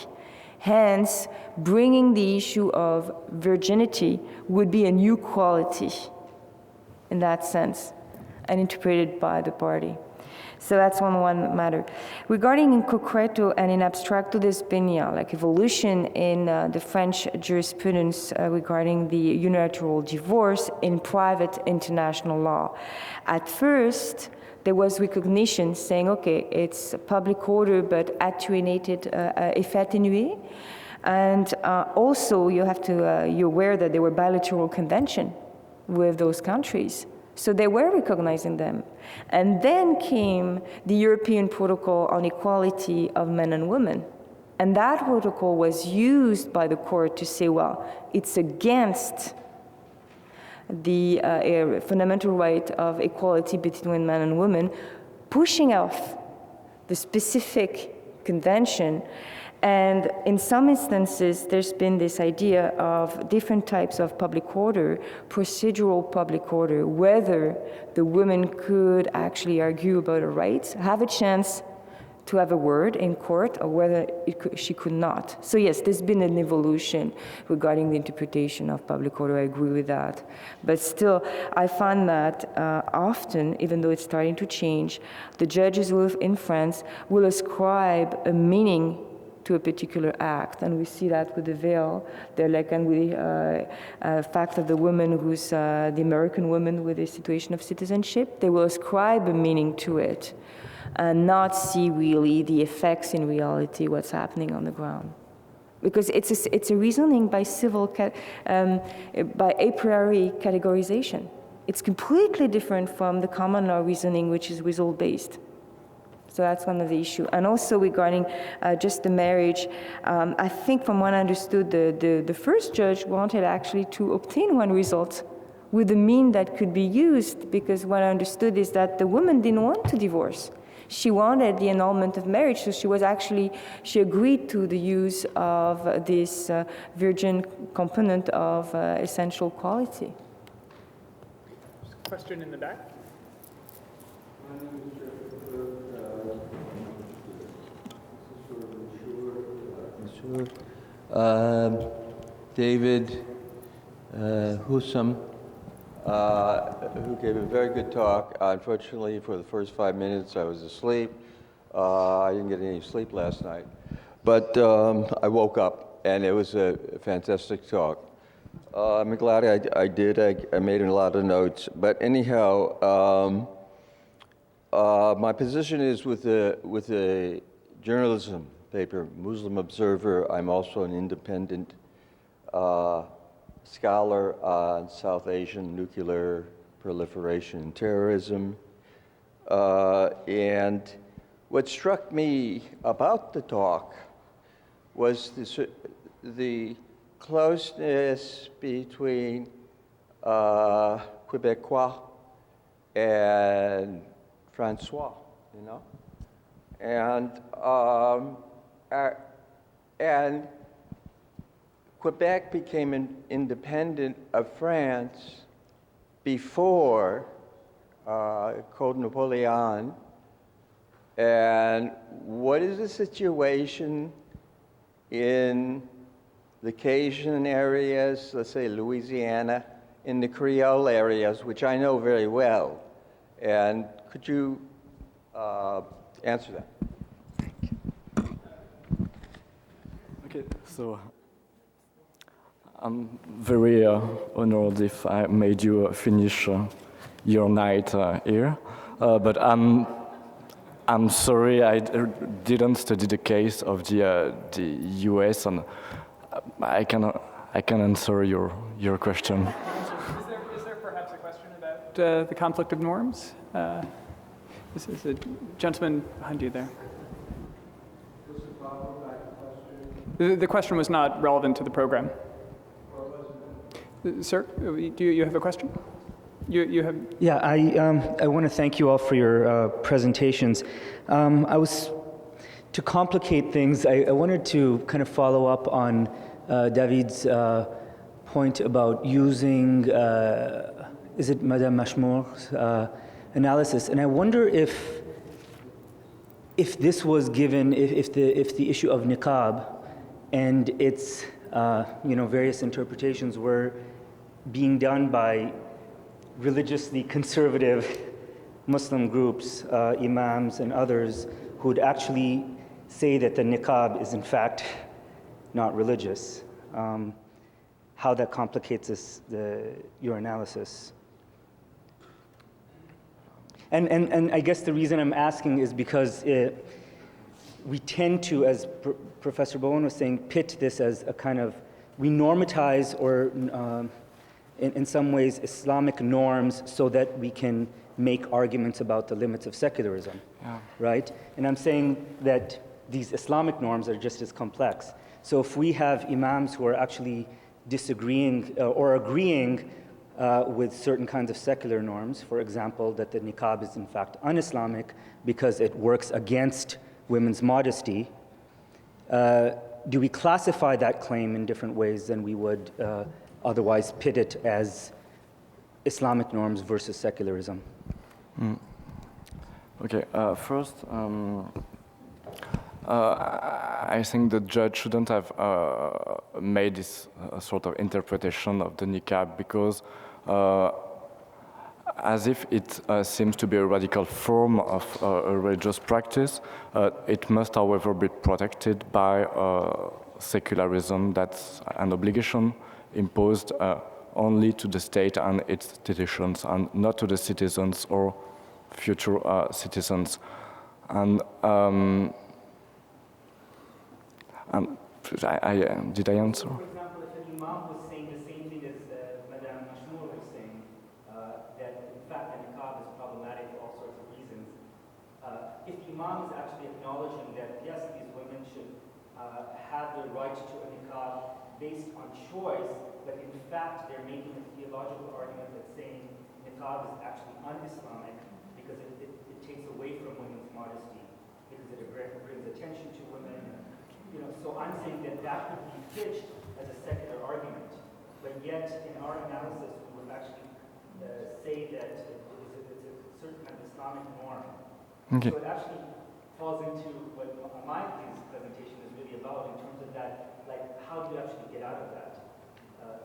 Hence, bringing the issue of virginity would be a new quality in that sense, and interpreted by the party. So that's one matter. Regarding in concreto and in abstracto, there's been evolution in the French jurisprudence regarding the unilateral divorce in private international law. At first, there was recognition saying, okay, it's public order, but attenuated, effet atténué. And also, you're aware that there were bilateral conventions with those countries. So they were recognizing them. And then came the European Protocol on Equality of Men and Women. And that protocol was used by the court to say, well, it's against the fundamental right of equality between men and women, pushing off the specific convention. And in some instances, there's been this idea of different types of public order, procedural public order, whether the woman could actually argue about her rights, have a chance to have a word in court, or whether she could not. So yes, there's been an evolution regarding the interpretation of public order, I agree with that. But still, I find that often, even though it's starting to change, the judges in France will ascribe a meaning to a particular act, and we see that with the veil. They're like, and with the fact of the woman who's the American woman with a situation of citizenship, they will ascribe a meaning to it and not see really the effects in reality, what's happening on the ground. Because it's a reasoning by by a priori categorization. It's completely different from the common law reasoning, which is result-based. So that's one of the issues. And also regarding just the marriage, I think from what I understood, the first judge wanted actually to obtain one result with a mean that could be used, because what I understood is that the woman didn't want to divorce. She wanted the annulment of marriage, so she agreed to the use of this virgin component of essential quality. Question in the back. David Husam, who gave a very good talk. Unfortunately, for the first 5 minutes, I was asleep. I didn't get any sleep last night. But I woke up, and it was a fantastic talk. I'm glad I did. I made a lot of notes. But anyhow, my position is with the journalism paper, Muslim Observer. I'm also an independent scholar on South Asian nuclear proliferation and terrorism. And what struck me about the talk was the closeness between Quebecois and Francois, you know? And Quebec became independent of France before Code Napoleon. And what is the situation in the Cajun areas, let's say Louisiana, in the Creole areas, which I know very well? And could you answer that? Okay, so I'm very honored if I made you finish your night here, but I'm sorry I didn't study the case of the U.S. and I can answer your question. Is there perhaps a question about the conflict of norms? This is a gentleman behind you there. The question was not relevant to the program. Sir, do you have a question? You have. Yeah, I want to thank you all for your presentations. To complicate things, I wanted to kind of follow up on David's point about using, is it Madame Mashmour's analysis? And I wonder if this was given, if the issue of niqab and its various interpretations were being done by religiously conservative Muslim groups, imams and others, who would actually say that the niqab is in fact not religious. How that complicates your analysis. And I guess the reason I'm asking is because we tend to, as Professor Bowen was saying, pit this as a kind of, we normatize or in some ways, Islamic norms so that we can make arguments about the limits of secularism, right? And I'm saying that these Islamic norms are just as complex. So if we have imams who are actually disagreeing or agreeing with certain kinds of secular norms, for example, that the niqab is in fact un-Islamic because it works against women's modesty, do we classify that claim in different ways than we would otherwise pit it as Islamic norms versus secularism? Okay, first, I think the judge shouldn't have made this sort of interpretation of the niqab because as if it seems to be a radical form of a religious practice, it must, however, be protected by secularism. That's an obligation imposed only to the state and its institutions and not to the citizens or future citizens. And did I answer? For example, if an imam was saying the same thing as Madame Mashmour was saying, that in fact the niqab is problematic for all sorts of reasons, if the imam is actually acknowledging that yes, these women should have the right to a niqab based on choice, but in fact they're making a theological argument that's saying niqab is actually un-Islamic because it takes away from women's modesty, because it brings attention to women. You know, so I'm saying that that could be pitched as a secular argument, but yet in our analysis we would actually say that it's a certain kind of Islamic norm. Okay. So it actually falls into what Mayanthi's presentation is really about in terms of that, like how do you actually get out of that?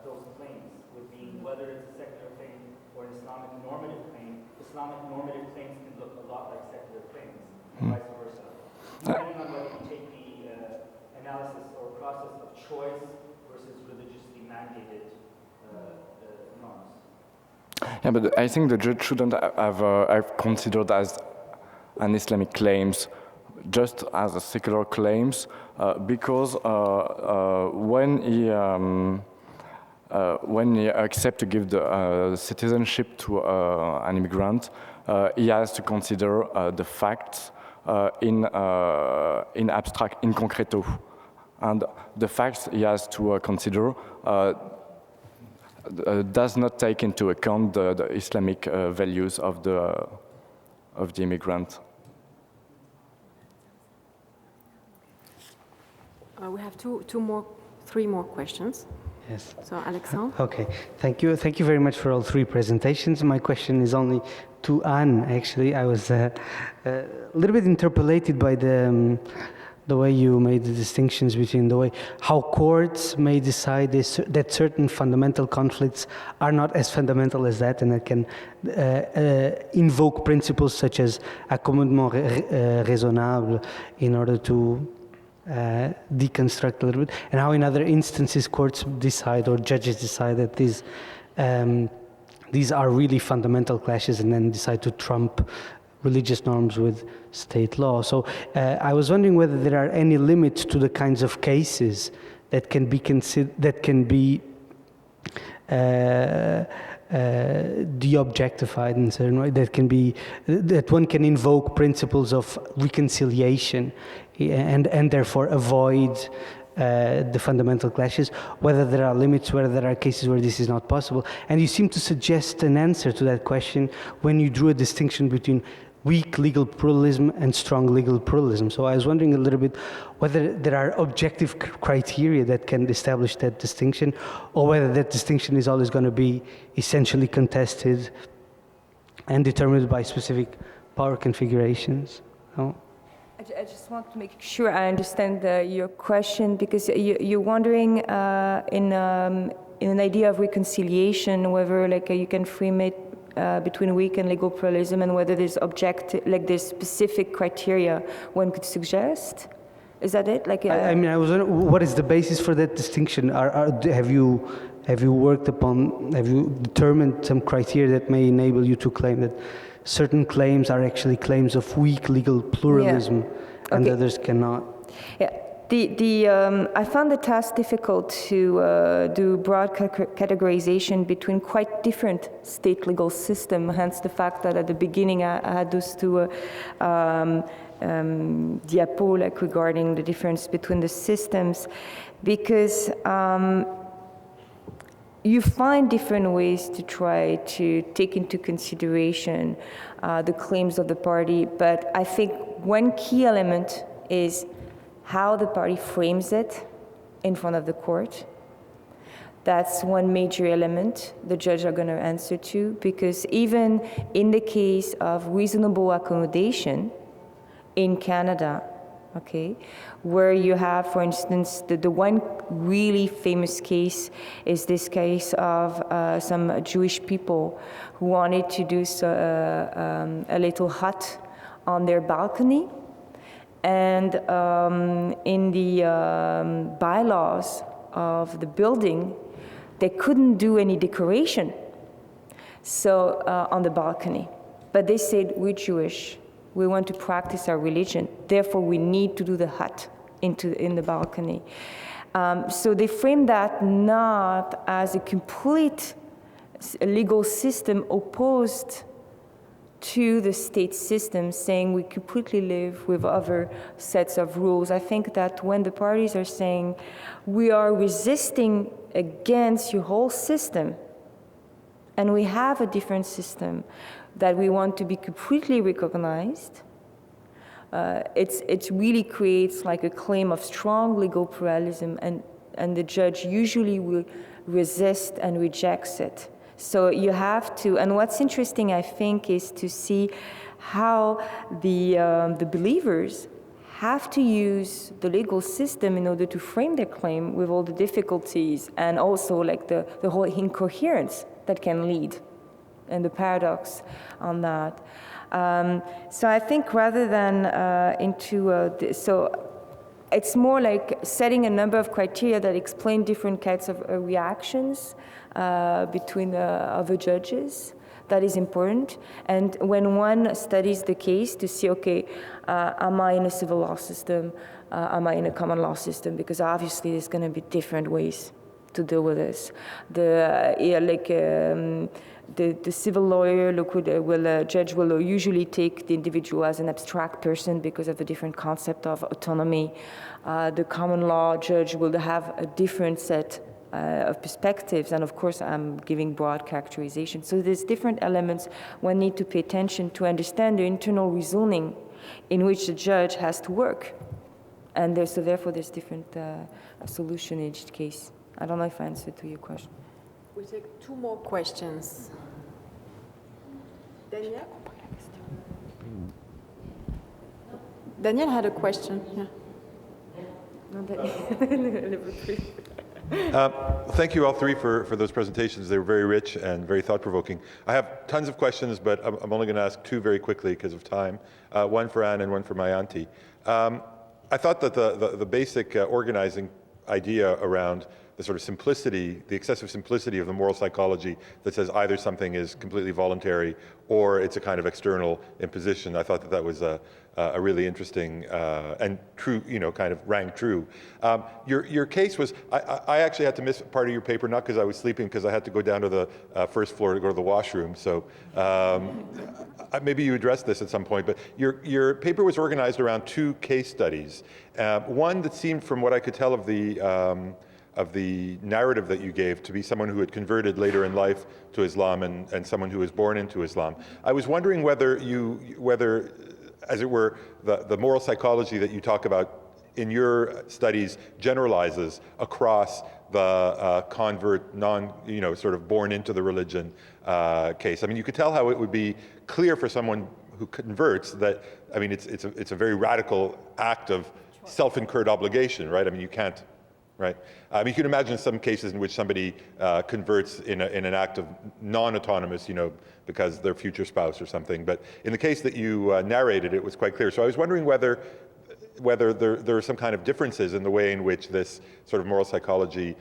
Those claims would be whether it's a secular claim or an Islamic normative claim. Islamic normative claims can look a lot like secular claims, and vice versa. Depending on whether you take the analysis or process of choice versus religiously mandated norms. Yeah, but I think the judge shouldn't have considered as an Islamic claims just as a secular claims because when he accepts to give the citizenship to an immigrant, he has to consider the facts in abstract, in concreto. And the facts he has to consider does not take into account the Islamic values of the immigrant. We have three more questions. Yes. So, Alexandre? Okay, thank you. Thank you very much for all three presentations. My question is only to Anne, actually. I was a little bit interpolated by the way you made the distinctions between the way how courts may decide that certain fundamental conflicts are not as fundamental as that, and that can invoke principles such as accommodement raisonnable in order to deconstruct a little bit, and how in other instances courts decide or judges decide that these are really fundamental clashes and then decide to trump religious norms with state law. So I was wondering whether there are any limits to the kinds of cases that can be de-objectified in a certain way, that one can invoke principles of reconciliation and therefore avoid the fundamental clashes, whether there are limits, whether there are cases where this is not possible. And you seem to suggest an answer to that question when you drew a distinction between weak legal pluralism and strong legal pluralism. So I was wondering a little bit whether there are objective criteria that can establish that distinction, or whether that distinction is always going to be essentially contested and determined by specific power configurations. No? I just want to make sure I understand your question, because you're wondering in an idea of reconciliation whether you can frame it between weak and legal pluralism, and whether there's there's specific criteria one could suggest. Is that it? I mean, I was wondering, what is the basis for that distinction? Have you determined some criteria that may enable you to claim that certain claims are actually claims of weak legal pluralism, and others cannot? Yeah. I found the task difficult to do broad categorization between quite different state legal systems, hence the fact that at the beginning I had those two diapos like regarding the difference between the systems, because you find different ways to try to take into consideration the claims of the party, but I think one key element is how the party frames it in front of the court. That's one major element the judge are going to answer to, because even in the case of reasonable accommodation in Canada, okay, where you have, for instance, the one really famous case is this case of some Jewish people who wanted to do a little hut on their balcony. And in the bylaws of the building, they couldn't do any decoration on the balcony. But they said, we're Jewish, we want to practice our religion, therefore we need to do the hut in the balcony. So they framed that not as a complete legal system opposed to the state system, saying we completely live with other sets of rules. I think that when the parties are saying we are resisting against your whole system, and we have a different system that we want to be completely recognized, it really creates like a claim of strong legal pluralism, and the judge usually will resist and rejects it. So you have to, and what's interesting, I think, is to see how the believers have to use the legal system in order to frame their claim with all the difficulties and also like the whole incoherence that can lead and the paradox on that. So I think rather than so it's more like setting a number of criteria that explain different kinds of reactions between other judges. That is important. And when one studies the case to see, okay, am I in a civil law system? Am I in a common law system? Because obviously there's going to be different ways to deal with this. The civil lawyer judge will usually take the individual as an abstract person because of the different concept of autonomy. The common law judge will have a different set of perspectives, and of course I'm giving broad characterization. So there's different elements one need to pay attention to understand the internal reasoning in which the judge has to work. And so therefore there's different solution in each case. I don't know if I answered to your question. We'll take two more questions. Daniel? Daniel had a question. Yeah. Thank you all three for those presentations. They were very rich and very thought-provoking. I have tons of questions, but I'm only going to ask two very quickly because of time. One for Anne and one for Mayanthi. I thought that the basic organizing idea around the sort of simplicity, the excessive simplicity of the moral psychology that says either something is completely voluntary or it's a kind of external imposition. I thought that was a really interesting and true, kind of rang true. Your case was, I actually had to miss part of your paper, not because I was sleeping, because I had to go down to the first floor to go to the washroom. So maybe you addressed this at some point, but your paper was organized around two case studies. One that seemed, from what I could tell of the narrative that you gave, to be someone who had converted later in life to Islam and someone who was born into Islam. I was wondering whether, as it were, the moral psychology that you talk about in your studies generalizes across the convert, sort of born into the religion case. I mean, you could tell how it would be clear for someone who converts that, I mean, it's a very radical act of self-incurred obligation, right? I mean, you can't. Right. You can imagine some cases in which somebody converts in an act of non-autonomous, because their future spouse or something. But in the case that you narrated, it was quite clear. So I was wondering whether, whether there are some kind of differences in the way in which this sort of moral psychology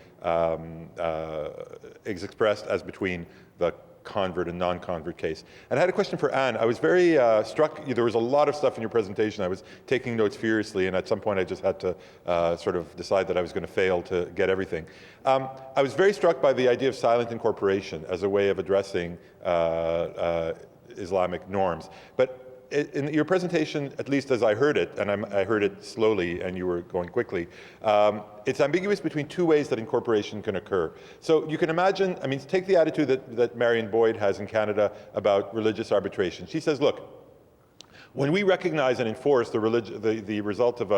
is expressed as between the convert and non-convert case. And I had a question for Anne. I was very struck, there was a lot of stuff in your presentation. I was taking notes furiously, and at some point I just had to sort of decide that I was going to fail to get everything. I was very struck by the idea of silent incorporation as a way of addressing Islamic norms. But in your presentation, at least as I heard it, and I heard it slowly and you were going quickly, it's ambiguous between two ways that incorporation can occur. So you can imagine, I mean, take the attitude that Marion Boyd has in Canada about religious arbitration. She says, look, when we recognize and enforce the result of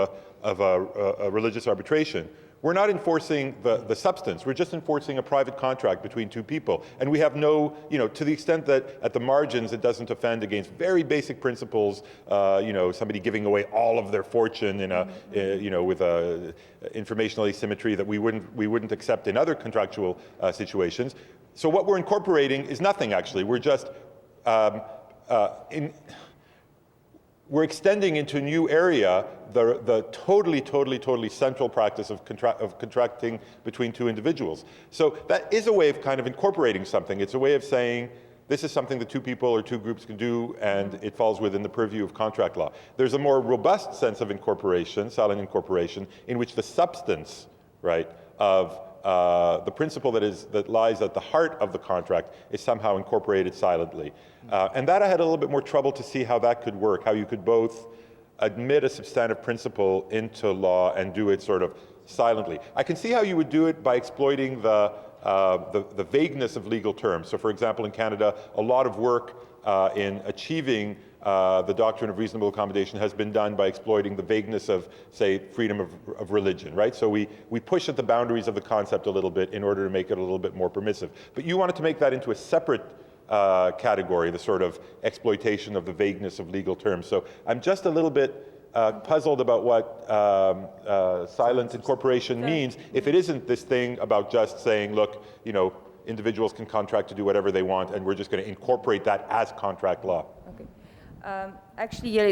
a religious arbitration, we're not enforcing the substance, we're just enforcing a private contract between two people. And we have no, to the extent that at the margins it doesn't offend against very basic principles, somebody giving away all of their fortune in with a informational asymmetry that we wouldn't accept in other contractual situations. So what we're incorporating is nothing actually, we're just, we're extending into a new area the totally central practice of contracting between two individuals. So that is a way of kind of incorporating something. It's a way of saying, this is something that two people or two groups can do, and it falls within the purview of contract law. There's a more robust sense of incorporation, silent incorporation, in which the substance, right, of the principle that lies at the heart of the contract is somehow incorporated silently. And that I had a little bit more trouble to see how that could work, how you could both admit a substantive principle into law and do it sort of silently. I can see how you would do it by exploiting the vagueness of legal terms. So for example, in Canada, a lot of work in achieving the doctrine of reasonable accommodation has been done by exploiting the vagueness of, say, freedom of religion, right? So we push at the boundaries of the concept a little bit in order to make it a little bit more permissive. But you wanted to make that into a separate category, the sort of exploitation of the vagueness of legal terms. So I'm just a little bit puzzled about what silent incorporation means if it isn't this thing about just saying, look, individuals can contract to do whatever they want, and we're just going to incorporate that as contract law. Okay. Actually, yeah,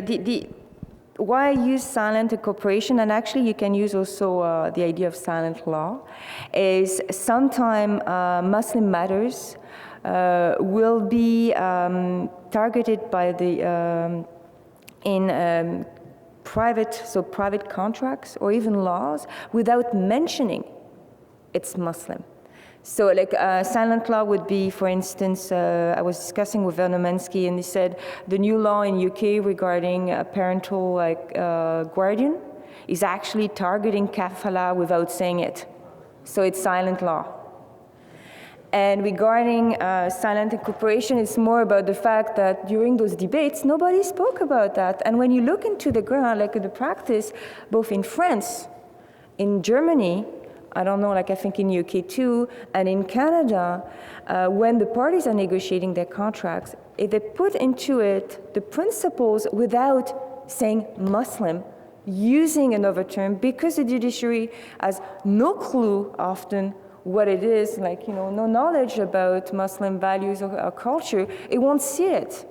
why I use silent incorporation, and actually you can use also the idea of silent law, is sometimes Muslim matters will be targeted by the private contracts or even laws without mentioning it's Muslim. So like silent law would be, for instance, I was discussing with Werner Mensky, and he said the new law in UK regarding a parental guardian is actually targeting kafala without saying it. So it's silent law. And regarding silent incorporation, it's more about the fact that during those debates, nobody spoke about that. And when you look into the ground, like the practice, both in France, in Germany, I don't know, like I think in UK too, and in Canada, when the parties are negotiating their contracts, if they put into it the principles without saying Muslim, using another term, because the judiciary has no clue often what it is, like, no knowledge about Muslim values or culture, it won't see it.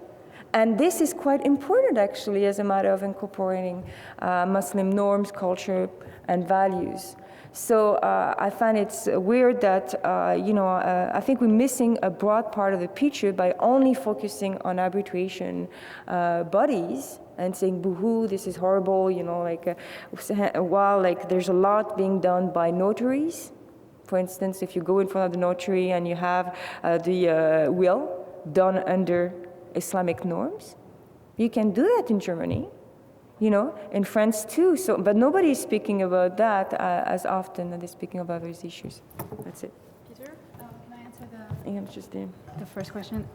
And this is quite important, actually, as a matter of incorporating Muslim norms, culture, and values. So I find it's weird that, I think we're missing a broad part of the picture by only focusing on arbitration bodies and saying, boo-hoo, this is horrible, while there's a lot being done by notaries. For instance, if you go in front of the notary and you have the will done under Islamic norms, you can do that in Germany. In France too. So, but nobody is speaking about that as often as they're speaking about those issues. That's it. Peter, can I answer the first question?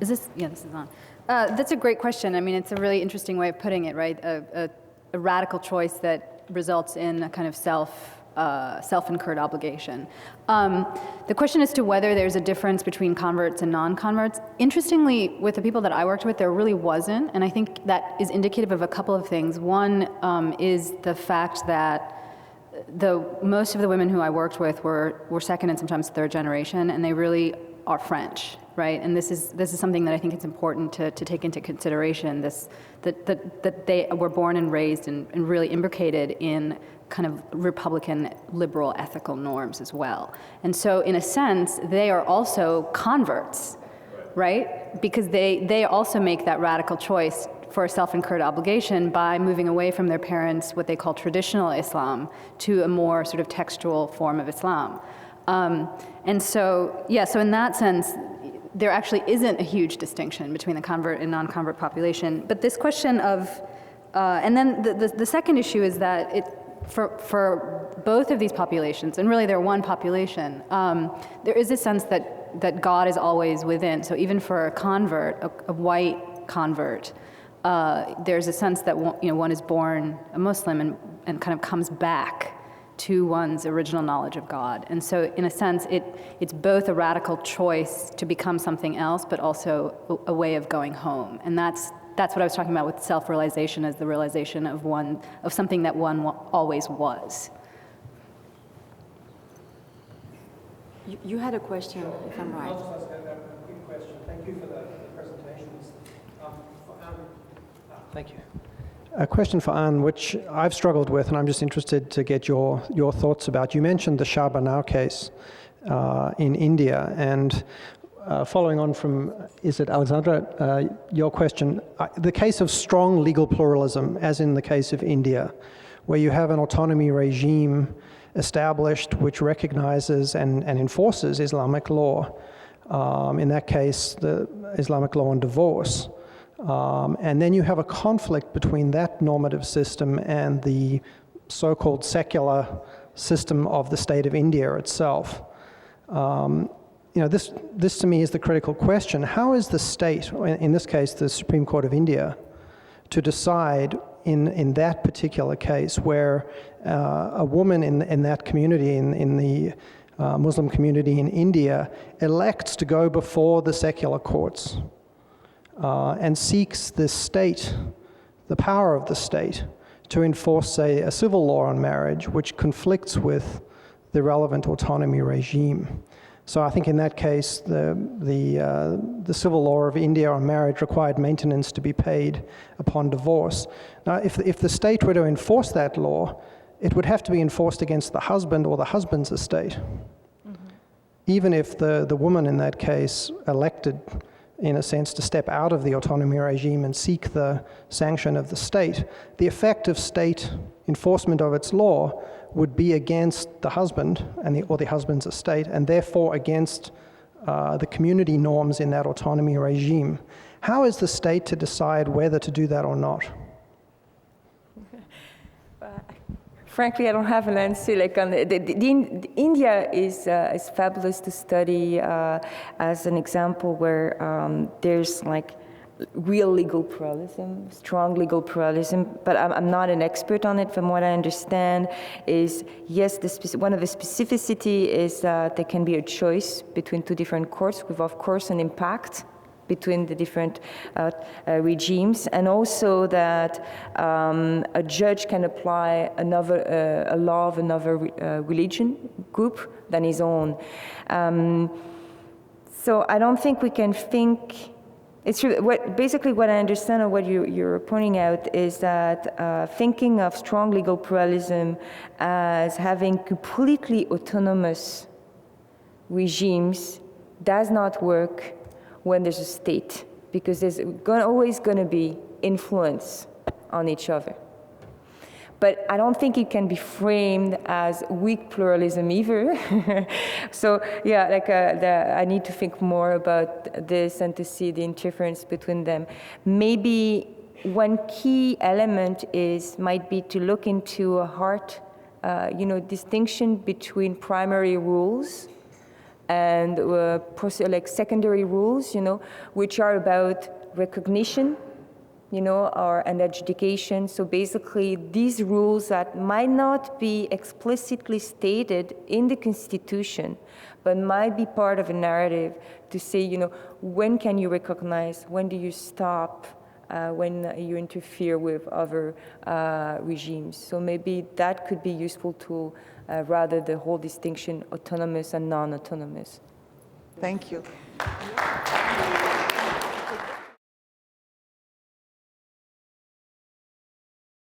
Is this? Yeah, this is on. That's a great question. I mean, it's a really interesting way of putting it, right? A radical choice that results in a kind of self-incurred obligation. The question as to whether there's a difference between converts and non-converts, interestingly, with the people that I worked with, there really wasn't, and I think that is indicative of a couple of things. One is the fact that most of the women who I worked with were second and sometimes third generation, and they really are French, right? And this is something that I think it's important to take into consideration. That they were born and raised and really imbricated in kind of Republican liberal ethical norms as well. And so in a sense, they are also converts, right? Because they also make that radical choice for a self-incurred obligation by moving away from their parents' what they call traditional Islam to a more sort of textual form of Islam. And so, yeah, so in that sense, there actually isn't a huge distinction between the convert and non-convert population. But this question of, and then the second issue is that for both of these populations, and really they're one population, there is a sense that God is always within. So even for a convert, a white convert, there's a sense that one is born a Muslim and kind of comes back to one's original knowledge of God. And so in a sense, it's both a radical choice to become something else, but also a way of going home. And that's what I was talking about with self-realization as the realization of something that one always was. You had a question, if I'm right. I'll just ask a quick question. Thank you for the presentations. Thank you. A question for Anne, which I've struggled with, and I'm just interested to get your thoughts about. You mentioned the Shah Banau case in India, and following on from, is it Alexandra, your question, the case of strong legal pluralism, as in the case of India, where you have an autonomy regime established which recognizes and enforces Islamic law, in that case, the Islamic law on divorce. And then you have a conflict between that normative system and the so-called secular system of the state of India itself. This to me is the critical question. How is the state, in this case the Supreme Court of India, to decide in that particular case where a woman in that community, in the Muslim community in India, elects to go before the secular courts and seeks the state, the power of the state, to enforce, say, a civil law on marriage, which conflicts with the relevant autonomy regime. So I think in that case, the civil law of India on marriage required maintenance to be paid upon divorce. Now, if the state were to enforce that law, it would have to be enforced against the husband or the husband's estate. Mm-hmm. Even if the woman in that case elected, in a sense, to step out of the autonomy regime and seek the sanction of the state, the effect of state enforcement of its law would be against the husband or the husband's estate, and therefore against the community norms in that autonomy regime. How is the state to decide whether to do that or not? Frankly, I don't have an answer. Like India is fabulous to study as an example where there's like real legal pluralism, strong legal pluralism, but I'm not an expert on it. From what I understand is, yes, one of the specificity is that there can be a choice between two different courts with, of course, an impact between the different regimes, and also that a judge can apply a law of another religion group than his own. So I don't think we can think. It's true. Basically, what I understand of what you're pointing out is that thinking of strong legal pluralism as having completely autonomous regimes does not work when there's a state, because there's always going to be influence on each other. But I don't think it can be framed as weak pluralism either. So yeah, like I need to think more about this and to see the interference between them. Maybe one key element might be to look into a hard, distinction between primary rules and like secondary rules, which are about recognition, and adjudication. So basically, these rules that might not be explicitly stated in the Constitution, but might be part of a narrative to say, when can you recognize, when do you stop when you interfere with other regimes. So maybe that could be useful to rather the whole distinction autonomous and non-autonomous. Thank you.